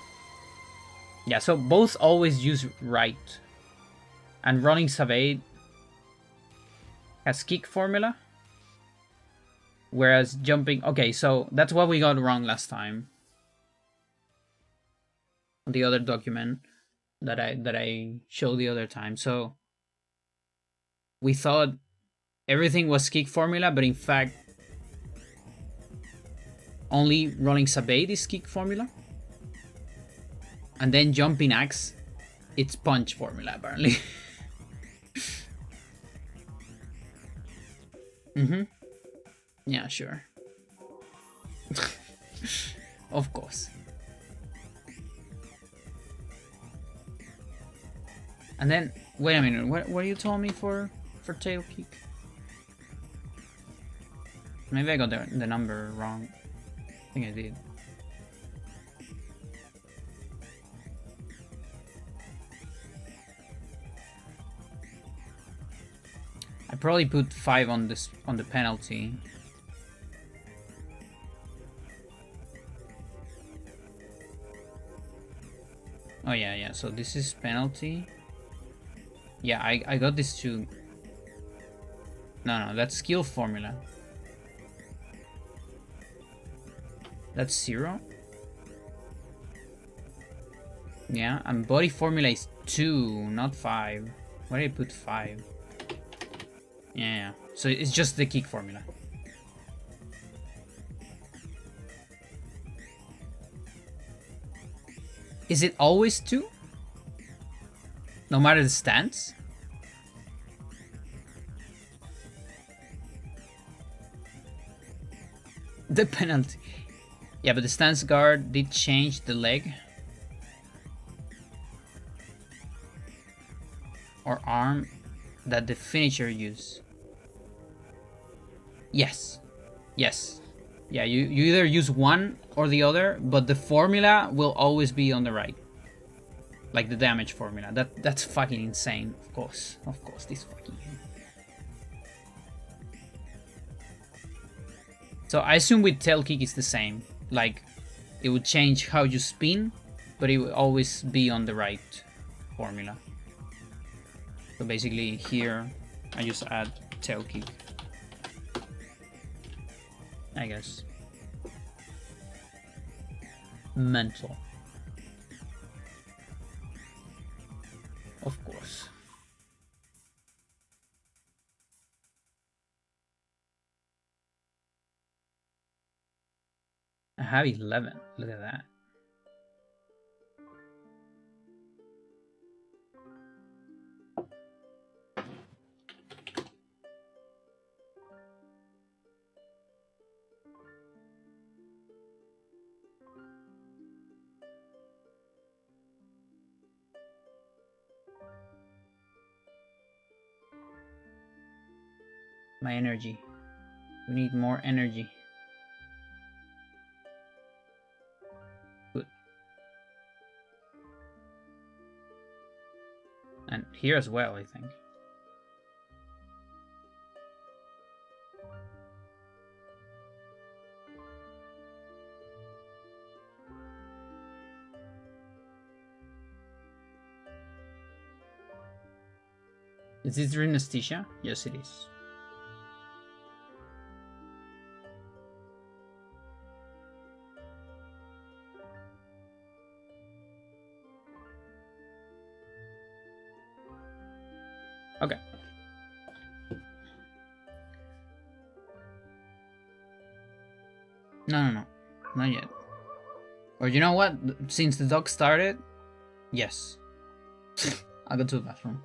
Yeah, so both always use right. And running Savate has kick formula. Whereas jumping... Okay, so that's what we got wrong last time. The other document that I showed the other time. So we thought everything was kick formula, but in fact only rolling Sabate is kick formula. And then jumping axe, it's punch formula apparently. Yeah, sure. Of course. And then, wait a minute, what you told me for tail kick? Maybe I got the number wrong. I think I did. I probably put 5 on the penalty. Oh yeah, so this is penalty. Yeah, I got this too. No, that's skill formula. That's 0. Yeah, and body formula is 2, not 5. Why did I put 5? Yeah, so it's just the kick formula. Is it always 2? No matter the stance? The penalty. Yeah, but the stance guard did change the leg. Or arm that the finisher use. Yes. Yeah, you either use one or the other, but the formula will always be on the right. Like the damage formula. That's fucking insane. Of course, this fucking... So I assume with tail kick it's the same. Like, it would change how you spin, but it will always be on the right formula. So basically here, I just add tail kick. I guess. Mental. Of course. I have 11. Look at that. My energy. We need more energy. Good. And here as well, I think. Is this Rhinesthesia? Yes, it is. Okay. No. Not yet. Or you know what? Since the dog started, yes. I'll go to the bathroom.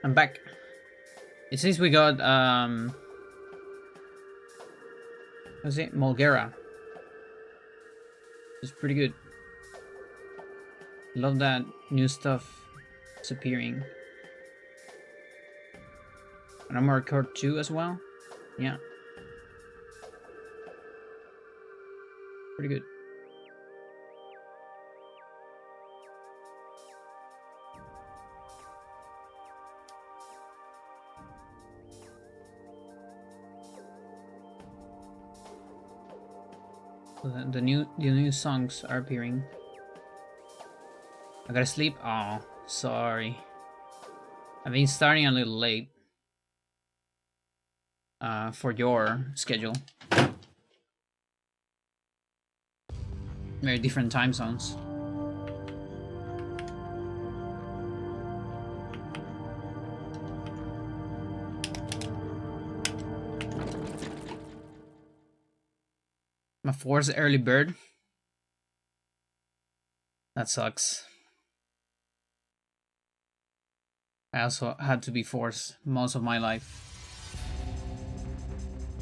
I'm back. It seems we got what's it? Mulgera. It's pretty good. Love that new stuff is appearing. And I'm gonna record 2 as well. Yeah. Pretty good. So the new songs are appearing. I gotta sleep. Oh, sorry. I've been starting a little late. For your schedule. Very different time zones. I'm a Force early bird. That sucks. I also had to be Force most of my life.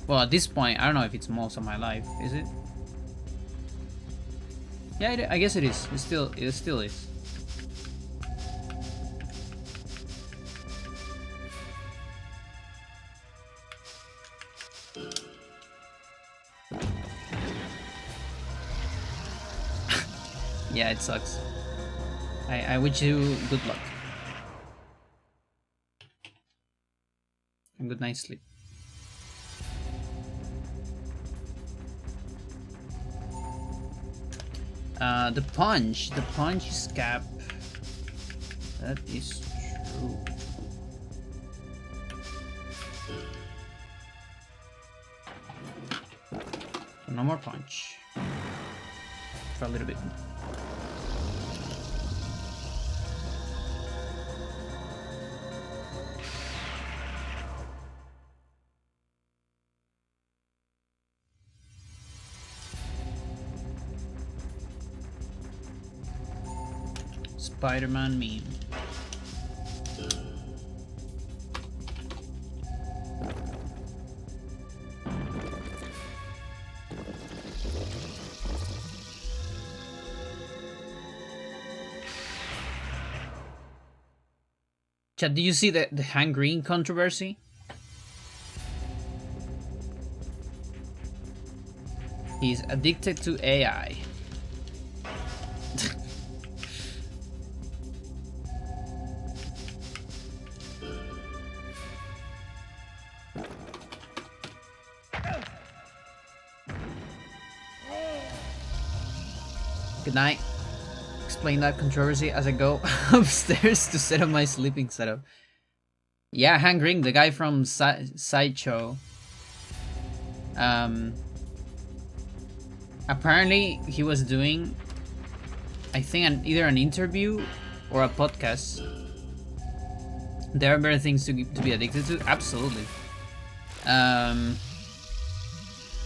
Well, at this point, I don't know if it's most of my life. Is it? Yeah, I guess it is. It still is. Yeah, it sucks. I wish you good luck. And good night's sleep. The punch is cap. That is true. No more punch. For a little bit. Spider-Man meme. Chad, do you see the Hank Green controversy? He's addicted to AI. Good night. Explain that controversy as I go upstairs to set up my sleeping setup. Yeah, Hank Green, the guy from Sideshow. Apparently he was doing, I think, either an interview or a podcast. There are better things to be addicted to. Absolutely.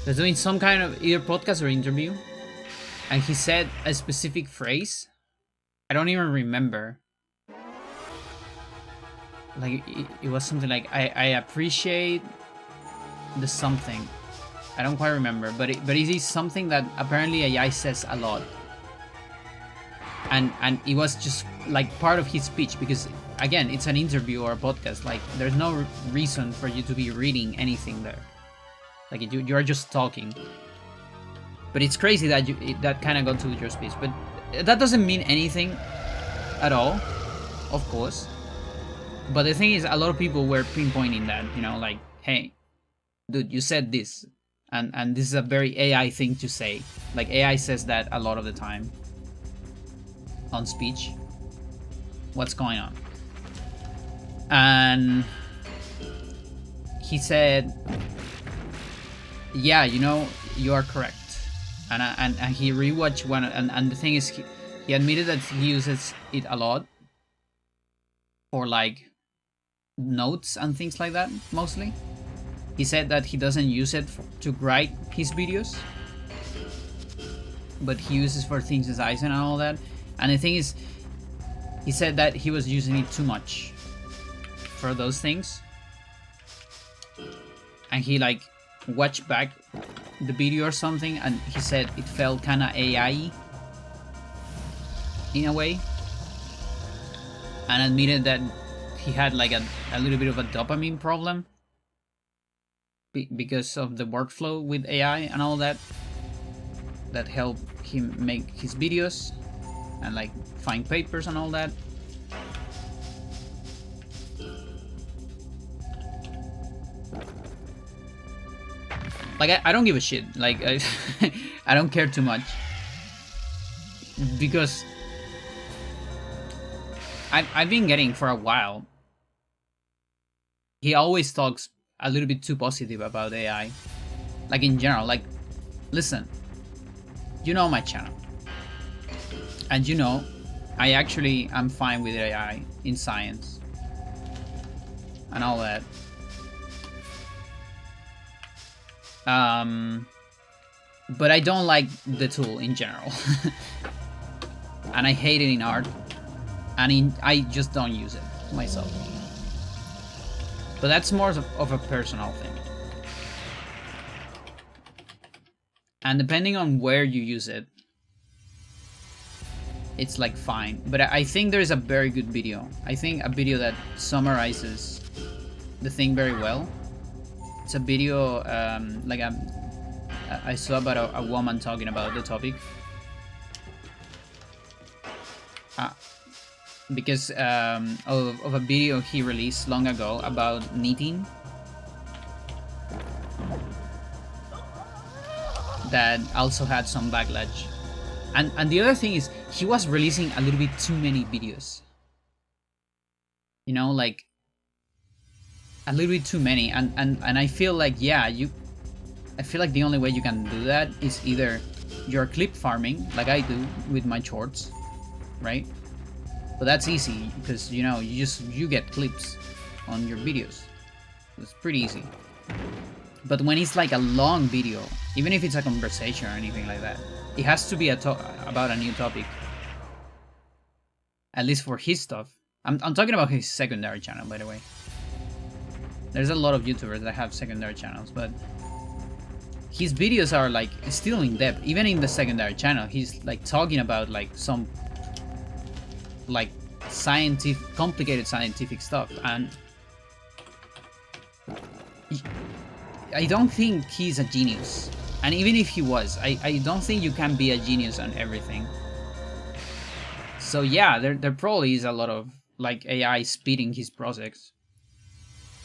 They're doing some kind of either podcast or interview. And he said a specific phrase. I don't even remember. Like, it was something like, I appreciate the something. I don't quite remember, but it is something that apparently AI says a lot. And it was just like part of his speech, because again, it's an interview or a podcast. Like, there's no reason for you to be reading anything there. Like, you're just talking. But it's crazy that that kind of got to your speech. But that doesn't mean anything at all, of course. But the thing is, a lot of people were pinpointing that, you know, like, hey, dude, you said this. And this is a very AI thing to say. Like, AI says that a lot of the time on speech. What's going on? And he said, yeah, you know, you are correct. And he rewatched one, and the thing is, he admitted that he uses it a lot for like notes and things like that, mostly. He said that he doesn't use it to write his videos, but he uses for things as Eisen and all that. And the thing is, he said that he was using it too much for those things. And he like watched back the video or something, and he said it felt kind of AI in a way, and admitted that he had like a little bit of a dopamine problem because of the workflow with AI and all that helped him make his videos and like find papers and all that. Like I don't give a shit. Like I don't care too much, because I've been getting for a while. He always talks a little bit too positive about AI, like in general. Like, listen, you know my channel, and you know I actually am fine with AI in science and all that. But I don't like the tool in general. And I hate it in art, and I just don't use it myself. But that's more of a personal thing. And depending on where you use it, it's like fine. But I think there's a very good video. I think a video that summarizes the thing very well. It's a video like I saw about a woman talking about the topic. Because of a video he released long ago about knitting that also had some backlash. And the other thing is, he was releasing a little bit too many videos. You know, like a little bit too many, and I feel like, yeah, I feel like the only way you can do that is either you're clip farming like I do with my shorts, right? But that's easy because, you know, you get clips on your videos. It's pretty easy. But when it's like a long video, even if it's a conversation or anything like that, it has to be about a new topic. At least for his stuff. I'm talking about his secondary channel, by the way. There's a lot of YouTubers that have secondary channels, but his videos are like still in depth. Even in the secondary channel, he's like talking about like some like complicated scientific stuff, and I don't think he's a genius. And even if he was, I don't think you can be a genius on everything. So yeah, there probably is a lot of like AI speeding his projects.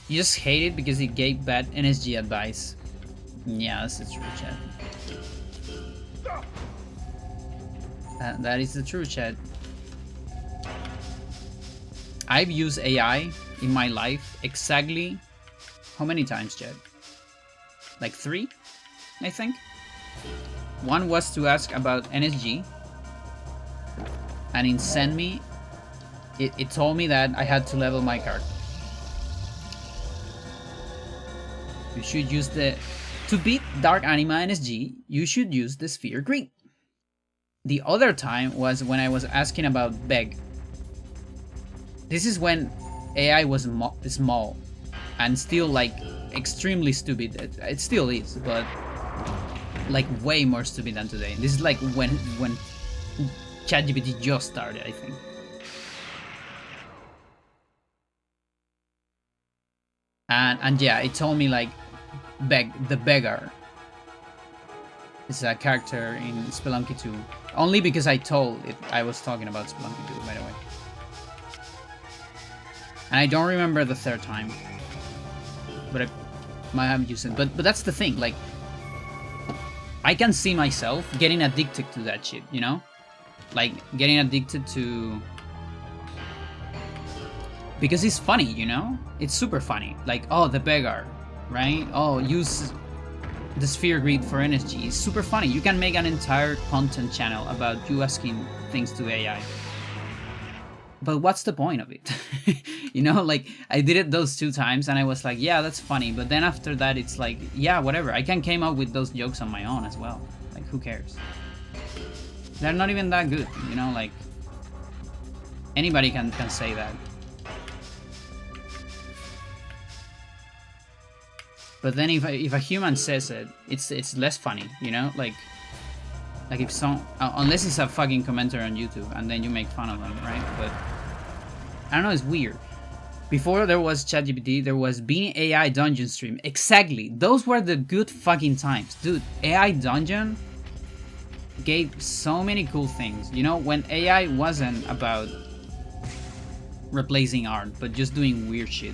You just hate it because he gave bad NSG advice. Yeah, that's the true chat. That is the true chat. I've used AI in my life exactly how many times, Jed? Like 3, I think. One was to ask about NSG, and in Send Me, it told me that I had to level my card. You should use to beat Dark Anima NSG, you should use the Sphere Grid. The other time was when I was asking about Beg. This is when AI was small and still like extremely stupid. It still is, but like way more stupid than today. This is like when ChatGPT just started, I think. And yeah, it told me like the Beggar is a character in Spelunky 2. Only because I told it I was talking about Spelunky 2, by the way. And I don't remember the third time, but I might have used it. But that's the thing, like, I can see myself getting addicted to that shit, you know? Like, getting addicted to... Because it's funny, you know? It's super funny. Like, oh, the Beggar, right? Oh, use the Sphere Grid for NSG. It's super funny. You can make an entire content channel about you asking things to AI. But what's the point of it? You know, like, I did it those 2 times and I was like, yeah, that's funny. But then after that, it's like, yeah, whatever. I can came up with those jokes on my own as well. Like, who cares? They're not even that good, you know, like, anybody can say that. But then if a human says it, it's less funny, you know? Like if some unless it's a fucking commenter on YouTube and then you make fun of them, right? But I don't know, it's weird. Before there was ChatGPT, there was Beanie AI Dungeon stream. Exactly. Those were the good fucking times. Dude, AI Dungeon gave so many cool things. You know, when AI wasn't about replacing art, but just doing weird shit.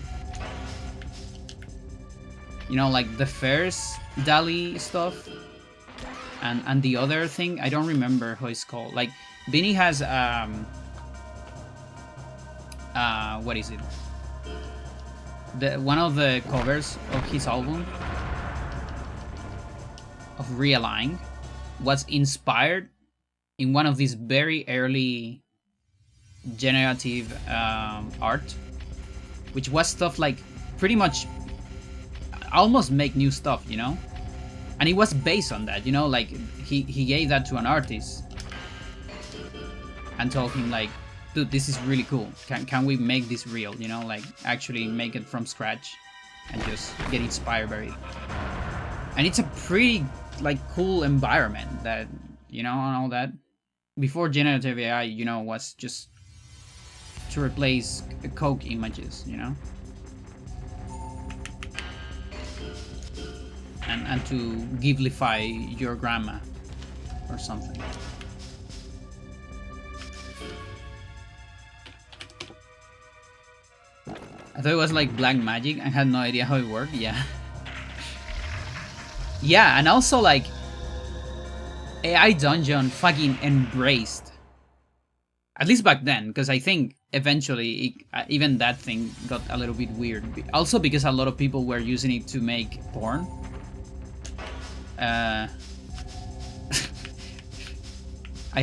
You know, like the first DALL-E stuff and the other thing, I don't remember how it's called. Like, Beanie has, what is it? One of the covers of his album of Realign was inspired in one of these very early generative art, which was stuff like pretty much almost make new stuff, you know? And it was based on that, you know, like he gave that to an artist and told him like, dude, this is really cool. Can we make this real? You know, like actually make it from scratch and just get inspired by it. And it's a pretty like cool environment that, you know, and all that. Before generative AI, you know, was just to replace Coke images, you know, and to Ghiblify your grandma or something. I thought it was like black magic. I had no idea how it worked. Yeah. Yeah, and also like AI Dungeon fucking embraced, at least back then, because I think eventually even that thing got a little bit weird. Also because a lot of people were using it to make porn. I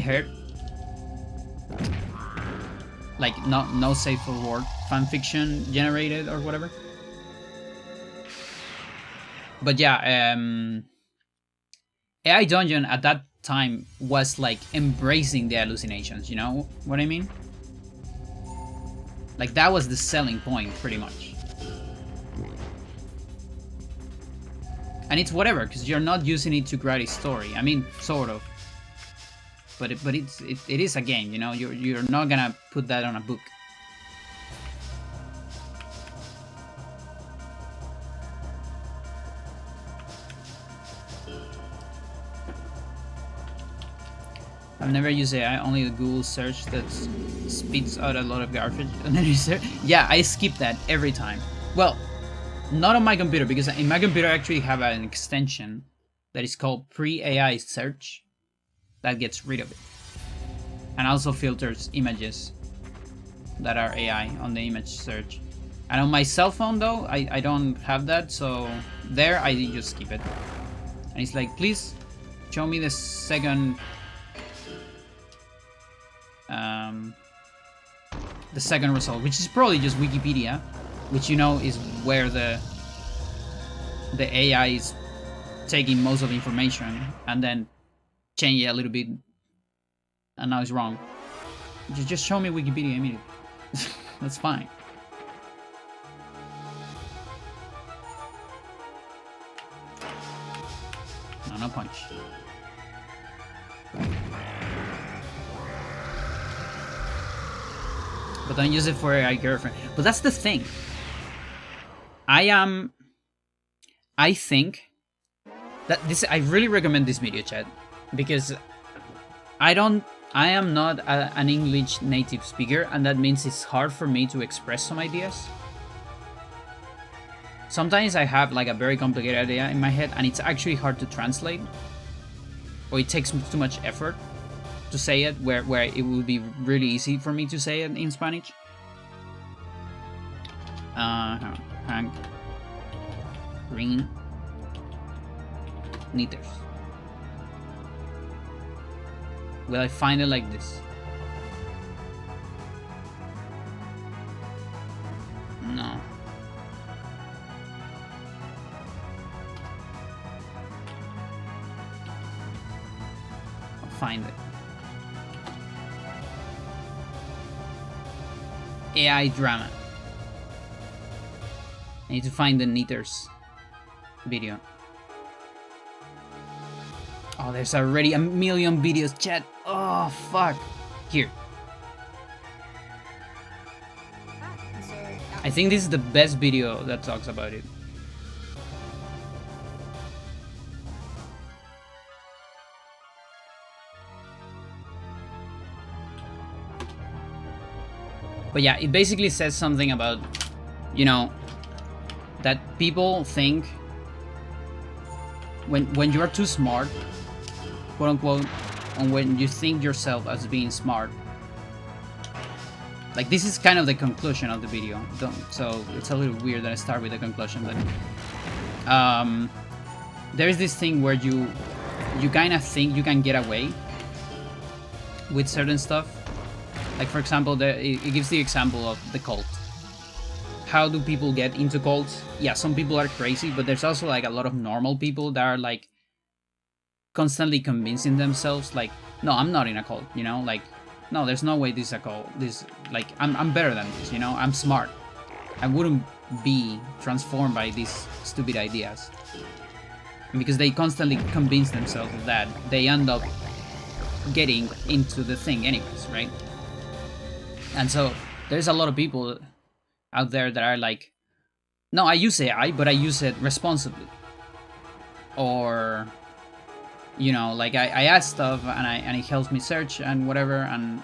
heard like no safe for work fanfiction generated or whatever. But yeah, AI Dungeon at that time was like embracing the hallucinations, you know what I mean? Like that was the selling point pretty much. And it's whatever, because you're not using it to write a story. I mean, sort of. But it is a game, you know. You're not gonna put that on a book. I've never used AI, only the Google search that spits out a lot of garbage. And then you say, yeah, I skip that every time. Well, not on my computer, because in my computer I actually have an extension that is called Pre-AI Search that gets rid of it. And also filters images that are AI on the image search. And on my cell phone though, I don't have that, so there I just skip it. And it's like, please show me the second result, which is probably just Wikipedia, which you know is where the AI is taking most of the information and then change it a little bit, and now it's wrong. Just show me Wikipedia immediately. That's fine. No punch. But don't use it for AI girlfriend. But that's the thing. I think that I really recommend this video, chat, because I am not an English native speaker, and that means it's hard for me to express some ideas. Sometimes I have like a very complicated idea in my head and it's actually hard to translate, or it takes too much effort to say it, where it would be really easy for me to say it in Spanish. Hank Green Knitters. Will I find it like this? No. I'll find it. AI drama. I need to find the knitters. video. Oh, there's already a million videos, chat. Oh, fuck. Here. I think this is the best video that talks about it. But yeah, it basically says something about, you know, that people think when you are too smart, quote unquote, and when you think yourself as being smart. Like, this is kind of the conclusion of the video. So it's a little weird that I start with the conclusion, but there's this thing where you kind of think you can get away with certain stuff. Like, for example, it gives the example of the cult. How do people get into cults? Yeah, some people are crazy, but there's also like a lot of normal people that are like constantly convincing themselves, like, no, I'm not in a cult, you know, like, no, there's no way this is a cult. This, like, I'm better than this, you know, I'm smart. I wouldn't be transformed by these stupid ideas. And because they constantly convince themselves of that, they end up getting into the thing anyways, right? And so there's a lot of people out there that are like, no, I use AI, but I use it responsibly. Or, you know, like I add stuff and it helps me search and whatever, and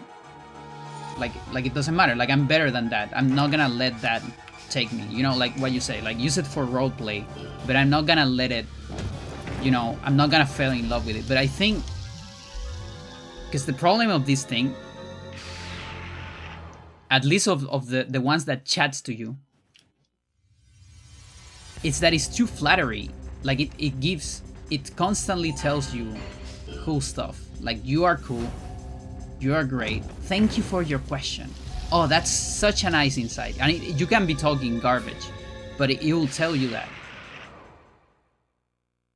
like it doesn't matter. Like, I'm better than that. I'm not gonna let that take me. You know, like what you say, like, use it for roleplay, but I'm not gonna let it, you know, I'm not gonna fall in love with it. But I think, because the problem of this thing, at least of the ones that chats to you, it's that it's too flattery. Like, it constantly tells you cool stuff. Like, you are cool, you are great, thank you for your question. Oh, that's such a nice insight. And you can be talking garbage, but it will tell you that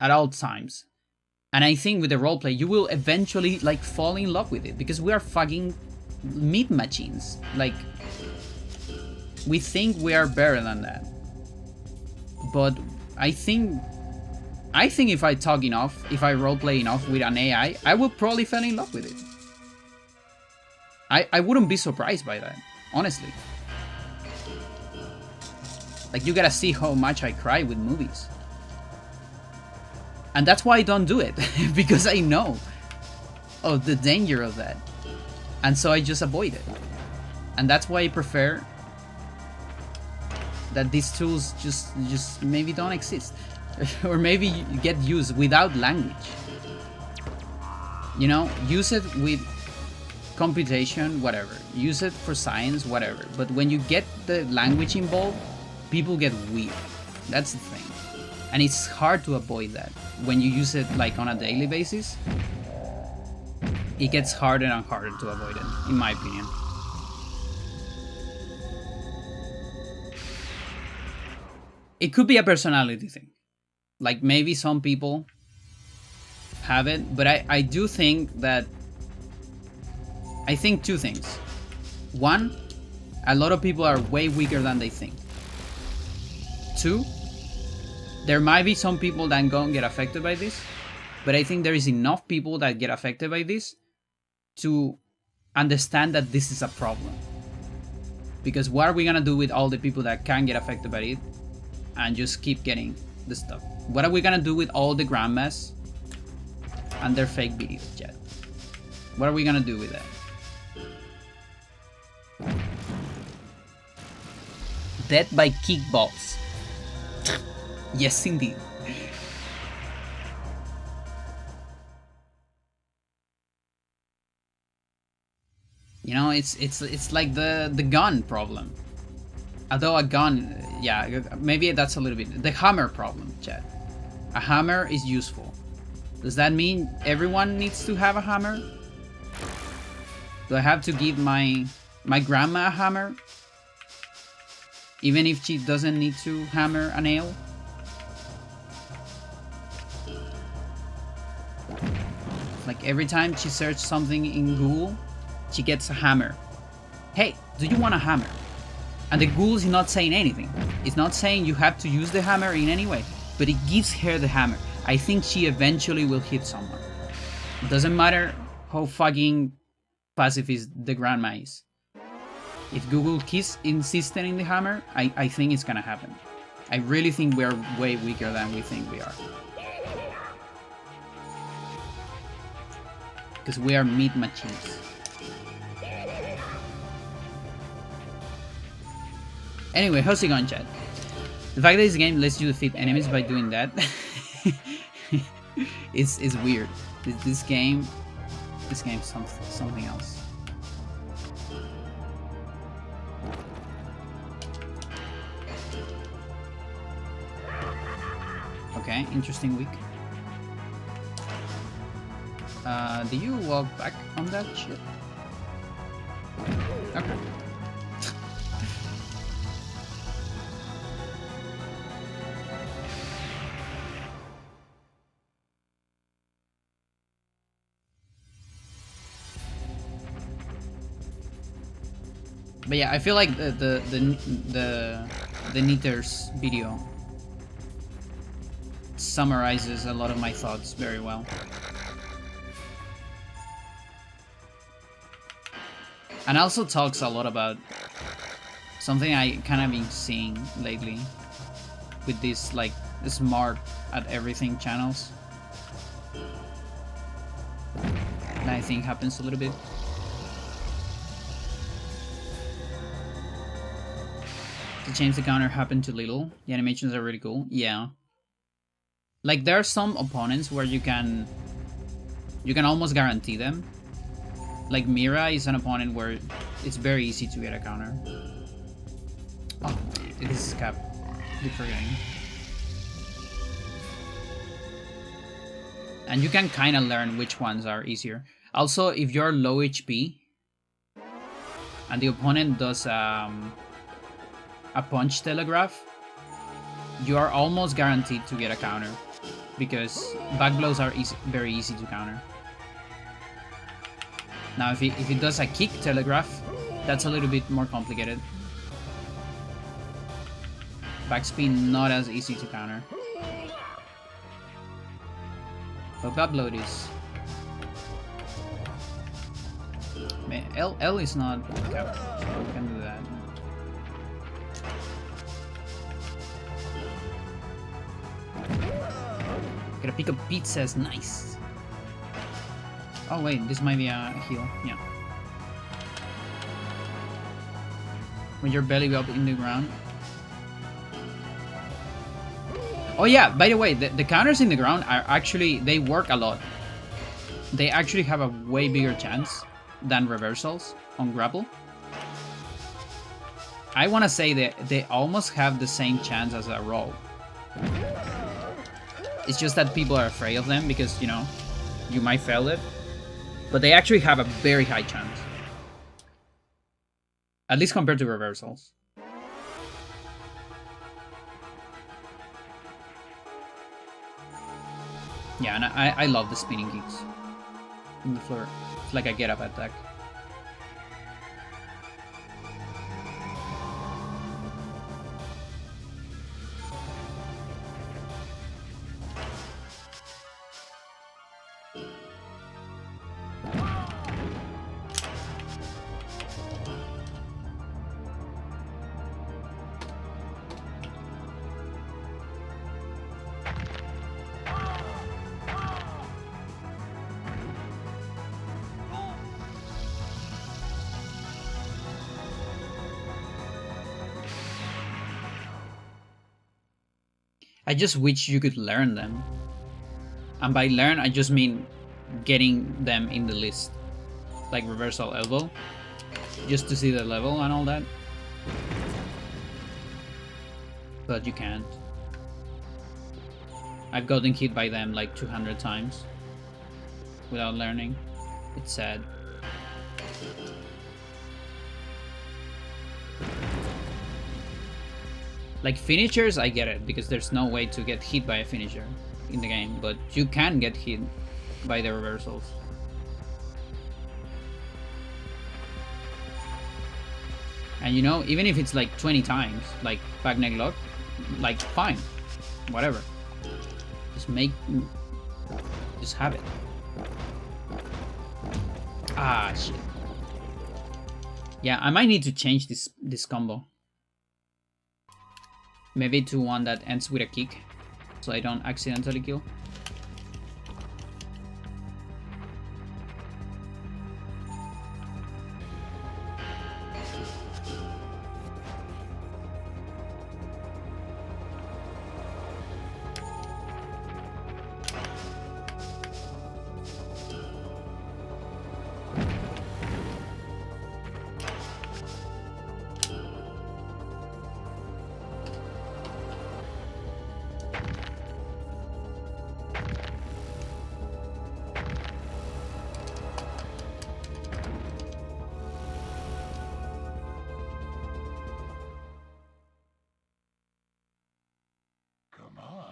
at all times. And I think with the roleplay, you will eventually like fall in love with it, because we are fucking meat machines. Like, we think we are better than that, but I think if I talk enough, if I roleplay enough with an AI, I will probably fall in love with it. I wouldn't be surprised by that, honestly. Like, you gotta see how much I cry with movies. And that's why I don't do it, because I know of the danger of that. And so I just avoid it. And that's why I prefer that these tools just maybe don't exist. Or maybe you get used without language. You know, use it with computation, whatever. Use it for science, whatever. But when you get the language involved, people get weird. That's the thing. And it's hard to avoid that. When you use it like on a daily basis, it gets harder and harder to avoid it, in my opinion. It could be a personality thing. Like, maybe some people have it, but I do think that... I think two things. One, a lot of people are way weaker than they think. Two, there might be some people that don't get affected by this, but I think there is enough people that get affected by this to understand that this is a problem. Because what are we gonna do with all the people that can get affected by it and just keep getting the stuff? What are we gonna do with all the grandmas and their fake videos, chat? What are we gonna do with that? Dead by kickballs. Yes, indeed. You know, it's like the gun problem. Although a gun, yeah, maybe that's a little bit the hammer problem, chat. A hammer is useful. Does that mean everyone needs to have a hammer? Do I have to give my grandma a hammer, even if she doesn't need to hammer a nail? Like, every time she searches something in Google, she gets a hammer. Hey, do you want a hammer? And the Google is not saying anything. It's not saying you have to use the hammer in any way. but it gives her the hammer. I think she eventually will hit someone. It doesn't matter how fucking pacifist the grandma is. If Google keeps insisting in the hammer, I think it's gonna happen. I really think we are way weaker than we think we are. Because we are meat machines. Anyway, how's it going, chat? The fact that this game lets you defeat enemies by doing that is weird. This game's something else. Okay, interesting week. Do you walk back on that shit? Okay. But yeah, I feel like the Nitter's video summarizes a lot of my thoughts very well. And also talks a lot about something I kind of been seeing lately with these like smart at everything channels. And I think happens a little bit. To change the counter happened too little. The animations are really cool. Yeah. Like there are some opponents where you can almost guarantee them. Like Mira is an opponent where it's very easy to get a counter. Oh, this is cap. Keep forgetting. And you can kind of learn which ones are easier. Also, if you're low HP and the opponent does a punch telegraph, you are almost guaranteed to get a counter because back blows are very easy to counter. Now, if it does a kick telegraph, that's a little bit more complicated. Backspin not as easy to counter. But back blow is. L is not capped, so we can do that. Gotta pick up pizzas, nice. Oh wait, this might be a heal, yeah. When your belly up in the ground. Oh yeah, by the way, the counters in the ground are actually, they work a lot. They actually have a way bigger chance than reversals on grapple. I want to say that they almost have the same chance as a roll. It's just that people are afraid of them because, you know, you might fail it. But they actually have a very high chance. At least compared to reversals. Yeah, and I love the spinning kicks in the floor. It's like a get up attack. I just wish you could learn them. And by learn, I just mean getting them in the list. Like reversal elbow. Just to see the level and all that. But you can't. I've gotten hit by them like 200 times. Without learning. It's sad. Like finishers, I get it, because there's no way to get hit by a finisher in the game, but you can get hit by the reversals. And you know, even if it's like 20 times, like back neck lock, like fine, whatever. Just have it. Ah, shit. Yeah, I might need to change this combo. Maybe to one that ends with a kick, so I don't accidentally kill. Come on.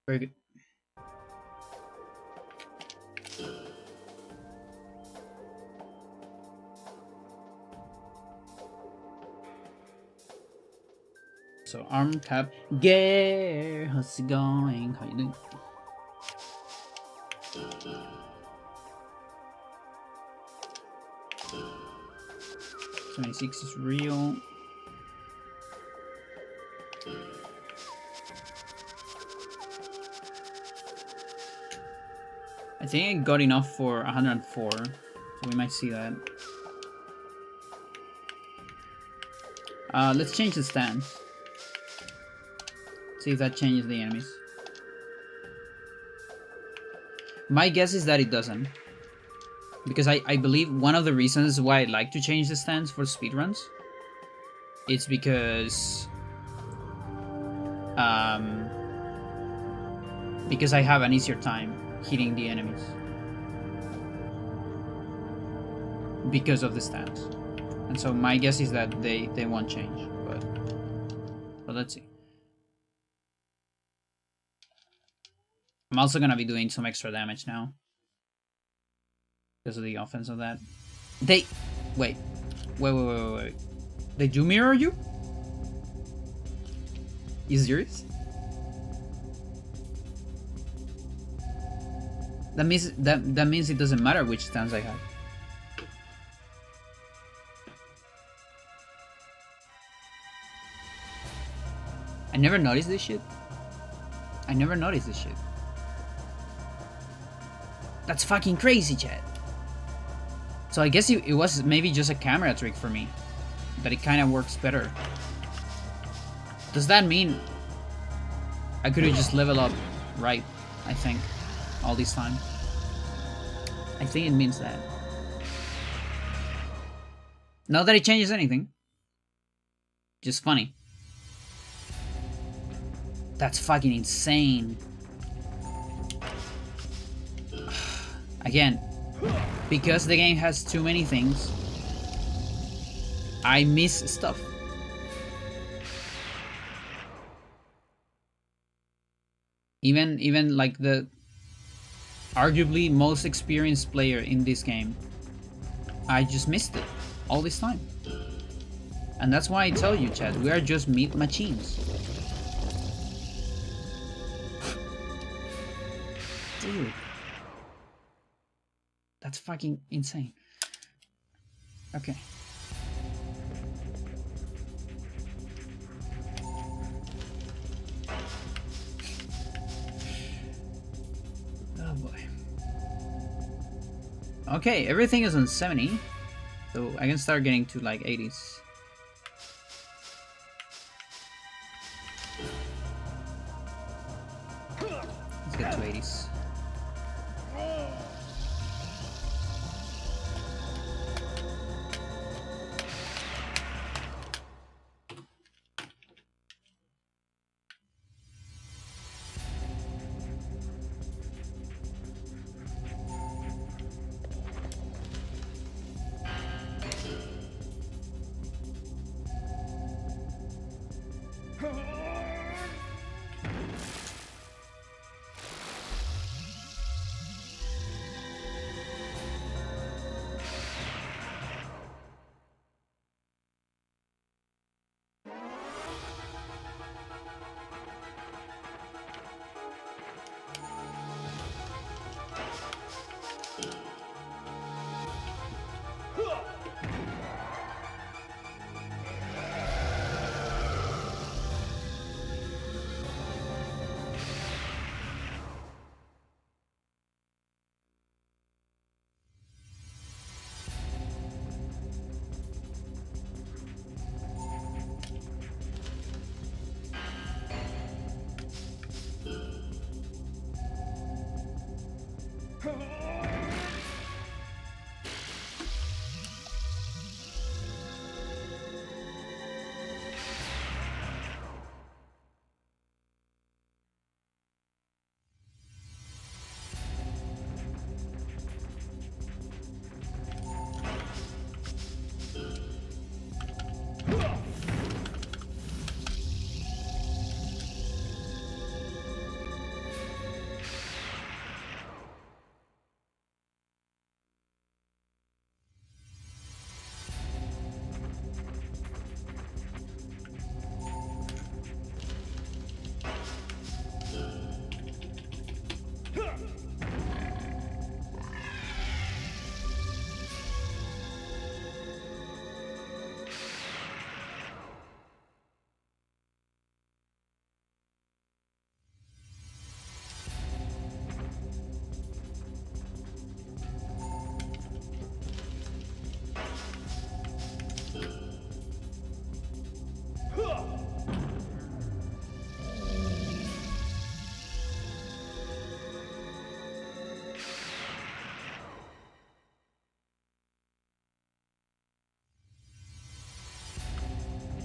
Very good. So arm cap gear, how's it going? How you doing? $26 is real. I think I got enough for 104, so we might see that. Let's change the stance. See if that changes the enemies. My guess is that it doesn't. Because I believe one of the reasons why I like to change the stance for speedruns, it's because I have an easier time hitting the enemies because of the stance. And so my guess is that they won't change, but let's see. I'm also gonna be doing some extra damage now because of the offense of that. Wait. They do mirror you? You serious? That means it doesn't matter which stance I have. I never noticed this shit. That's fucking crazy, chat. So I guess it was maybe just a camera trick for me. That it kind of works better. Does that mean I could have just leveled up right, I think, all this time? I think it means that. Not that it changes anything. Just funny. That's fucking insane. Again, because the game has too many things, I miss stuff. Even like the arguably most experienced player in this game, I just missed it all this time. And that's why I tell you, Chad, we are just meat machines. Dude. That's fucking insane. Okay. Oh boy. Okay, everything is on 70. So I can start getting to like 80s. Let's get to 80s.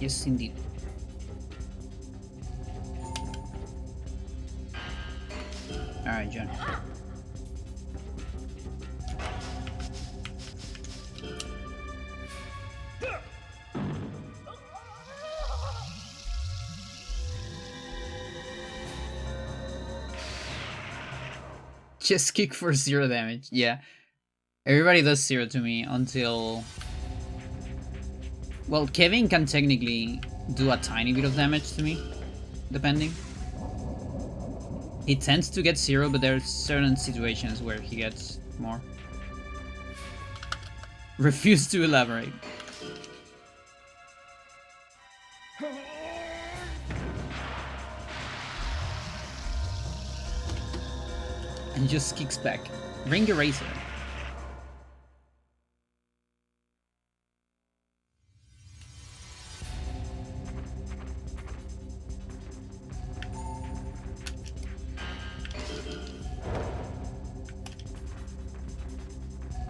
Yes, indeed. Alright, John. Just kick for 0 damage. Yeah. Everybody does 0 to me until... Well, Kevin can technically do a tiny bit of damage to me, depending. He tends to get 0, but there are certain situations where he gets more. Refuse to elaborate. And just kicks back. Ring Eraser.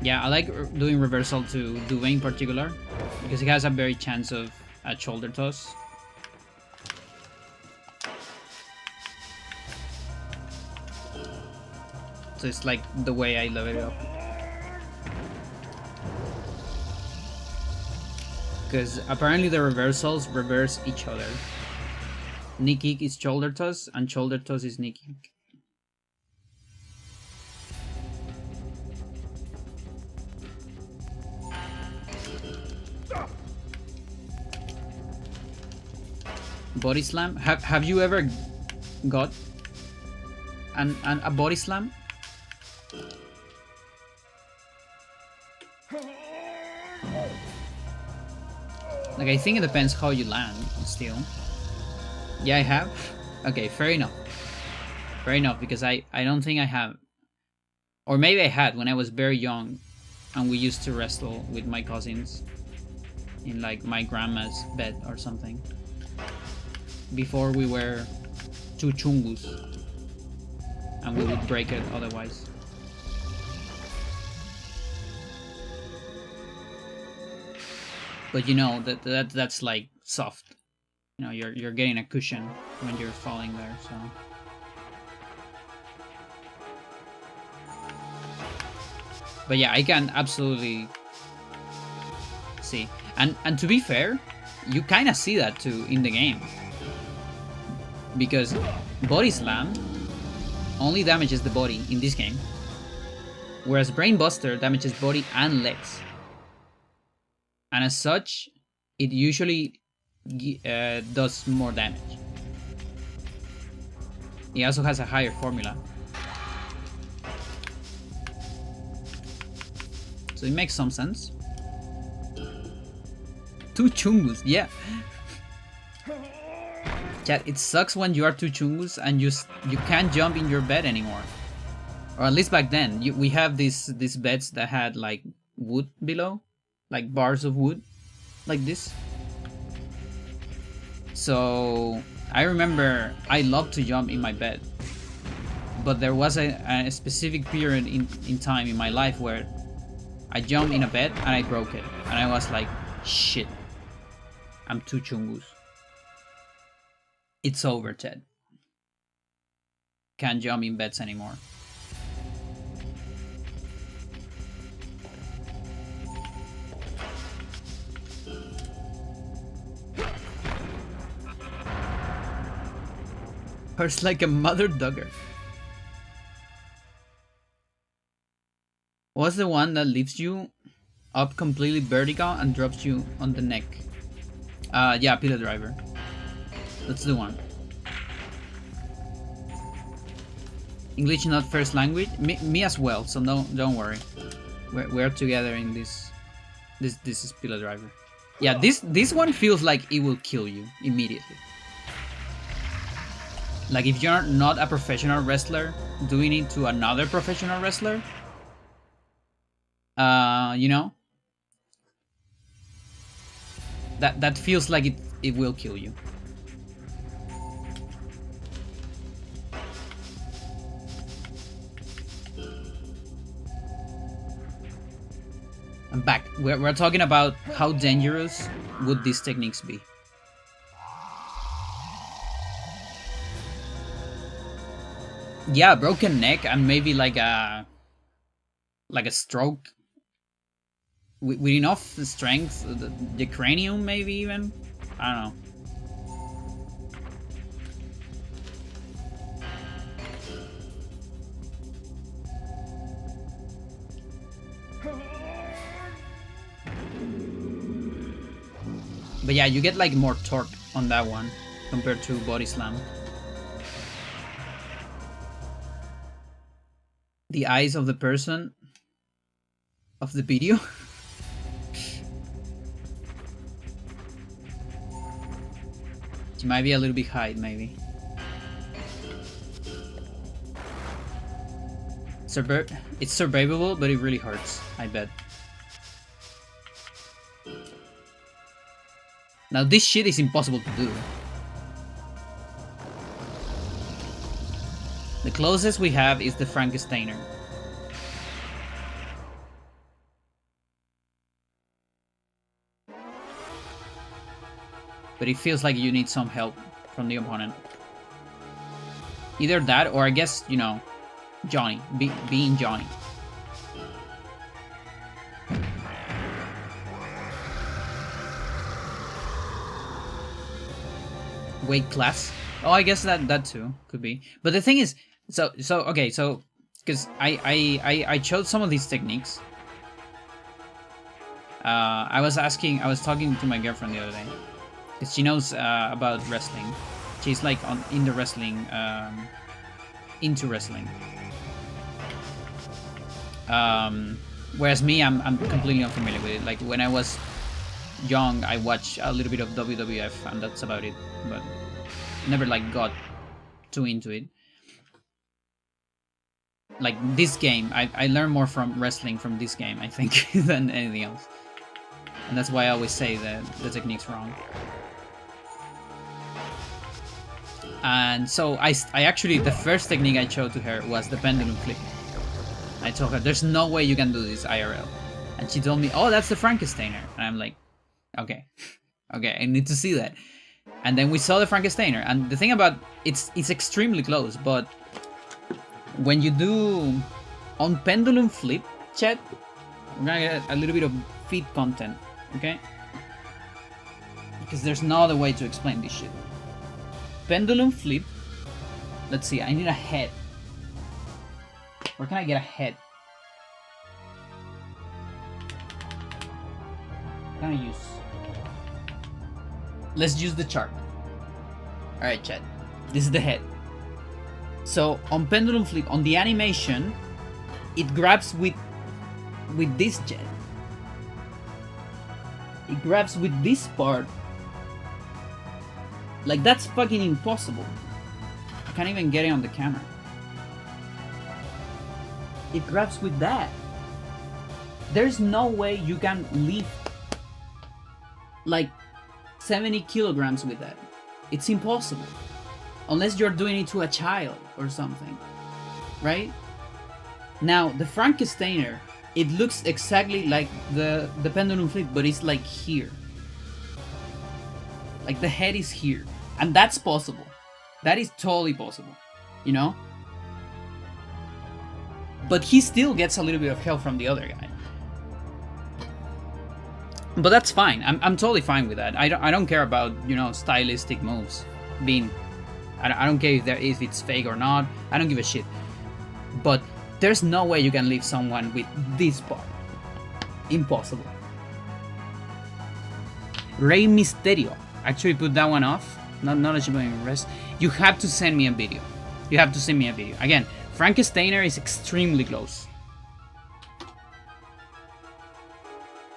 Yeah, I like doing reversal to Due in particular, because he has a very chance of a shoulder toss. So it's like the way I level it up. Because apparently the reversals reverse each other. Knee kick is shoulder toss, and shoulder toss is knee kick. Body slam? Have you ever got a body slam? Like, I think it depends how you land, still. Yeah, I have? Okay, fair enough. Fair enough, because I don't think I have. Or maybe I had when I was very young, and we used to wrestle with my cousins in, like, my grandma's bed or something. Before we were 2 chungus, and we would break it otherwise. But you know that's like soft. You know, you're getting a cushion when you're falling there, so. But yeah, I can absolutely see. And to be fair, you kind of see that too in the game. Because Body Slam only damages the body in this game, whereas Brainbuster damages body and legs. And as such, it usually does more damage. It also has a higher formula. So it makes some sense. 2 chungus, yeah. Chat, it sucks when you are 2 chungus and you can't jump in your bed anymore. Or at least back then, we have these beds that had like wood below. Like bars of wood, like this. So I remember I loved to jump in my bed, but there was a specific period in time in my life where I jumped in a bed and I broke it, and I was like, shit, I'm 2 chungus. It's over, Ted. Can't jump in beds anymore. Hurts like a mother dugger. What's the one that lifts you up completely vertical and drops you on the neck? Yeah, Pillow Driver. That's the one. English not first language. Me as well. So don't worry. We're together in this. This is Pillow Driver. Yeah, this one feels like it will kill you immediately. Like, if you're not a professional wrestler doing it to another professional wrestler, you know, that feels like it will kill you. I'm back. We're talking about how dangerous would these techniques be. Yeah, broken neck and maybe like a stroke with enough strength, the cranium maybe even. I don't know. But yeah, you get like more torque on that one compared to body slam. The eyes of the person of the video. It might be a little bit high, maybe. It's survivable, but it really hurts, I bet. Now this shit is impossible to do. The closest we have is the Frankensteiner. But it feels like you need some help from the opponent. Either that, or I guess, you know, Johnny, being Johnny. Weight class. Oh, I guess that too could be. But the thing is, so because I chose some of these techniques. I was talking to my girlfriend the other day, because she knows about wrestling. She's like in the wrestling, into wrestling. Whereas me, I'm completely unfamiliar with it. Like when I was young, I watched a little bit of WWF, and that's about it. But never like got too into it. Like this game, I learned more from wrestling from this game, I think, than anything else. And that's why I always say that the technique's wrong. And so I actually, the first technique I showed to her was the pendulum flip. I told her, there's no way you can do this IRL. And she told me, oh, that's the Frankensteiner. And I'm like, okay, okay, I need to see that. And then we saw the Frankensteiner. And the thing about it's extremely close, but when you do on pendulum flip, chat, we're gonna get a little bit of feet content, okay? Because there's no other way to explain this shit. Pendulum flip. Let's see, I need a head. Where can I get a head? What can I use? Let's use the chart. Alright, chat. This is the head. So on pendulum flip, on the animation, it grabs with this jet. It grabs with this part. Like, that's fucking impossible. I can't even get it on the camera. It grabs with that. There's no way you can lift like 70 kilograms with that. It's impossible. Unless you're doing it to a child or something. Right? Now, the Frankensteiner, it looks exactly like the pendulum flip, but it's like here. Like the head is here. And that's possible. That is totally possible. You know? But he still gets a little bit of help from the other guy. But that's fine. I'm totally fine with that. I don't care about, you know, stylistic moves being. I don't care if it's fake or not. I don't give a shit. But there's no way you can leave someone with this part. Impossible. Rey Mysterio. Actually put that one off. Not knowledgeable in rest. You have to send me a video. You have to send me a video. Again, Frankensteiner is extremely close.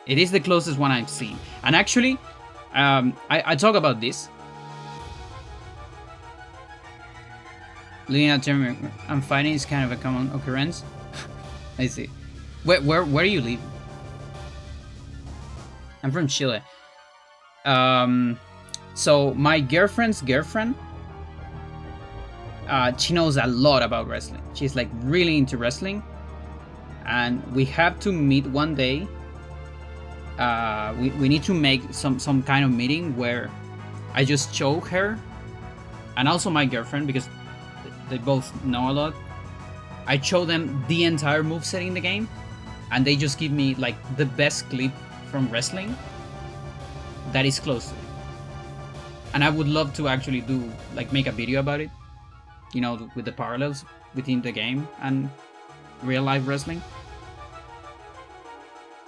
It is the closest one I've seen. And actually, I talk about this. Living out term and fighting is kind of a common occurrence. I see. Where do you live? I'm from Chile. So my girlfriend's girlfriend, she knows a lot about wrestling. She's like really into wrestling, and we have to meet one day. We need to make some kind of meeting where I just show her, and also my girlfriend, because they both know a lot. I show them the entire moveset in the game, and they just give me like the best clip from wrestling that is close to it. And I would love to actually do like make a video about it, you know, with the parallels within the game and real life wrestling.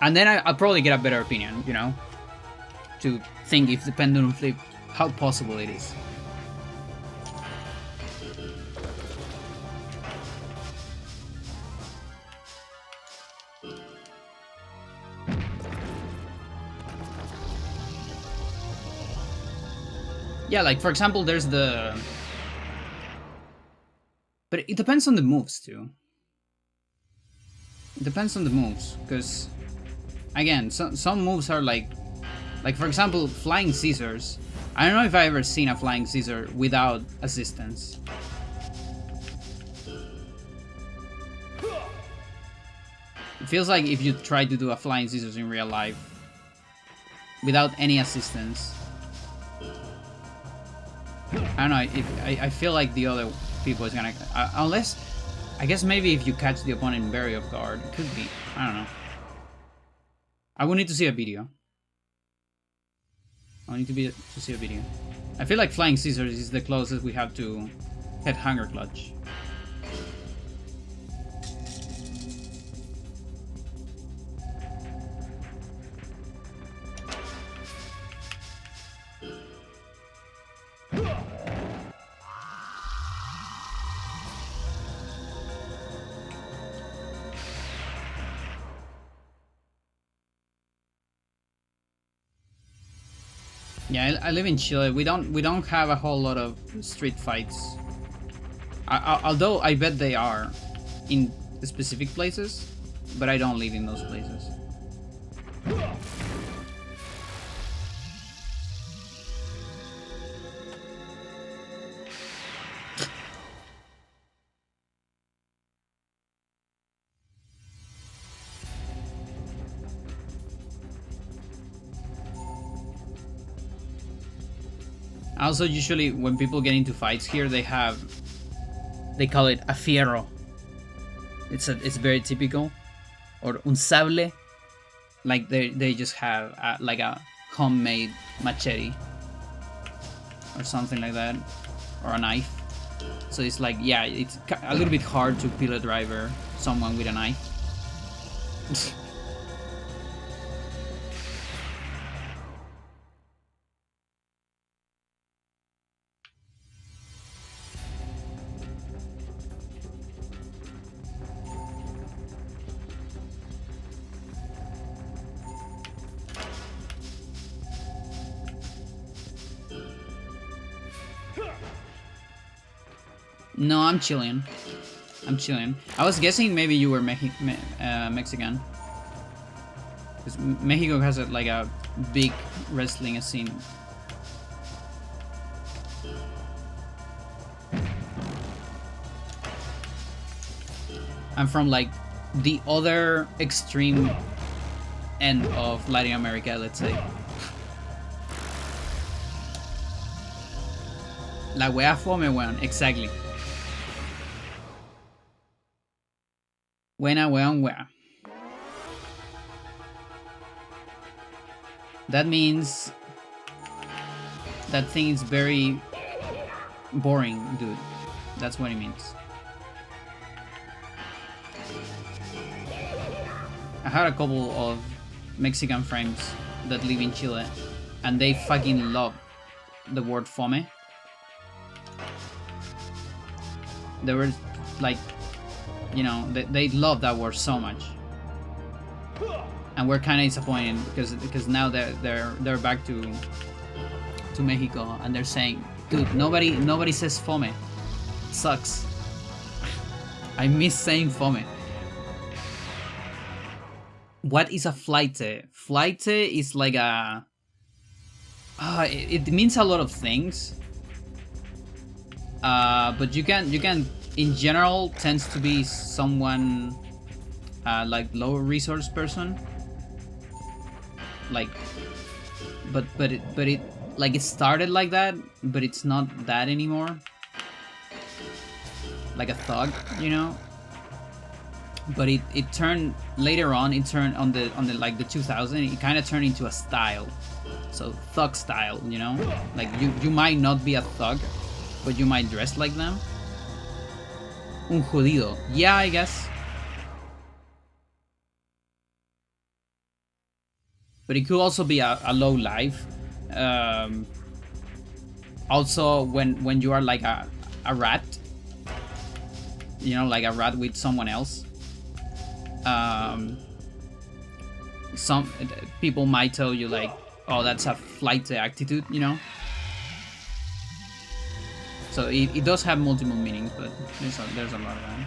And then I'll probably get a better opinion, you know, to think if the pendulum flip, how possible it is. Yeah, like for example, there's the... But it depends on the moves too. It depends on the moves, because again, some moves are like for example, flying scissors. I don't know if I've ever seen a flying scissor without assistance. It feels like if you try to do a flying scissors in real life without any assistance, I don't know, I feel like the other people is gonna... unless... I guess maybe if you catch the opponent very off guard, it could be. I don't know. I would need to see a video. I need to see a video. I feel like flying scissors is the closest we have to head hanger clutch. Yeah, I live in Chile. We don't have a whole lot of street fights. Although I bet they are in specific places, but I don't live in those places. Also, usually when people get into fights here, they call it a fierro. It's very typical, or un sable. Like they just have like a homemade machete or something like that, or a knife. So it's like, yeah, it's a little bit hard to pile driver someone with a knife. No, I'm Chilean. I'm Chilean. I was guessing maybe you were Mexican. Because Mexico has like a big wrestling scene. I'm from like the other extreme end of Latin America, let's say. La wea fome, weón. Exactly. Buena, weón, wea. That means that thing is very boring, dude. That's what it means. I had a couple of Mexican friends that live in Chile, and they fucking love the word fome. They were like, you know, they love that word so much, and we're kind of disappointed because now they're back to Mexico, and they're saying, dude, nobody says fome. It sucks. I miss saying fome. What is a flaite? Flaite is like a... it means a lot of things. But you can in general tends to be someone like low resource person. Like, but it like it started like that, but it's not that anymore. like a thug, you know. But it turned later on. It turned on the like the 2000. It kind of turned into a style, so thug style, you know. Like you might not be a thug, but you might dress like them. Un jodido, yeah, I guess. But it could also be a low life. Also, when you are like a rat, you know, like a rat with someone else. Some people might tell you like, oh, that's a flight attitude, you know. So it does have multiple meanings, but there's a lot of them.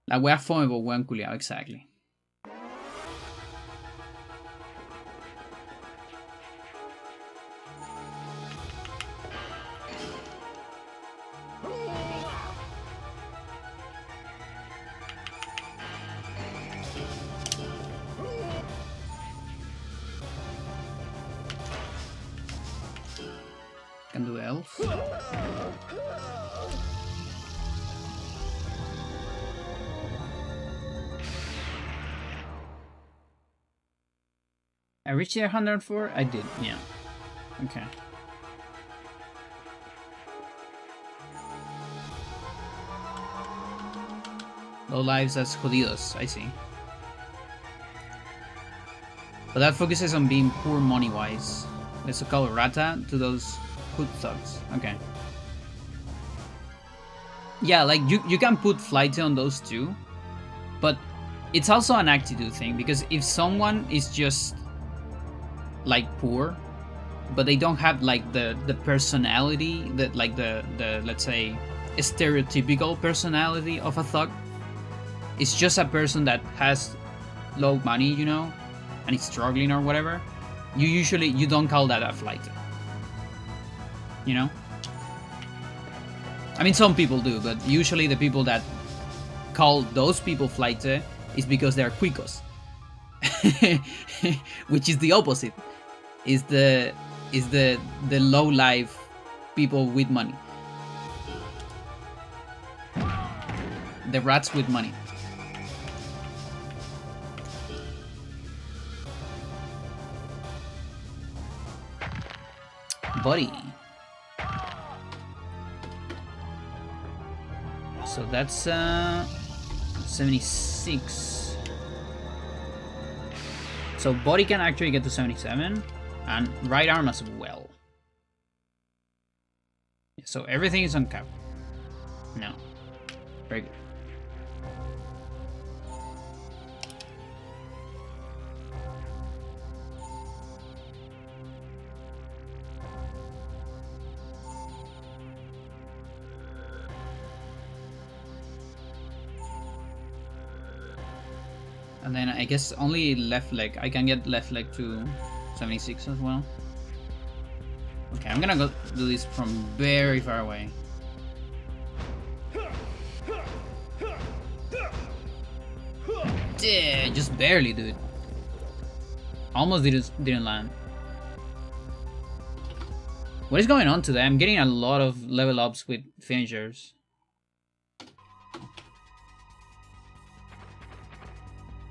La wea fome por buen culiao, exactly. Can do elf. I reached 104? I did, yeah. Okay. Low lives as jodidos, I see. But that focuses on being poor money-wise. Let's call rata to those hood thugs. Okay. Yeah, like you can put flighty on those too, but it's also an attitude thing, because if someone is just like poor, but they don't have like the personality that like the let's say stereotypical personality of a thug, it's just a person that has low money, you know, and is struggling or whatever, you don't call that a flight, you know. I mean, some people do, but usually the people that call those people flight is because they're cuicos. Which is the opposite. Is the low life people with money. The rats with money. Buddy. So that's 76. So body can actually get to 77, and right arm as well. So everything is on cap. No. Very good. And then I guess only left leg. I can get left leg to 76 as well. Okay, I'm gonna go do this from very far away. Yeah, just barely, dude. Almost didn't land. What is going on today? I'm getting a lot of level ups with finishers.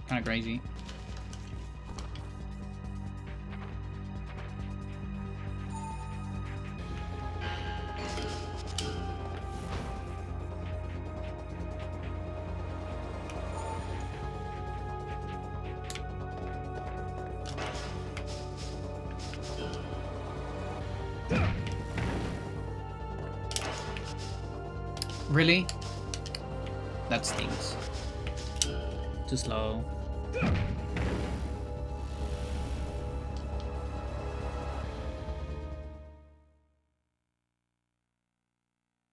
Kind of crazy. Really? That stinks. Too slow.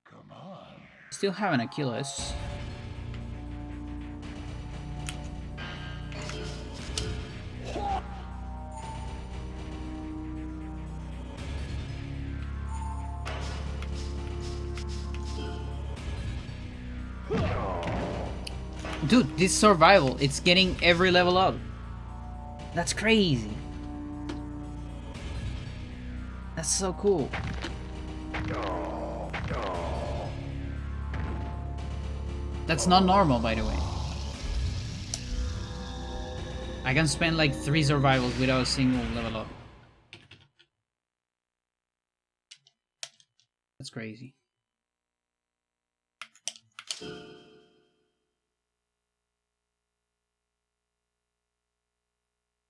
Come on. Still have an Achilles. Dude, this survival, it's getting every level up. That's crazy. That's so cool. That's not normal, by the way. I can spend like 3 survivals without a single level up. That's crazy.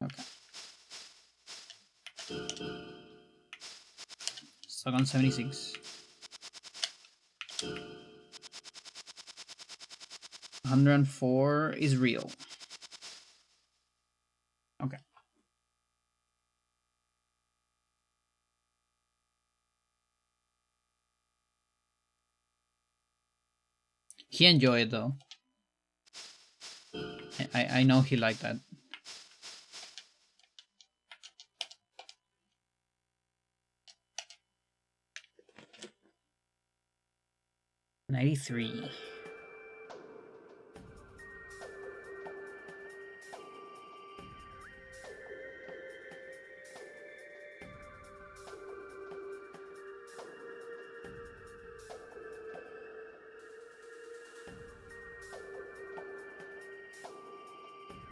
Okay. Stuck on 76. 104 is real. Okay. He enjoyed it though. I know he liked that. $93.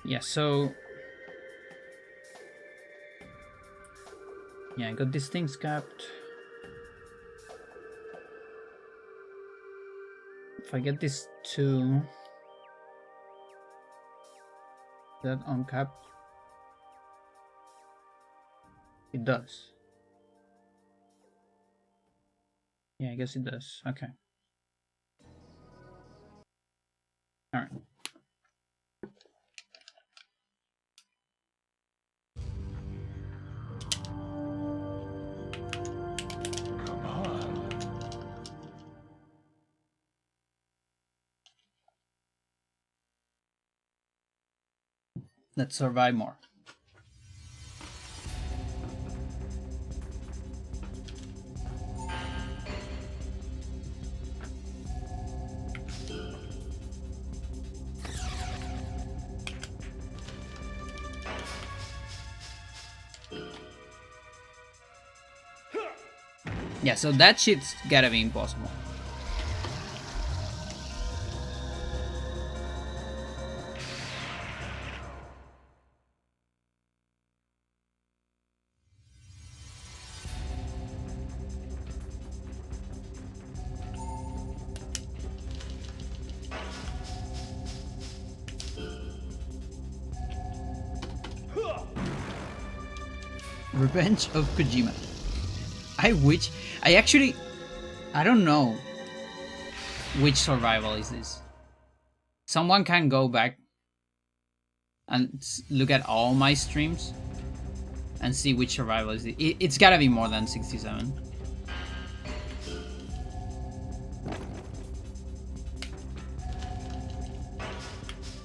Yeah, so yeah, I got these things capped. If I get these two, that uncapped, it does. Yeah, I guess it does. Okay. All right. Come on. Let's survive more. Yeah, so that shit's gotta be impossible. Revenge of Kojima. I don't know which survival is this. Someone can go back and look at all my streams and see which survival is it. It's gotta be more than 67.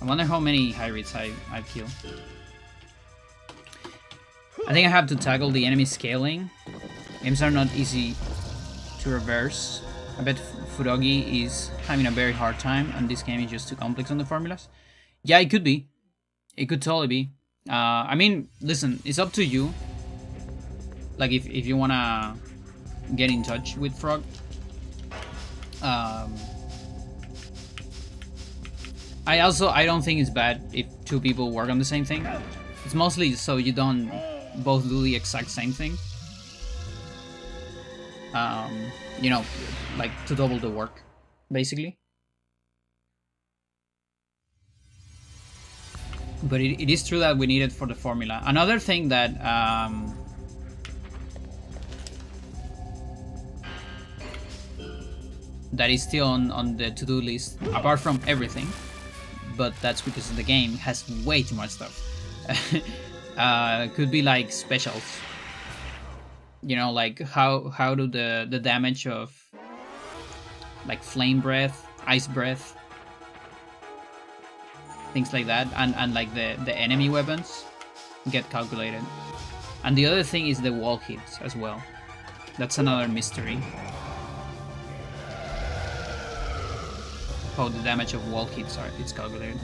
I wonder how many hybrids I've killed. I think I have to tackle the enemy scaling. Games are not easy to reverse. I bet Fudogi is having a very hard time and this game is just too complex on the formulas. Yeah, it could be. It could totally be. I mean, listen, it's up to you. Like, if you wanna get in touch with Frog. I don't think it's bad if two people work on the same thing. It's mostly so you don't both do the exact same thing. You know, like to double the work, basically. But it is true that we need it for the formula. Another thing that that is still on the to-do list, apart from everything, but that's because the game has way too much stuff. Could be like specials. You know, like how do the damage of like flame breath, ice breath, things like that, and like the enemy weapons get calculated. And the other thing is the wall hits as well. That's another mystery. How the damage of wall hits it's calculated.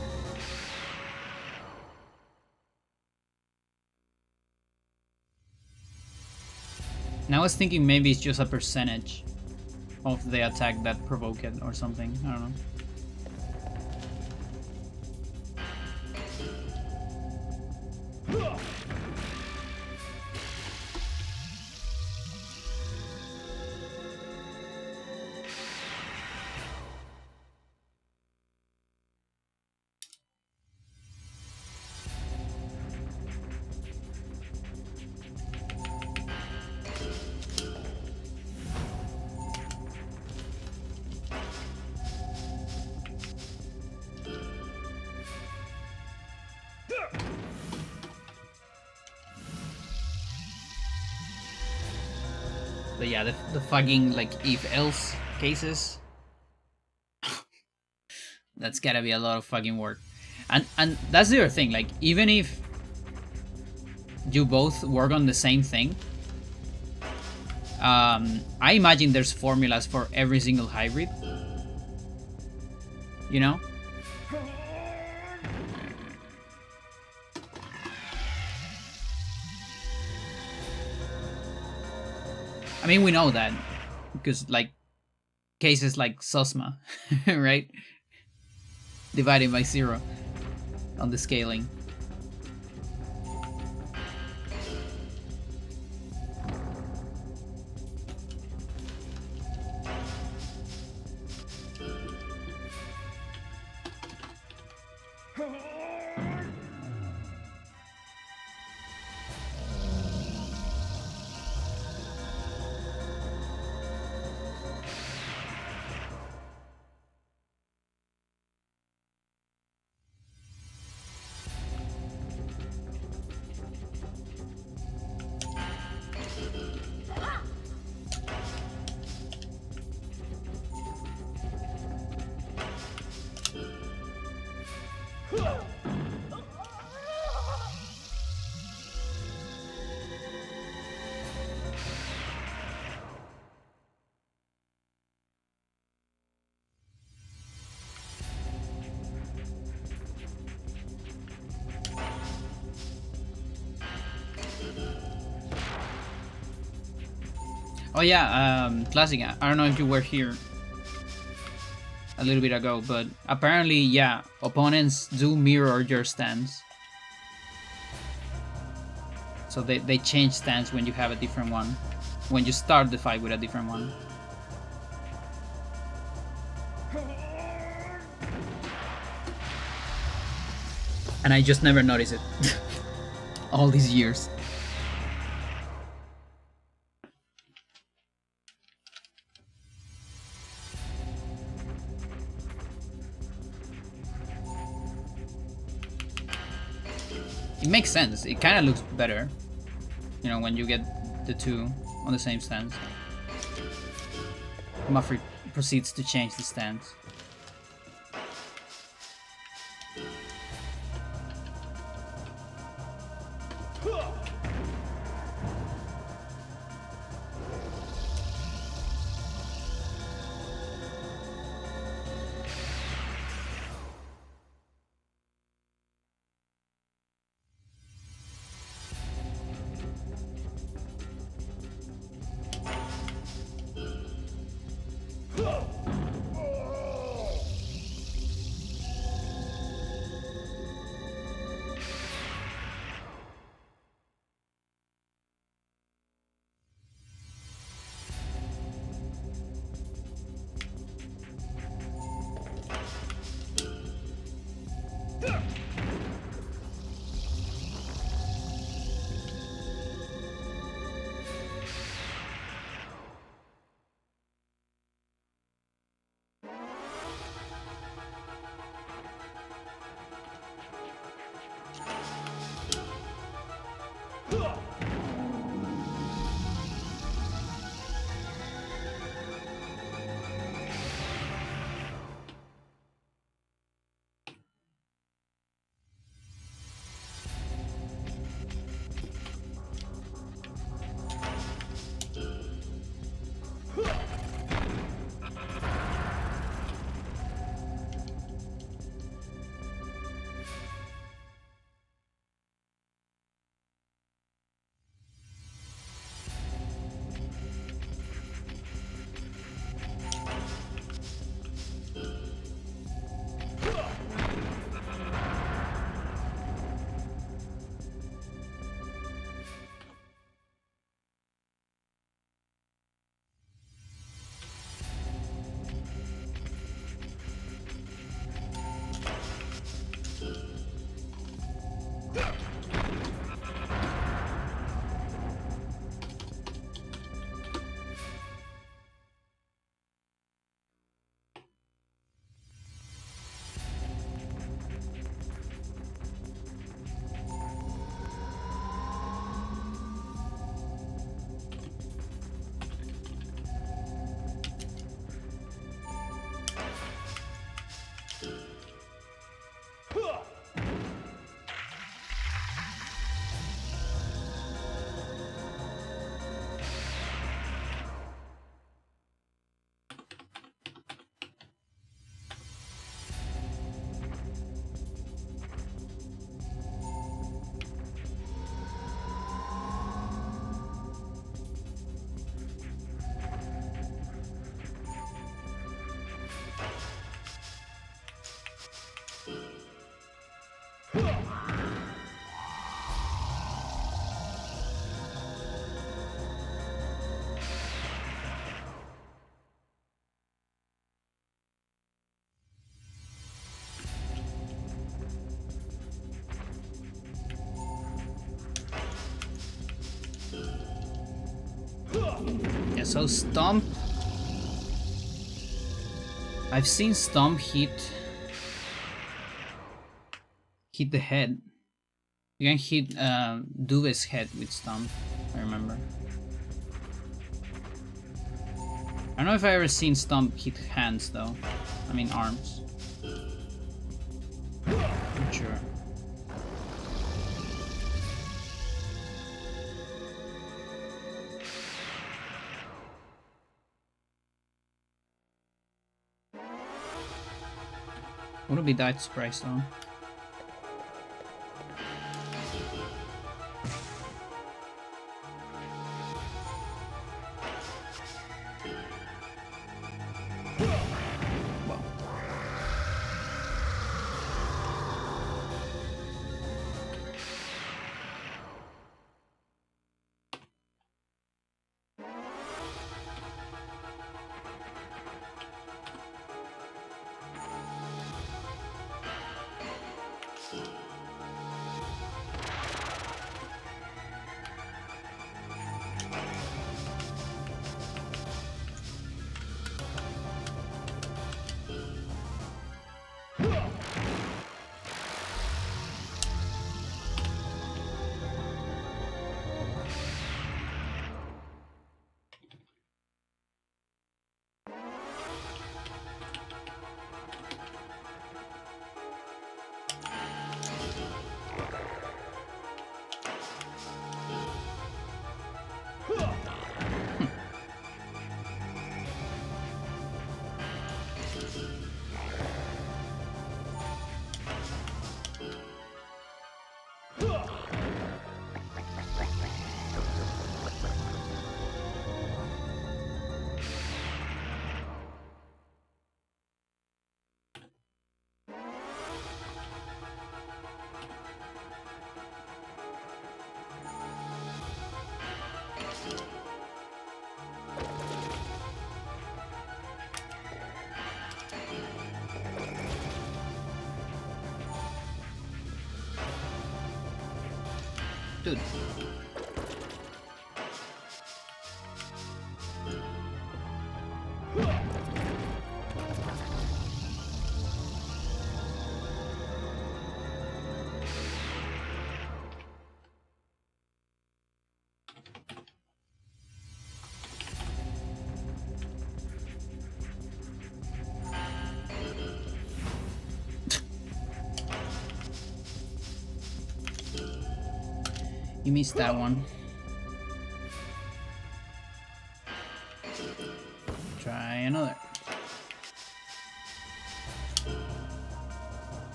Now I was thinking maybe it's just a percentage of the attack that provoked it or something. I don't know. But yeah, the fucking like if else cases, that's gotta be a lot of fucking work. And that's the other thing, like even if you both work on the same thing, I imagine there's formulas for every single hybrid, you know? I mean, we know that because like cases like Sosma, right? Divided by 0 on the scaling. Oh yeah, Classic. I don't know if you were here a little bit ago, but apparently, yeah, opponents do mirror your stance. So they change stance when you have a different one. When you start the fight with a different one. And I just never noticed it. All these years. It makes sense. It kind of looks better, you know, when you get the two on the same stance. Muffrey proceeds to change the stance. so Stomp. I've seen Stomp hit the head. You can hit Duve's head with Stomp, I remember. I don't know if I ever seen Stomp hit hands though. I mean arms. Not sure. Wouldn't be that surprised though. Well. Dude. You missed that one. Try another.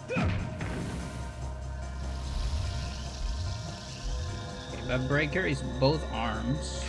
Okay, that breaker is both arms.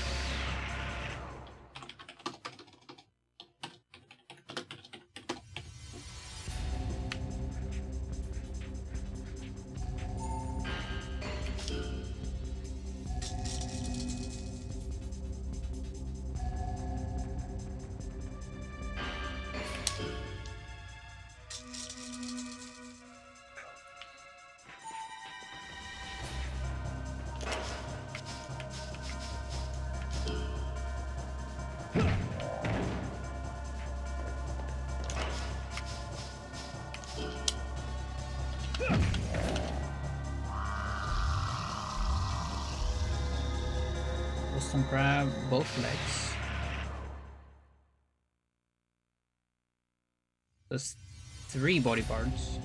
Boston Crab, both legs. That's 3 body parts.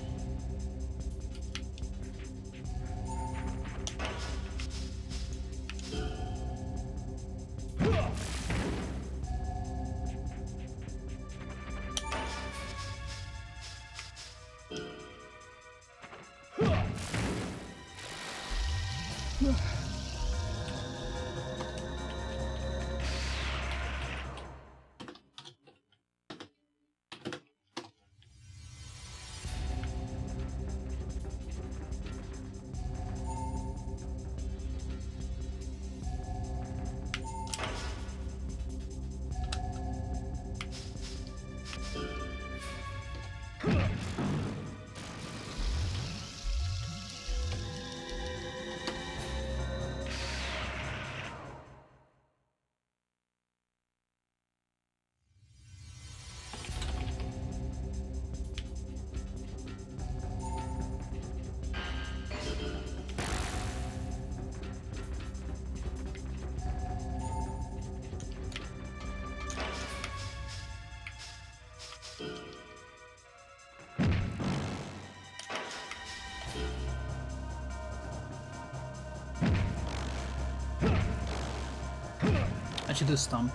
should do stomp.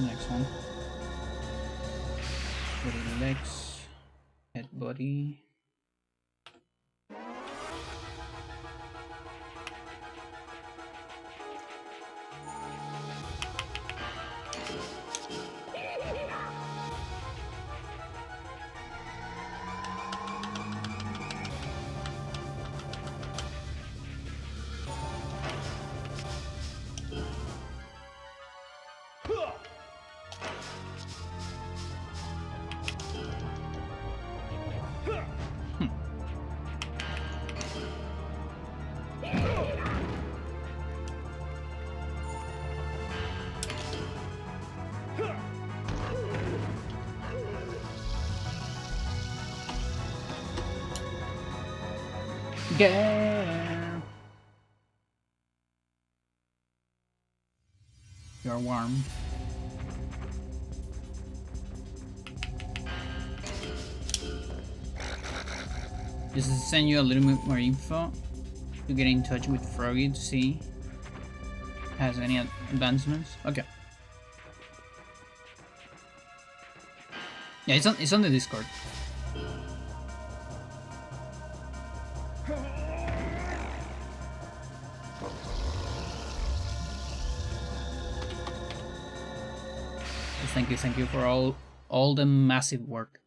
Next one. Body legs. Head body. Girl. You're warm. Just to send you a little bit more info to get in touch with Froggy to see if has any advancements. Okay. Yeah, it's on the Discord. Thank you for all the massive work.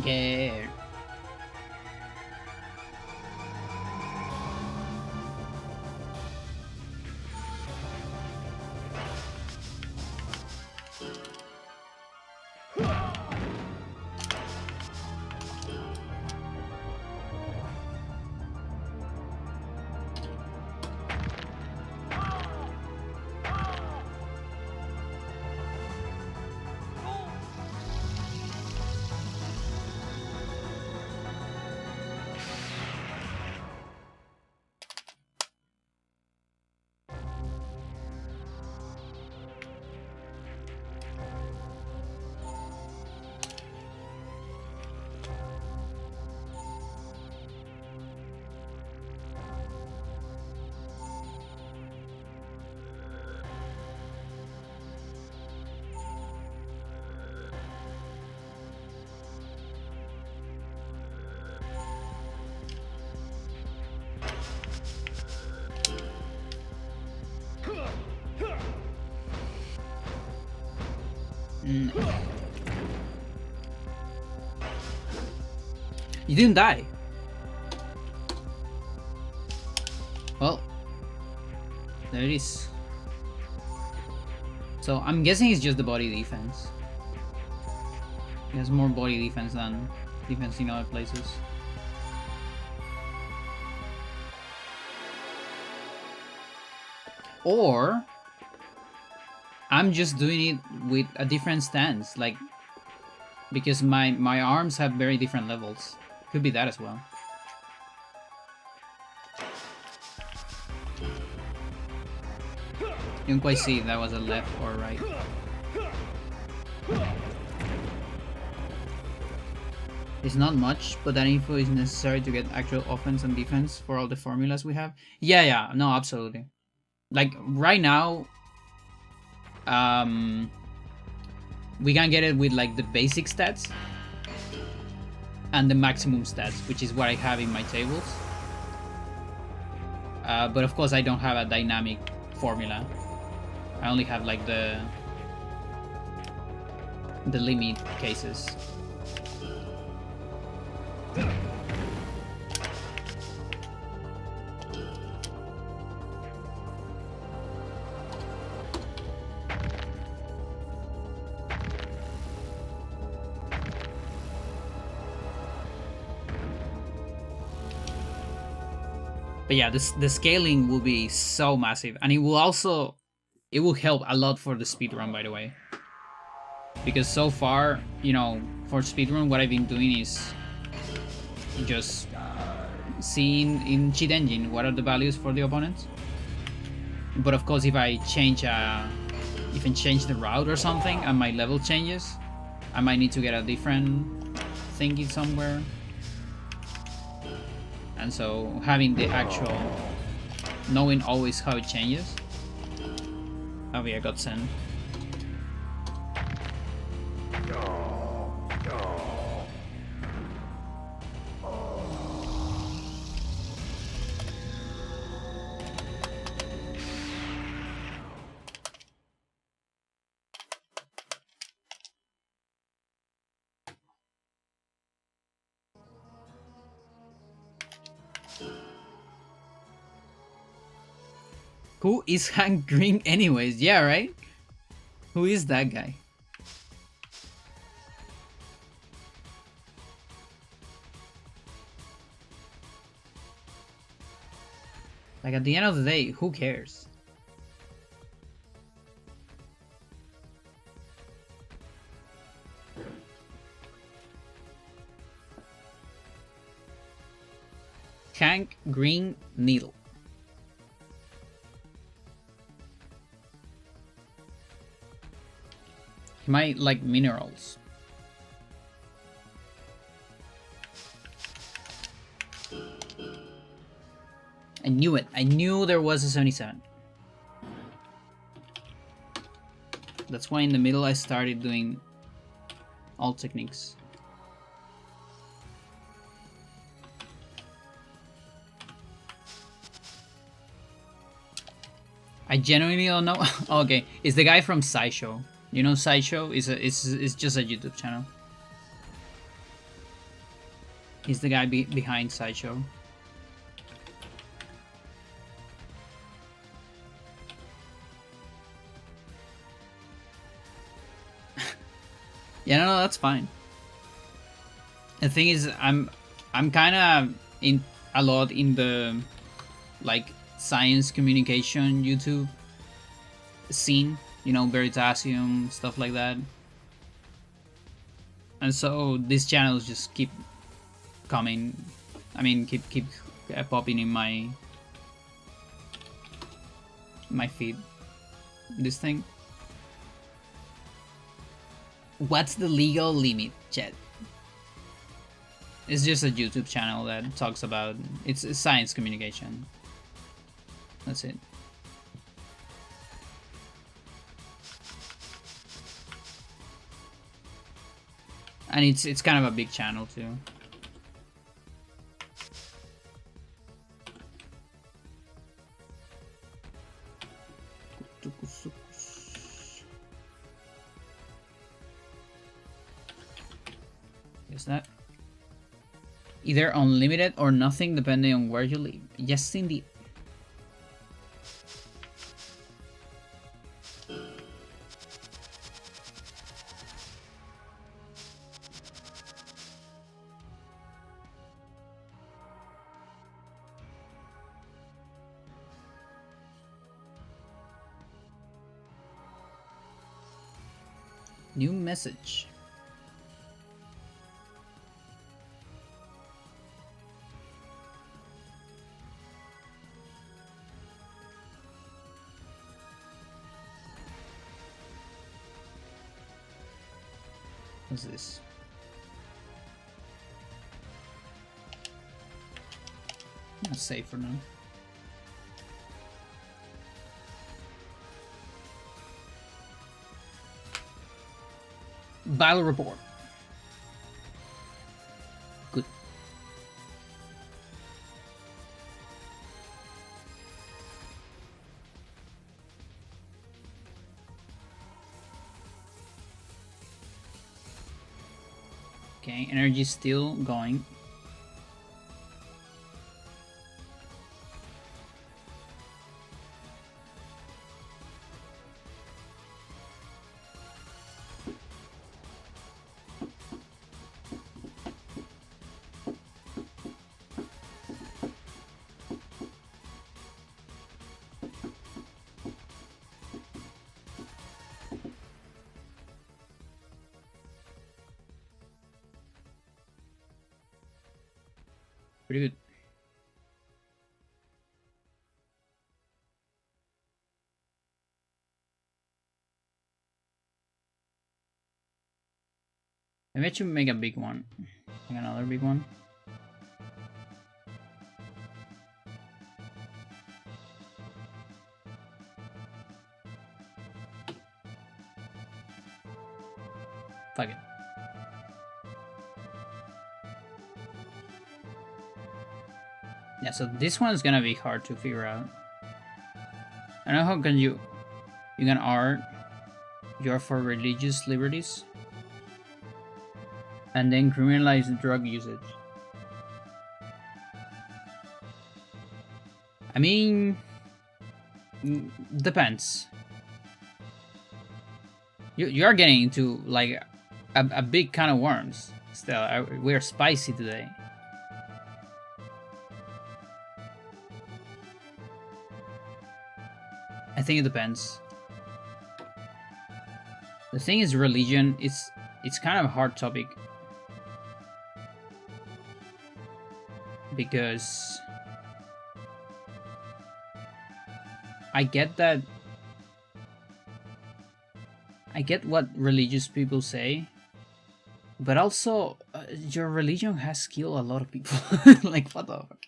Yeah. You didn't die. Well, there it is. So I'm guessing it's just the body defense. He has more body defense than defense in other places. Or I'm just doing it with a different stance, like because my arms have very different levels. Could be that as well. You don't quite see if that was a left or right. It's not much, but that info is necessary to get actual offense and defense for all the formulas we have. Yeah, no, absolutely. Like right now, we can get it with like the basic stats and the maximum stats, which is what I have in my tables. But of course I don't have a dynamic formula. I only have like the limit cases. But yeah, the scaling will be so massive, and it will help a lot for the speedrun, by the way. Because so far, you know, for speedrun, what I've been doing is just seeing in cheat engine what are the values for the opponents. But of course, if I change the route or something and my level changes, I might need to get a different thingy somewhere. And so having the actual knowing always how it changes, that'll be a godsend. Who is Hank Green anyways? Yeah, right? Who is that guy? Like, at the end of the day, who cares? Hank Green Needle. He might like minerals. I knew it. I knew there was a 77. That's why in the middle I started doing all techniques. I genuinely don't know. Okay, it's the guy from SciShow. You know, SciShow is just a YouTube channel. He's the guy behind SciShow. Yeah, no, that's fine. The thing is, I'm kind of in a lot in the like science communication YouTube scene, you know, Veritasium, stuff like that. And so these channels just keep coming. I mean, keep popping in my feed. This thing. What's the legal limit, chat? It's just a YouTube channel that talks about it's science communication. That's it. And it's kind of a big channel too. Is that either unlimited or nothing depending on where you live? Yes, indeed. New message. What's this? I'll save for now. Battle report. Good. Okay, energy still going. Pretty good. Maybe I should make a big one. Make another big one. Fuck it. Yeah, so this one's gonna be hard to figure out. I don't know how can you can art you're for religious liberties and then criminalize drug usage. I mean, depends. You are getting into like a big kind of worms. Still, we're spicy today. I think it depends. The thing is, religion, it's kind of a hard topic. Because I get that. I get what religious people say. But also, your religion has killed a lot of people. Like, what the fuck?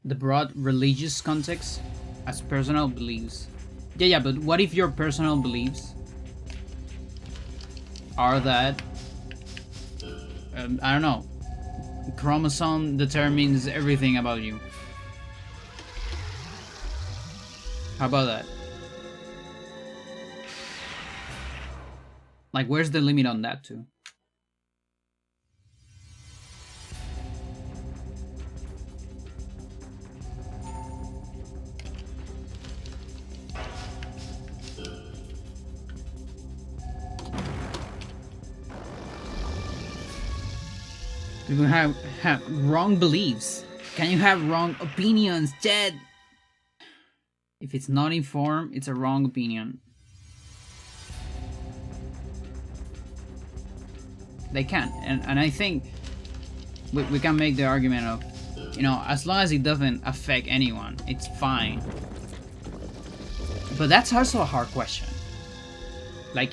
The broad religious context as personal beliefs. Yeah, but what if your personal beliefs are that, I don't know, chromosome determines everything about you? How about that? Like, where's the limit on that too? You can have wrong beliefs. Can you have wrong opinions, Jed? If it's not informed, it's a wrong opinion. They can, and I think we can make the argument of, you know, as long as it doesn't affect anyone, it's fine. But that's also a hard question. Like,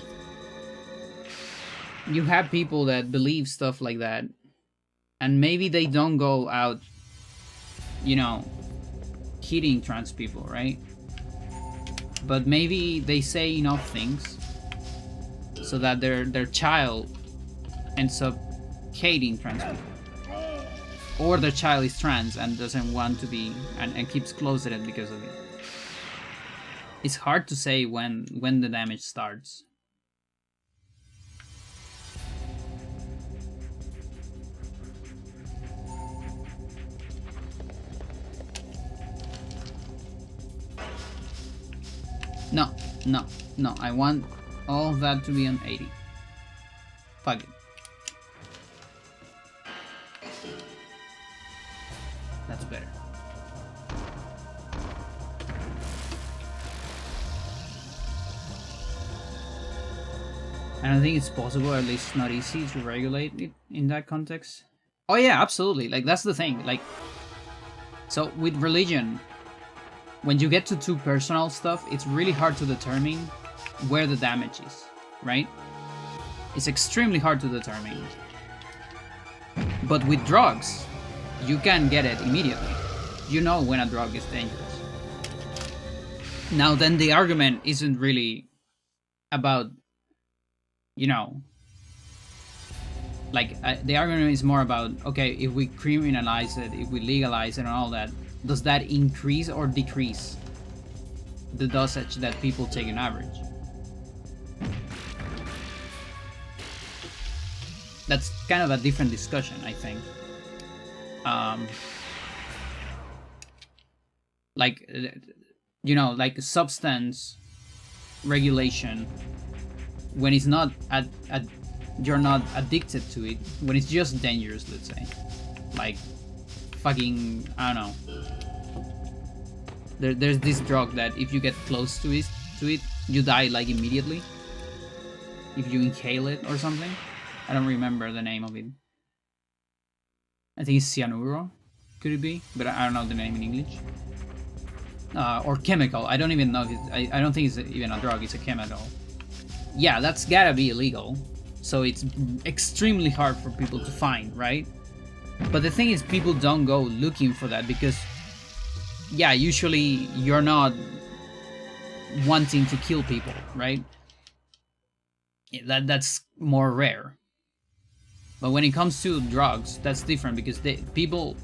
you have people that believe stuff like that, and maybe they don't go out, you know, hitting trans people, right? But maybe they say enough things so that their child ends up hating trans people. Or their child is trans and doesn't want to be, and keeps closeted because of it. It's hard to say when the damage starts. No, I want all of that to be on 80. Fuck it. That's better. I don't think it's possible, or at least not easy to regulate it in that context. Oh yeah, absolutely. Like that's the thing. Like, so with religion, when you get to too personal stuff, it's really hard to determine where the damage is, right? It's extremely hard to determine. But with drugs, you can get it immediately. You know when a drug is dangerous. Now then the argument isn't really about, you know, like the argument is more about, okay, if we criminalize it, if we legalize it and all that, does that increase or decrease the dosage that people take on average? That's kind of a different discussion, I think. Like, you know, like substance regulation, when it's not you're not addicted to it, when it's just dangerous, let's say, like fucking, I don't know. There's this drug that if you get close to it, you die like immediately. If you inhale it or something, I don't remember the name of it. I think it's cyanuro, could it be? But I don't know the name in English. Or chemical. I don't even know if I don't think it's even a drug. It's a chemical. Yeah, that's gotta be illegal. So it's extremely hard for people to find, right? But the thing is, people don't go looking for that because, yeah, usually you're not wanting to kill people, right? That's more rare. But when it comes to drugs, that's different because people,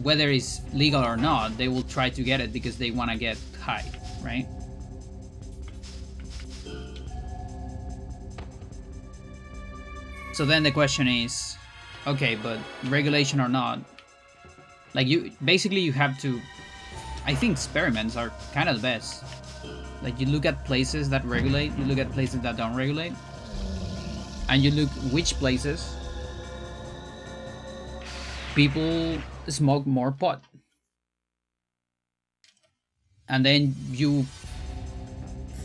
whether it's legal or not, they will try to get it because they want to get high, right? So then the question is, okay, but regulation or not, like you have to, I think experiments are kind of the best. Like you look at places that regulate, you look at places that don't regulate, and you look which places people smoke more pot. And then you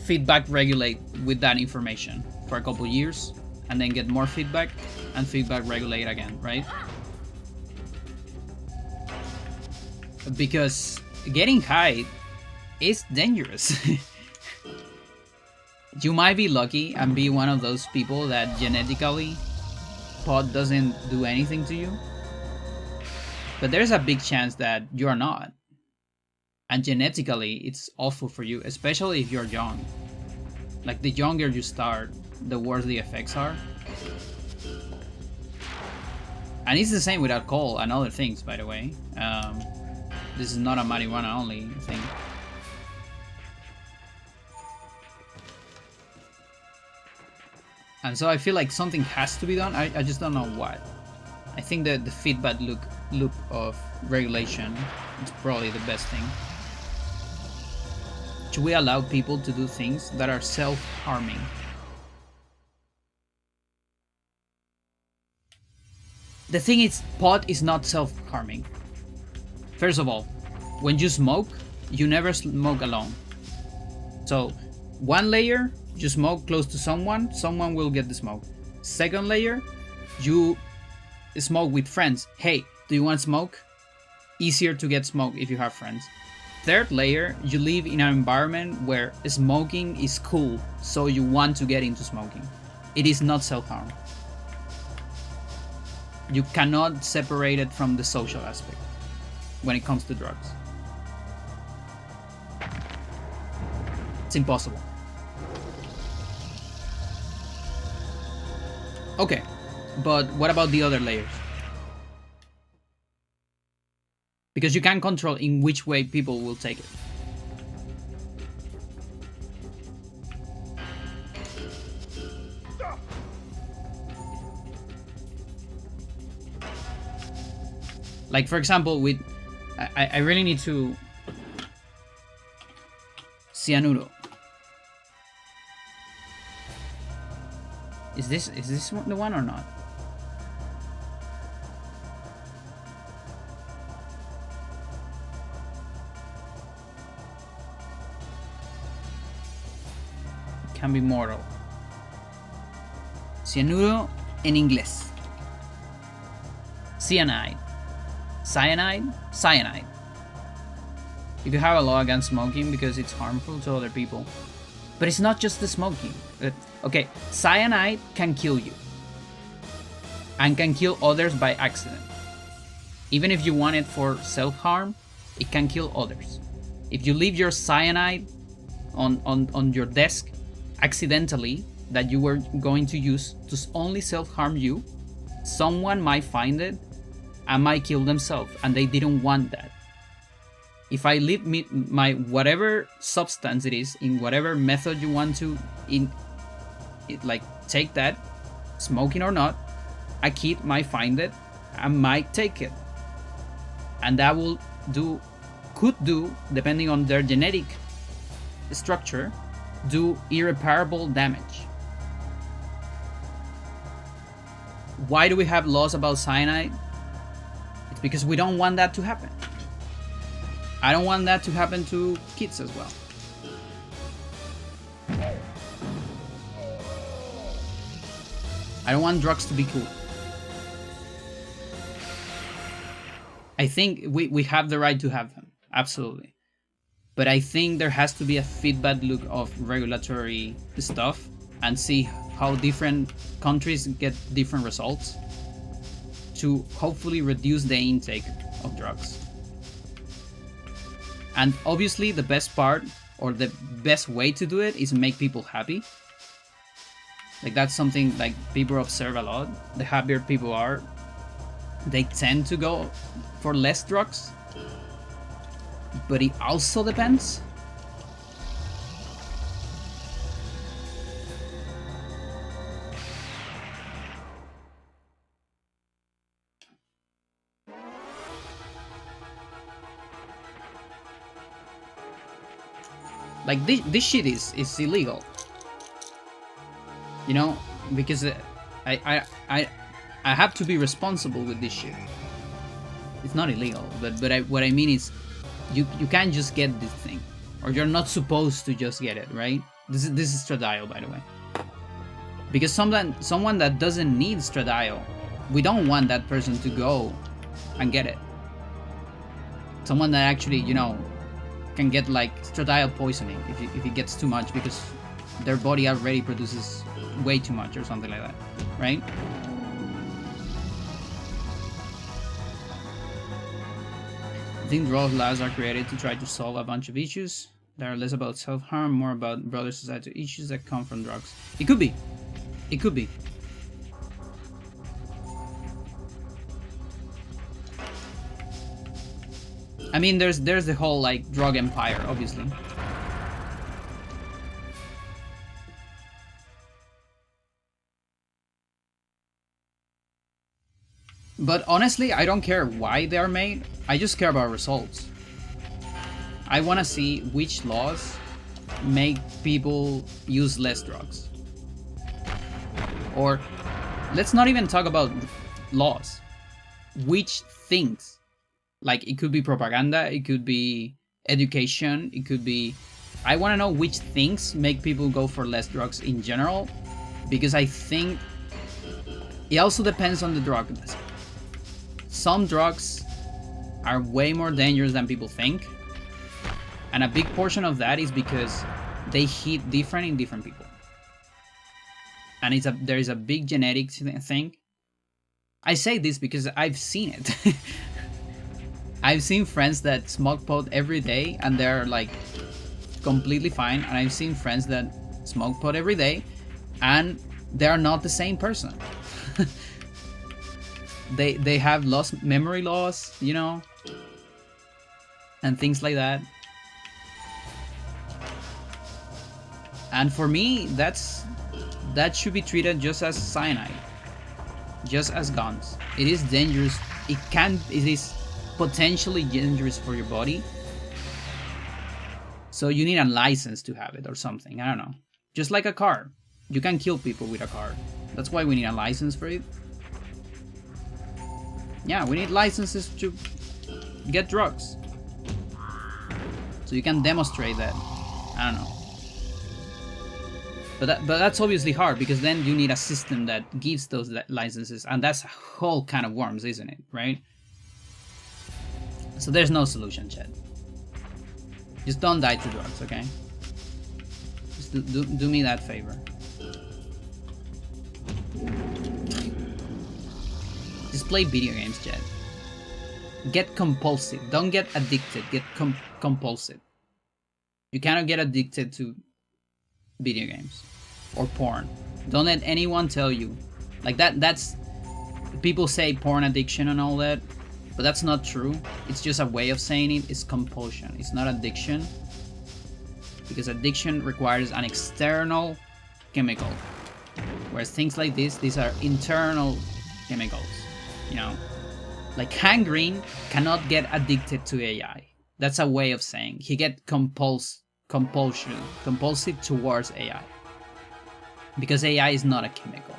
feedback regulate with that information for a couple years, and then get more feedback and feedback regulate again, right? Because getting high is dangerous. You might be lucky and be one of those people that genetically pot doesn't do anything to you, but there's a big chance that you're not. And genetically, it's awful for you, especially if you're young. Like, the younger you start, the worse the effects are. And it's the same with alcohol and other things, by the way. This is not a marijuana only thing. And so I feel like something has to be done. I just don't know what. I think that the feedback loop of regulation is probably the best thing. Should we allow people to do things that are self-harming? The thing is, pot is not self-harming. First of all, when you smoke, you never smoke alone. So, one layer, you smoke close to someone will get the smoke. Second layer, you smoke with friends. Hey, do you want smoke? Easier to get smoke if you have friends. Third layer, you live in an environment where smoking is cool, so you want to get into smoking. It is not self-harm. You cannot separate it from the social aspect when it comes to drugs. It's impossible. Okay, but what about the other layers? Because you can control in which way people will take it. Like, for example, with I really need to cyanuro. Is this the one or not? Can be mortal. Cianuro en inglés. Cyanide. Cyanide? Cyanide. If you have a law against smoking because it's harmful to other people. But it's not just the smoking. Okay, cyanide can kill you. And can kill others by accident. Even if you want it for self-harm, it can kill others. If you leave your cyanide on your desk accidentally, that you were going to use to only self-harm you, someone might find it and might kill themselves, and they didn't want that. If I leave my whatever substance it is, in whatever method you want to take that, smoking or not, a kid might find it and might take it. And that could do, depending on their genetic structure, do irreparable damage. Why do we have laws about cyanide? It's because we don't want that to happen. I don't want that to happen to kids as well. I don't want drugs to be cool. I think we have the right to have them, absolutely. But I think there has to be a feedback loop of regulatory stuff and see how different countries get different results to hopefully reduce the intake of drugs. And obviously the best part, or the best way to do it, is make people happy. Like, that's something like people observe a lot. The happier people are, they tend to go for less drugs. But it also depends. Like, this shit is illegal. You know, because I have to be responsible with this shit. It's not illegal, but what I mean is, you can't just get this thing, or you're not supposed to just get it, right? This is Stradiol, by the way. Because someone that doesn't need Stradiol, we don't want that person to go and get it. Someone that actually, you know, can get like Stradiol poisoning if it gets too much because their body already produces way too much or something like that, right? I think drug laws are created to try to solve a bunch of issues that are less about self-harm, more about broader societal issues that come from drugs. It could be. It could be. I mean, there's the whole like drug empire, obviously. But honestly, I don't care why they are made. I just care about results. I want to see which laws make people use less drugs. Or let's not even talk about laws. Which things? Like, it could be propaganda, it could be education, it could be... I want to know which things make people go for less drugs in general, because I think it also depends on the drug. Some drugs are way more dangerous than people think, and a big portion of that is because they hit different in different people. And there is a big genetic thing. I say this because I've seen it. I've seen friends that smoke pot every day and they're like completely fine, and I've seen friends that smoke pot every day and they're not the same person. They have lost memory loss, you know, and things like that. And for me, that should be treated just as cyanide, just as guns. It is dangerous. It is potentially dangerous for your body. So you need a license to have it or something. I don't know. Just like a car. You can kill people with a car. That's why we need a license for it. Yeah, we need licenses to get drugs. So you can demonstrate that. I don't know. But that's obviously hard because then you need a system that gives those licenses, and that's a whole kind of worms, isn't it? Right? So there's no solution, Chad. Just don't die to drugs, okay? Just do me that favor. Just play video games, Chad. Get compulsive. Don't get addicted. Get compulsive. You cannot get addicted to video games or porn. Don't let anyone tell you like that's people say porn addiction and all that, but that's not true. It's just a way of saying it. It's compulsion. It's not addiction, because addiction requires an external chemical, whereas things like these are internal chemicals, you know. Like Hank Green cannot get addicted to AI. That's a way of saying he get compulsive towards AI. Because AI is not a chemical.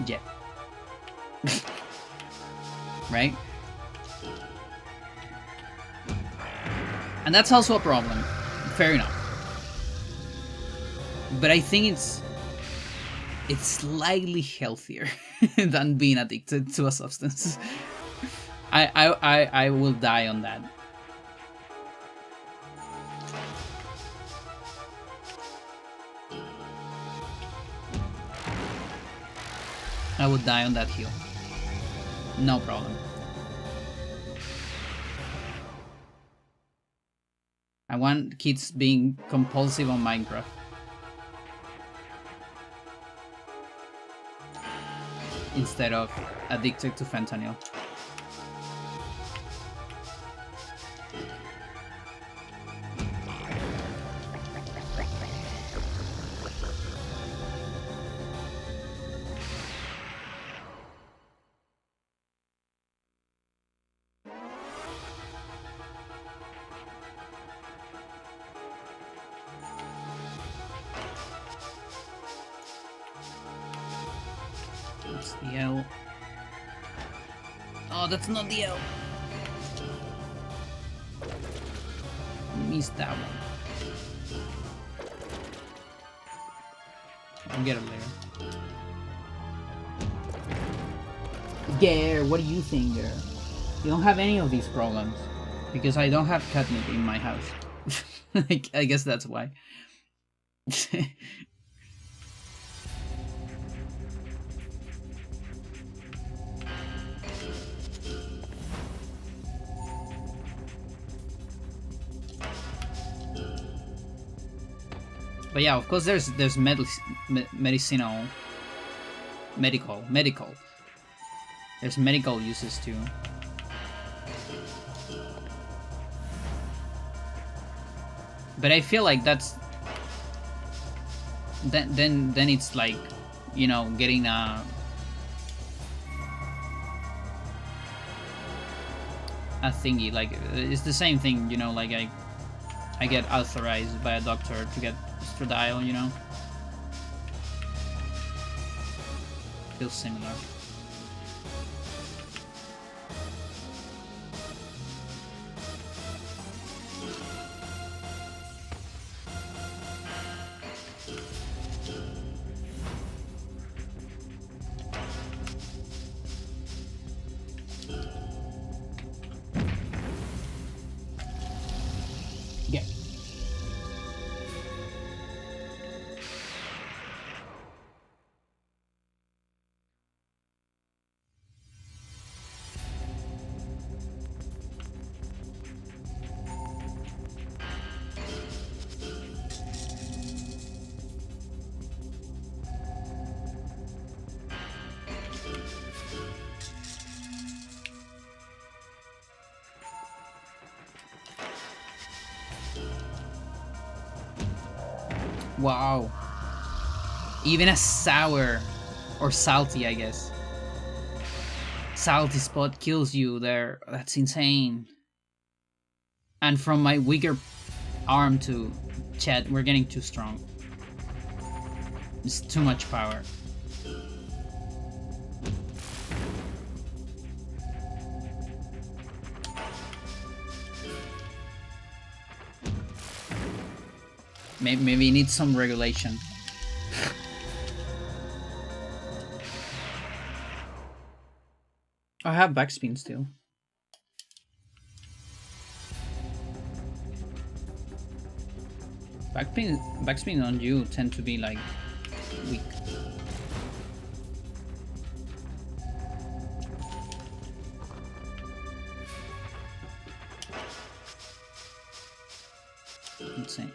Yet. Right? And that's also a problem. Fair enough. But I think it's slightly healthier than being addicted to a substance. I will die on that. I would die on that hill. No problem. I want kids being compulsive on Minecraft. Instead of addicted to fentanyl. That's the L. Oh, that's not the L. Missed that one. I'll get it later. Gare, what do you think, Gare? You don't have any of these problems. Because I don't have catnip in my house. I guess that's why. But yeah, of course there's medicinal, medical. There's medical uses too. But I feel like that's then it's like, you know, getting a thingy. Like it's the same thing, you know. Like I get authorized by a doctor to get estradiol, you know. Feels similar. Yeah. Wow. Even a sour or salty, I guess. Salty spot kills you there. That's insane. And from my weaker arm to Chet, we're getting too strong. It's too much power. Maybe it needs some regulation. I have backspin still. Backspin on you tend to be like weak. Insane.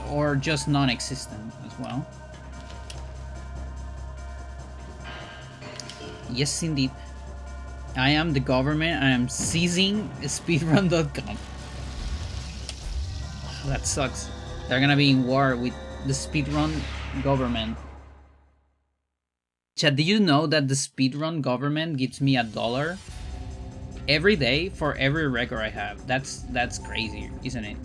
Or just non-existent as well. Yes, indeed. I am the government. I am seizing speedrun.com. That sucks. They're gonna be in war with the speedrun government. Chad, did you know that the speedrun government gives me $1 every day for every record I have? That's crazy, isn't it?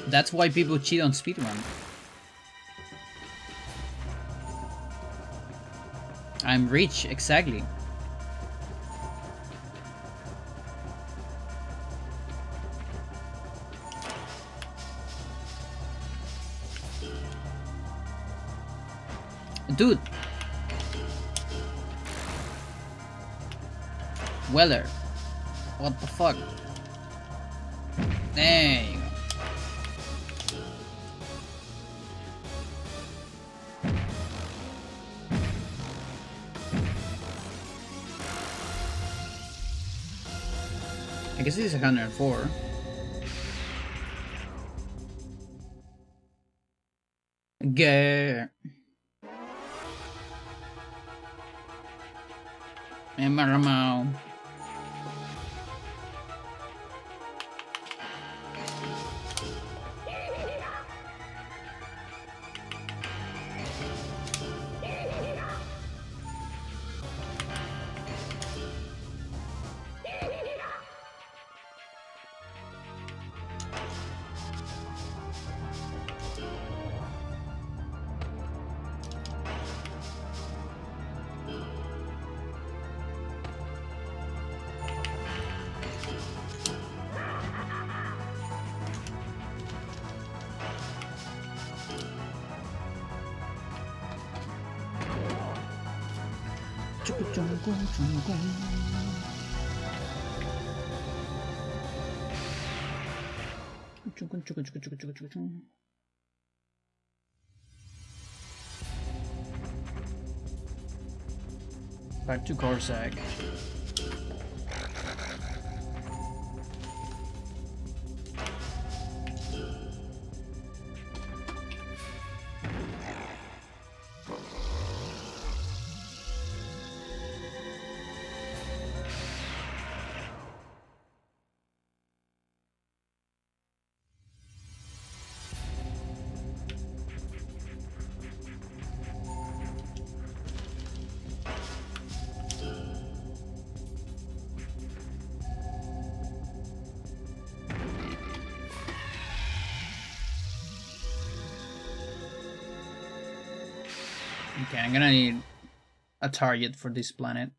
That's why people cheat on speedrun. I'm rich, exactly. Dude. Weller. What the fuck? There you go. I guess this is 104. Gah. Emaramo. Back to Corsac. Okay, I'm gonna need a target for this planet.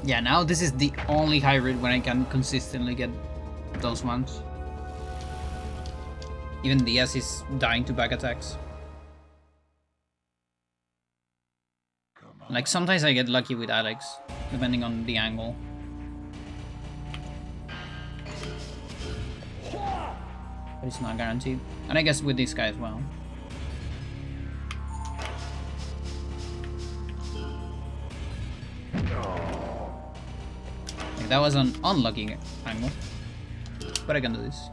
Yeah, now this is the only hybrid when I can consistently get those ones. Even Diaz is dying to back attacks. Like, sometimes I get lucky with Alex, depending on the angle. But it's not guaranteed. And I guess with this guy as well. Like, that was an unlucky angle. But I can do this.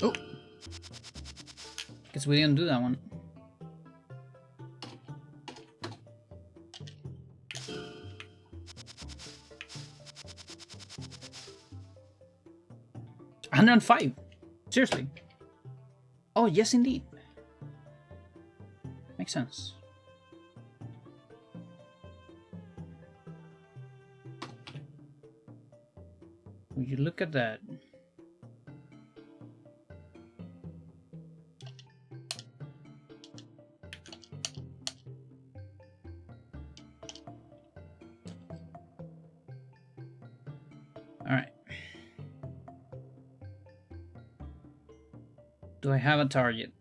Oh! Guess we didn't do that one. $105. Seriously. Oh, yes, indeed. Makes sense. Will you look at that? Alright. Do I have a target?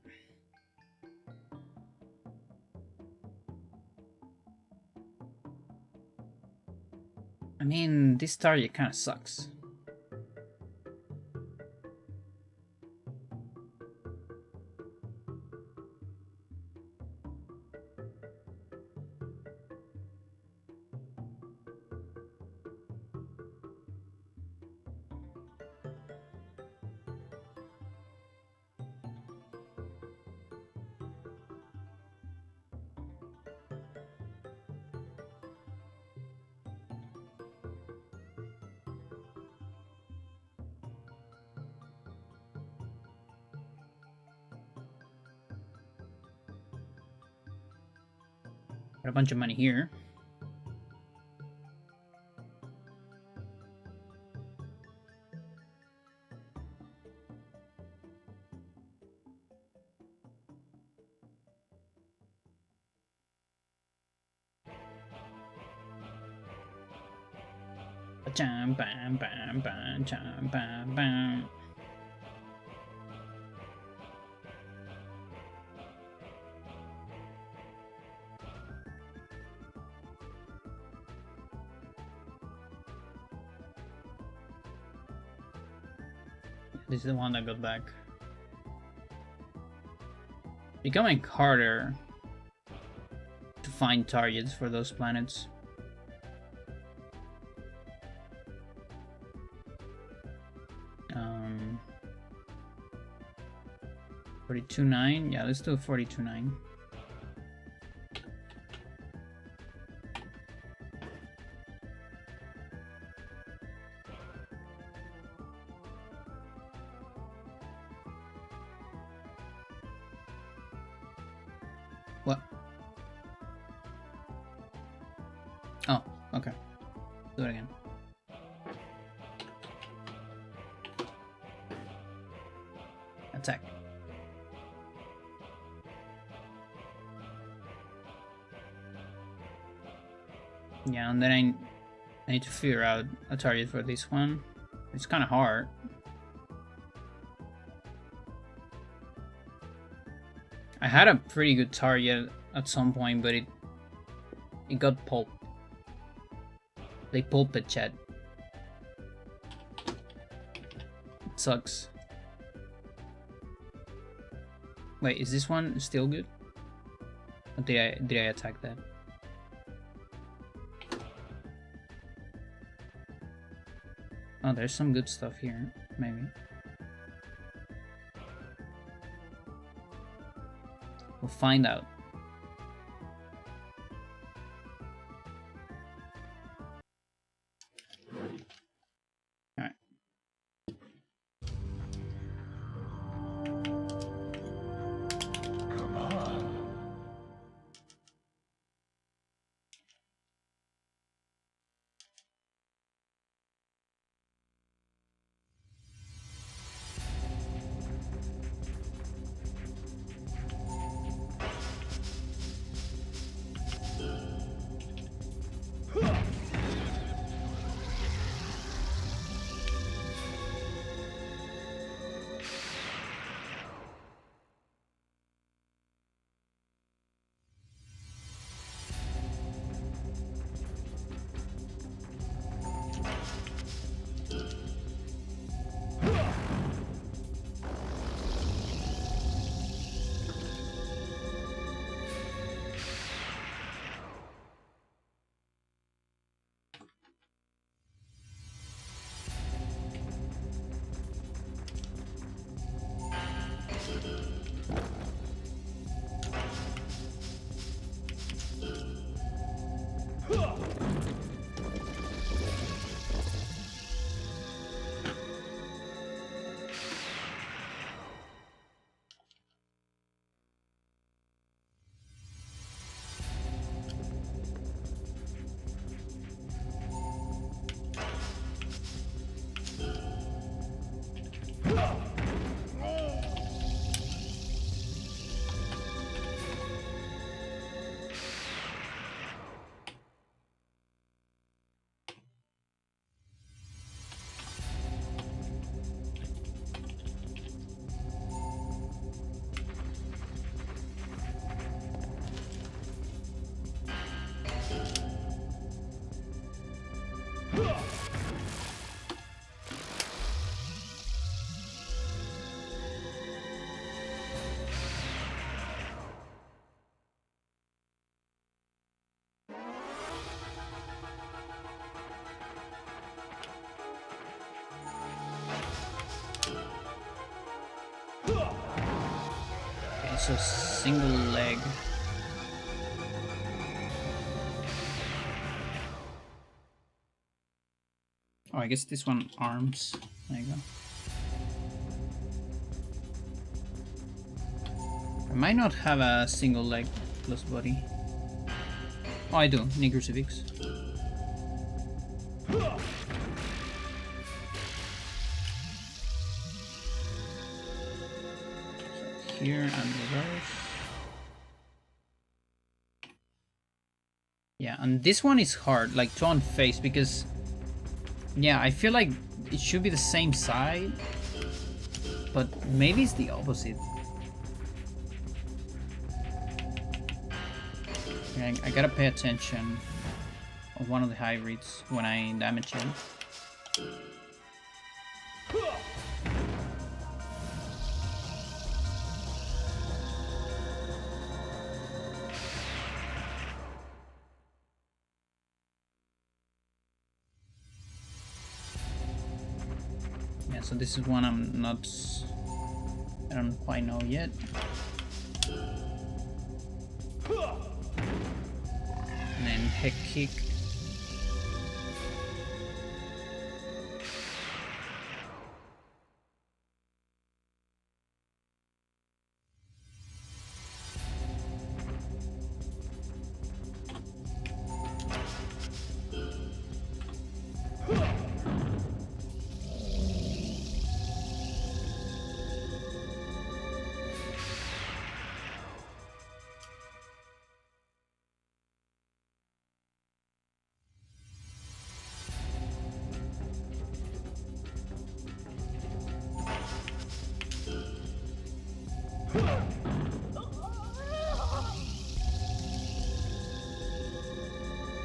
I mean, this target kind of sucks. Got a bunch of money here. Bam, bam, bam, bam, bam, bam, bam. This is the one that got back. Becoming harder to find targets for those planets. Um, 42.9. Yeah, let's do a 42.9. What? Oh, okay. Do it again. Attack. Yeah, and then I need to figure out a target for this one. It's kind of hard. I had a pretty good target at some point, but it got pulped. They pulped it, Chad. It sucks. Wait, is this one still good? Or did I attack that? Oh, there's some good stuff here, maybe. We'll find out. Alright. Come on. Okay, so single leg. Oh, I guess this one arms. There you go. I might not have a single leg plus body. Oh, I do. Necrucifix. Here and reverse. Yeah, and this one is hard, like to unface, because yeah, I feel like it should be the same side, but maybe it's the opposite. Yeah, I gotta pay attention on one of the hybrids when I damage him. So this is one I don't quite know yet. And then head kick.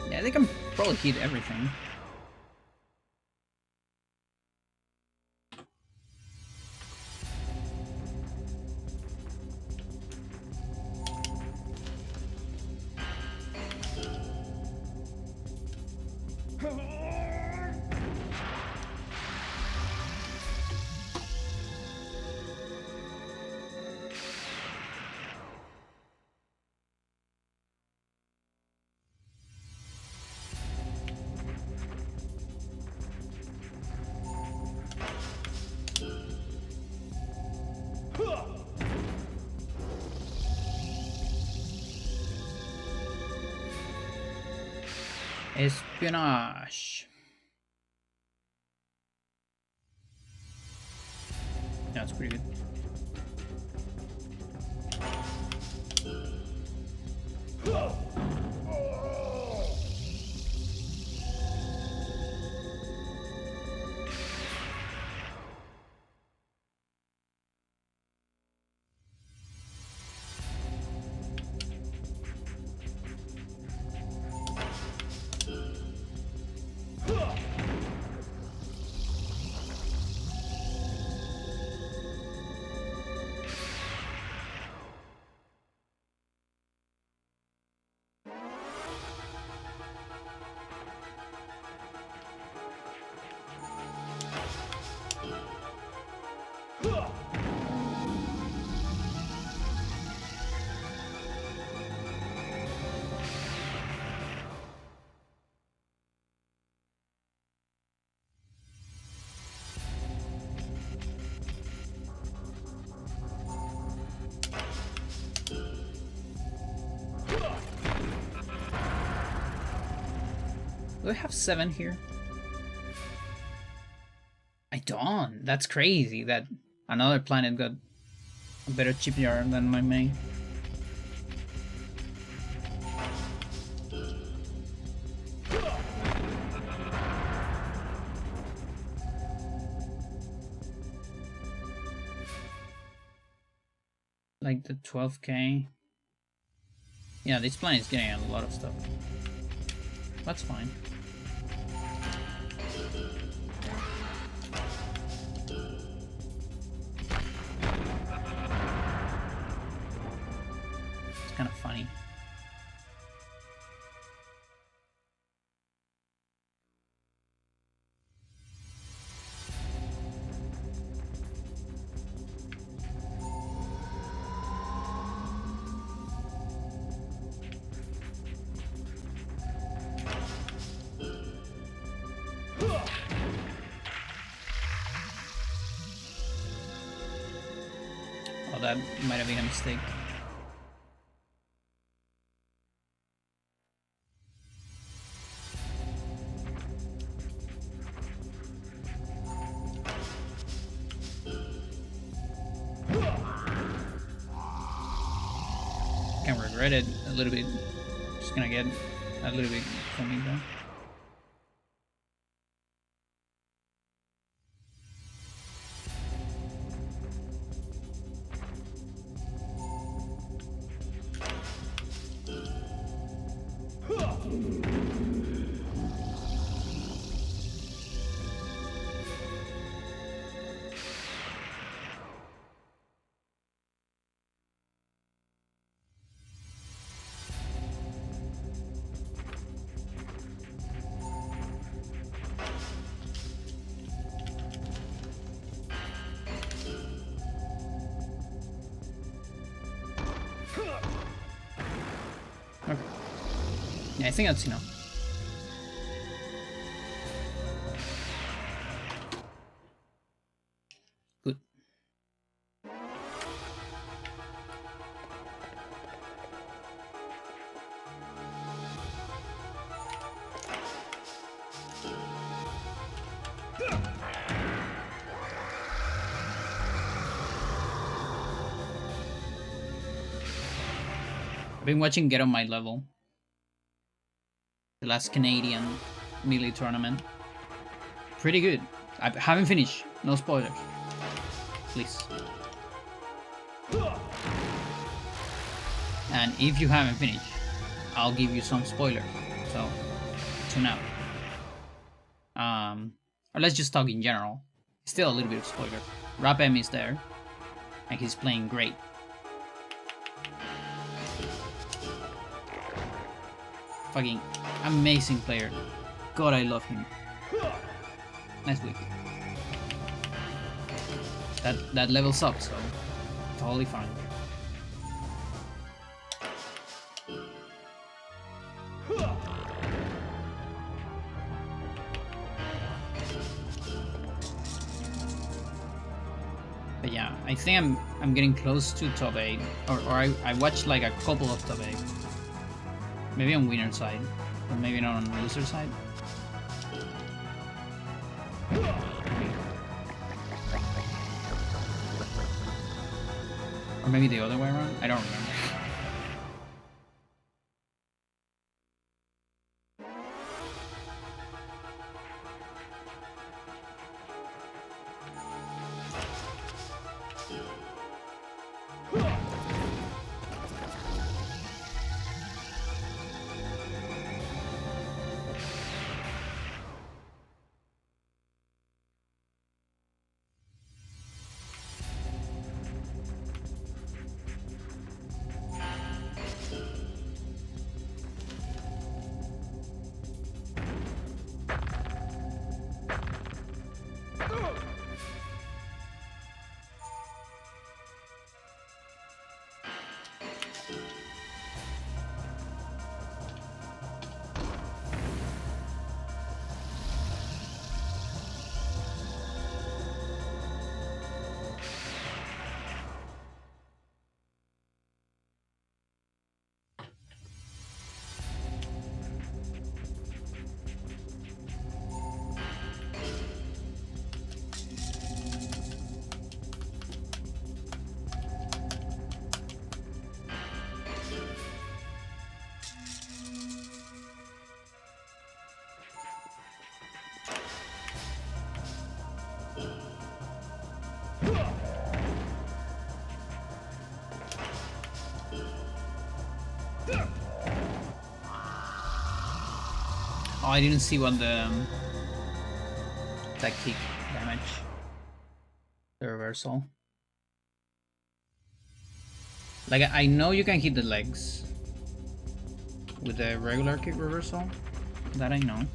Yeah, they can probably hit everything. Espionage. That's pretty good. Do I have 7 here? I don't. That's crazy that another planet got a better shipyard than my main. Like the 12k. Yeah, this planet is getting a lot of stuff. That's fine. It's kind of funny. Oh, that might have been a mistake. Can regret it a little bit. Just gonna get a little bit from me though. Okay. Yeah, I think that's enough. Good. I've been watching Get On My Level. The last Canadian melee tournament. Pretty good. I haven't finished. No spoilers. Please. And if you haven't finished, I'll give you some spoilers. So, tune out. Or let's just talk in general. Still a little bit of spoiler. Rapem is there. And he's playing great. Fucking amazing player. God, I love him. Nice week. That levels up, so totally fine. But yeah, I think I'm getting close to top 8. Or I watched like a couple of top 8. Maybe on winner side. But maybe not on the loser side. Or maybe the other way around? I don't remember. Oh, I didn't see what the that kick damage. The reversal. Like, I know you can hit the legs with the regular kick reversal. That I know.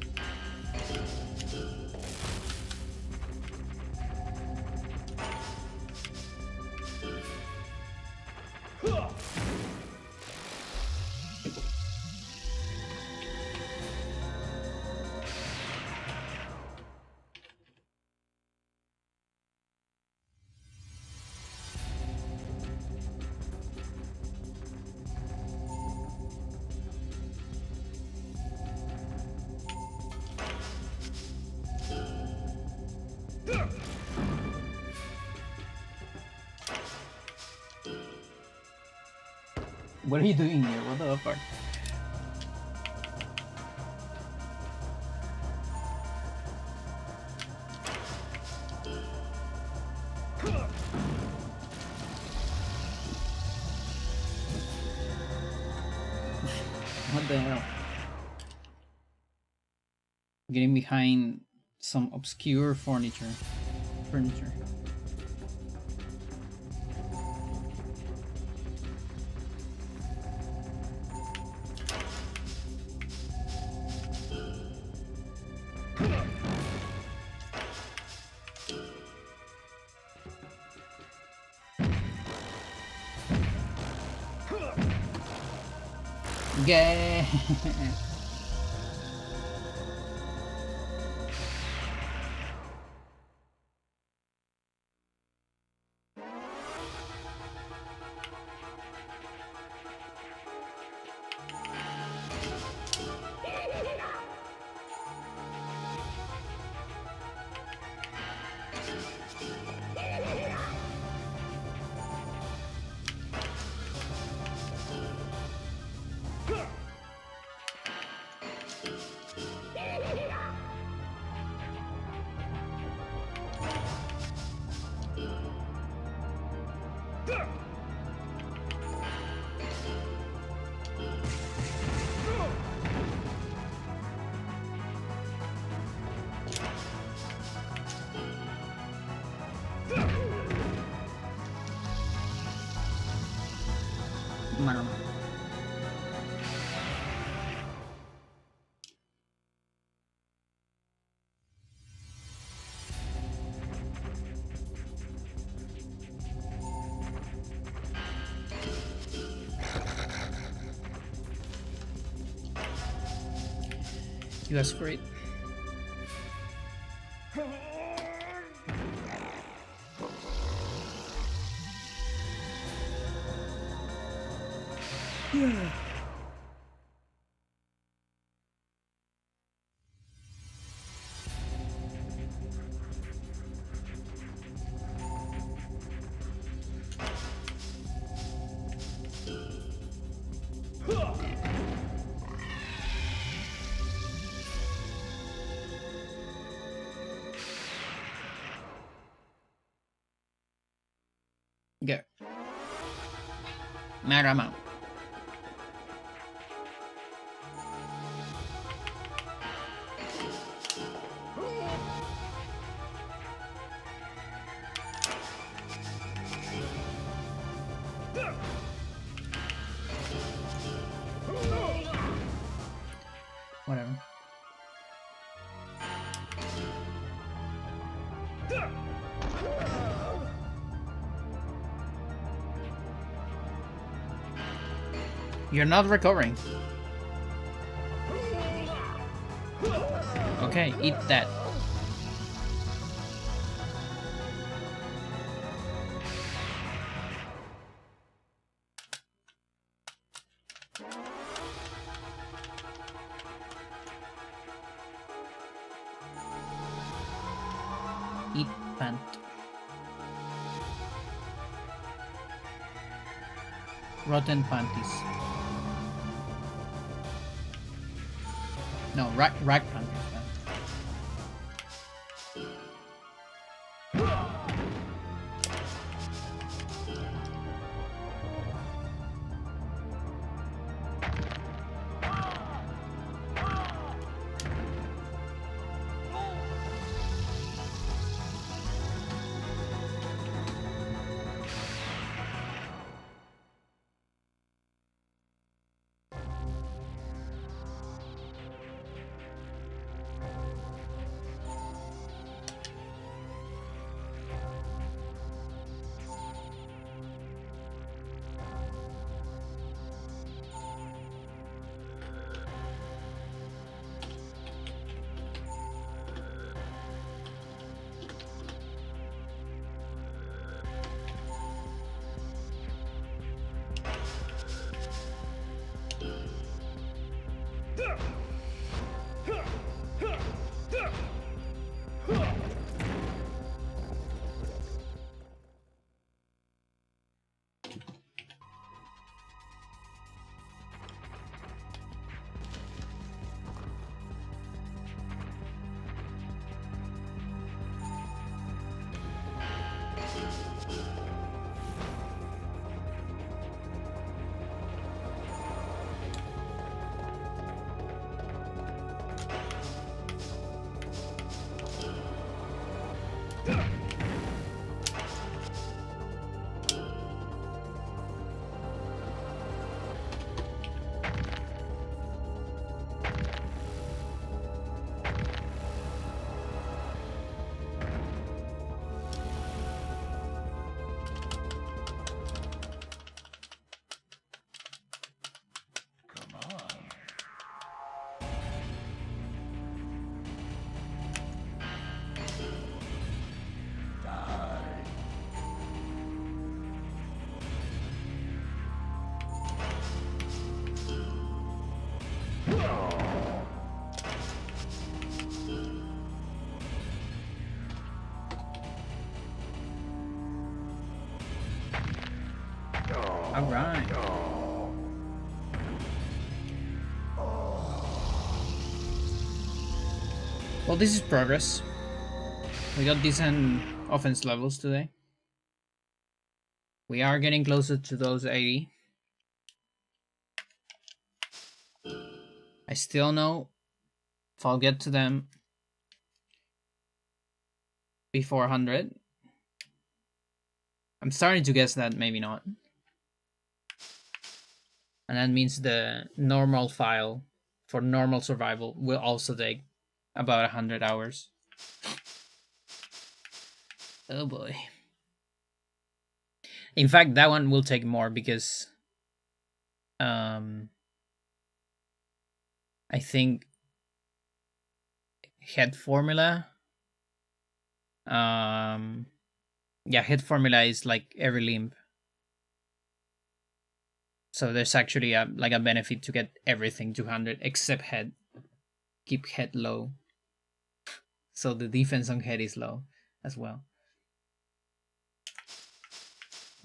What are you doing here? What the fuck? What the hell? Getting behind some obscure furniture. Gay. Mano. You asked for it. Go. Mega Mount. Whatever. You're not recovering. Okay, eat that. Eat pant. Rotten panties. No, rag panties. Come on. Die. All right. Well, this is progress. We got decent offense levels today. We are getting closer to those 80. I still know if I'll get to them before 100. I'm starting to guess that maybe not. And that means the normal file for normal survival will also take about 100 hours. Oh boy. In fact, that one will take more because I think head formula yeah, head formula is like every limb. So there's actually a benefit to get everything 200 except head. Keep head low. So the defense on head is low as well.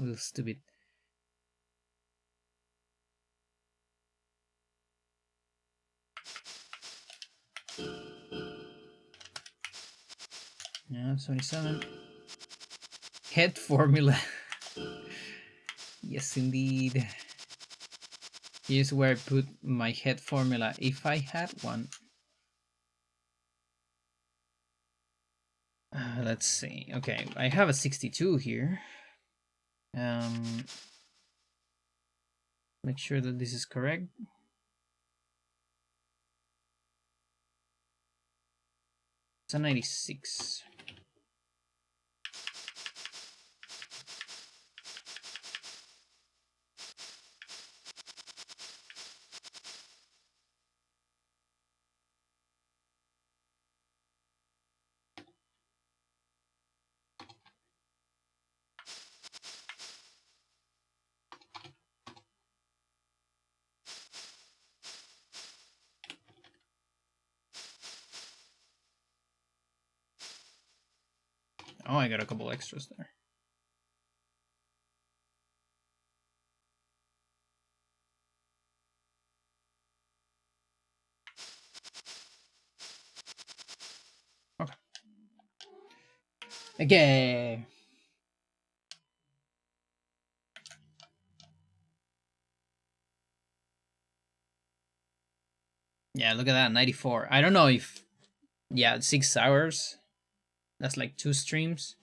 Oh, stupid. Yeah, 27. Head formula. Yes, indeed. Here's where I put my head formula if I had one. Let's see. Okay, I have a 62 here. Make sure that this is correct. It's a 96. Oh, I got a couple extras there. Okay. Okay. Yeah, look at that, 94. I don't know if, yeah, 6 hours. That's like 2 streams.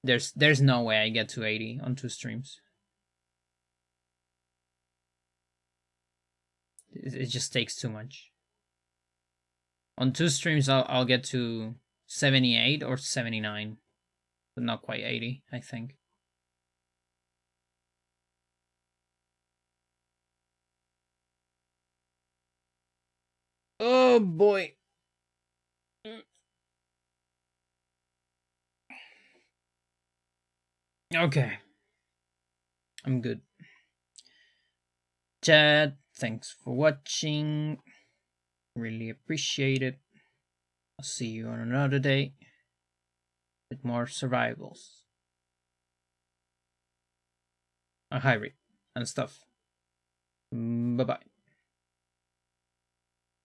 There's no way I get to 80 on 2 streams. It just takes too much. On 2 streams, I'll get to 78 or 79, but not quite 80, I think. Oh boy. Okay. I'm good. Chat, thanks for watching. Really appreciate it. I'll see you on another day with more survivals. A hybrid and stuff. Bye bye.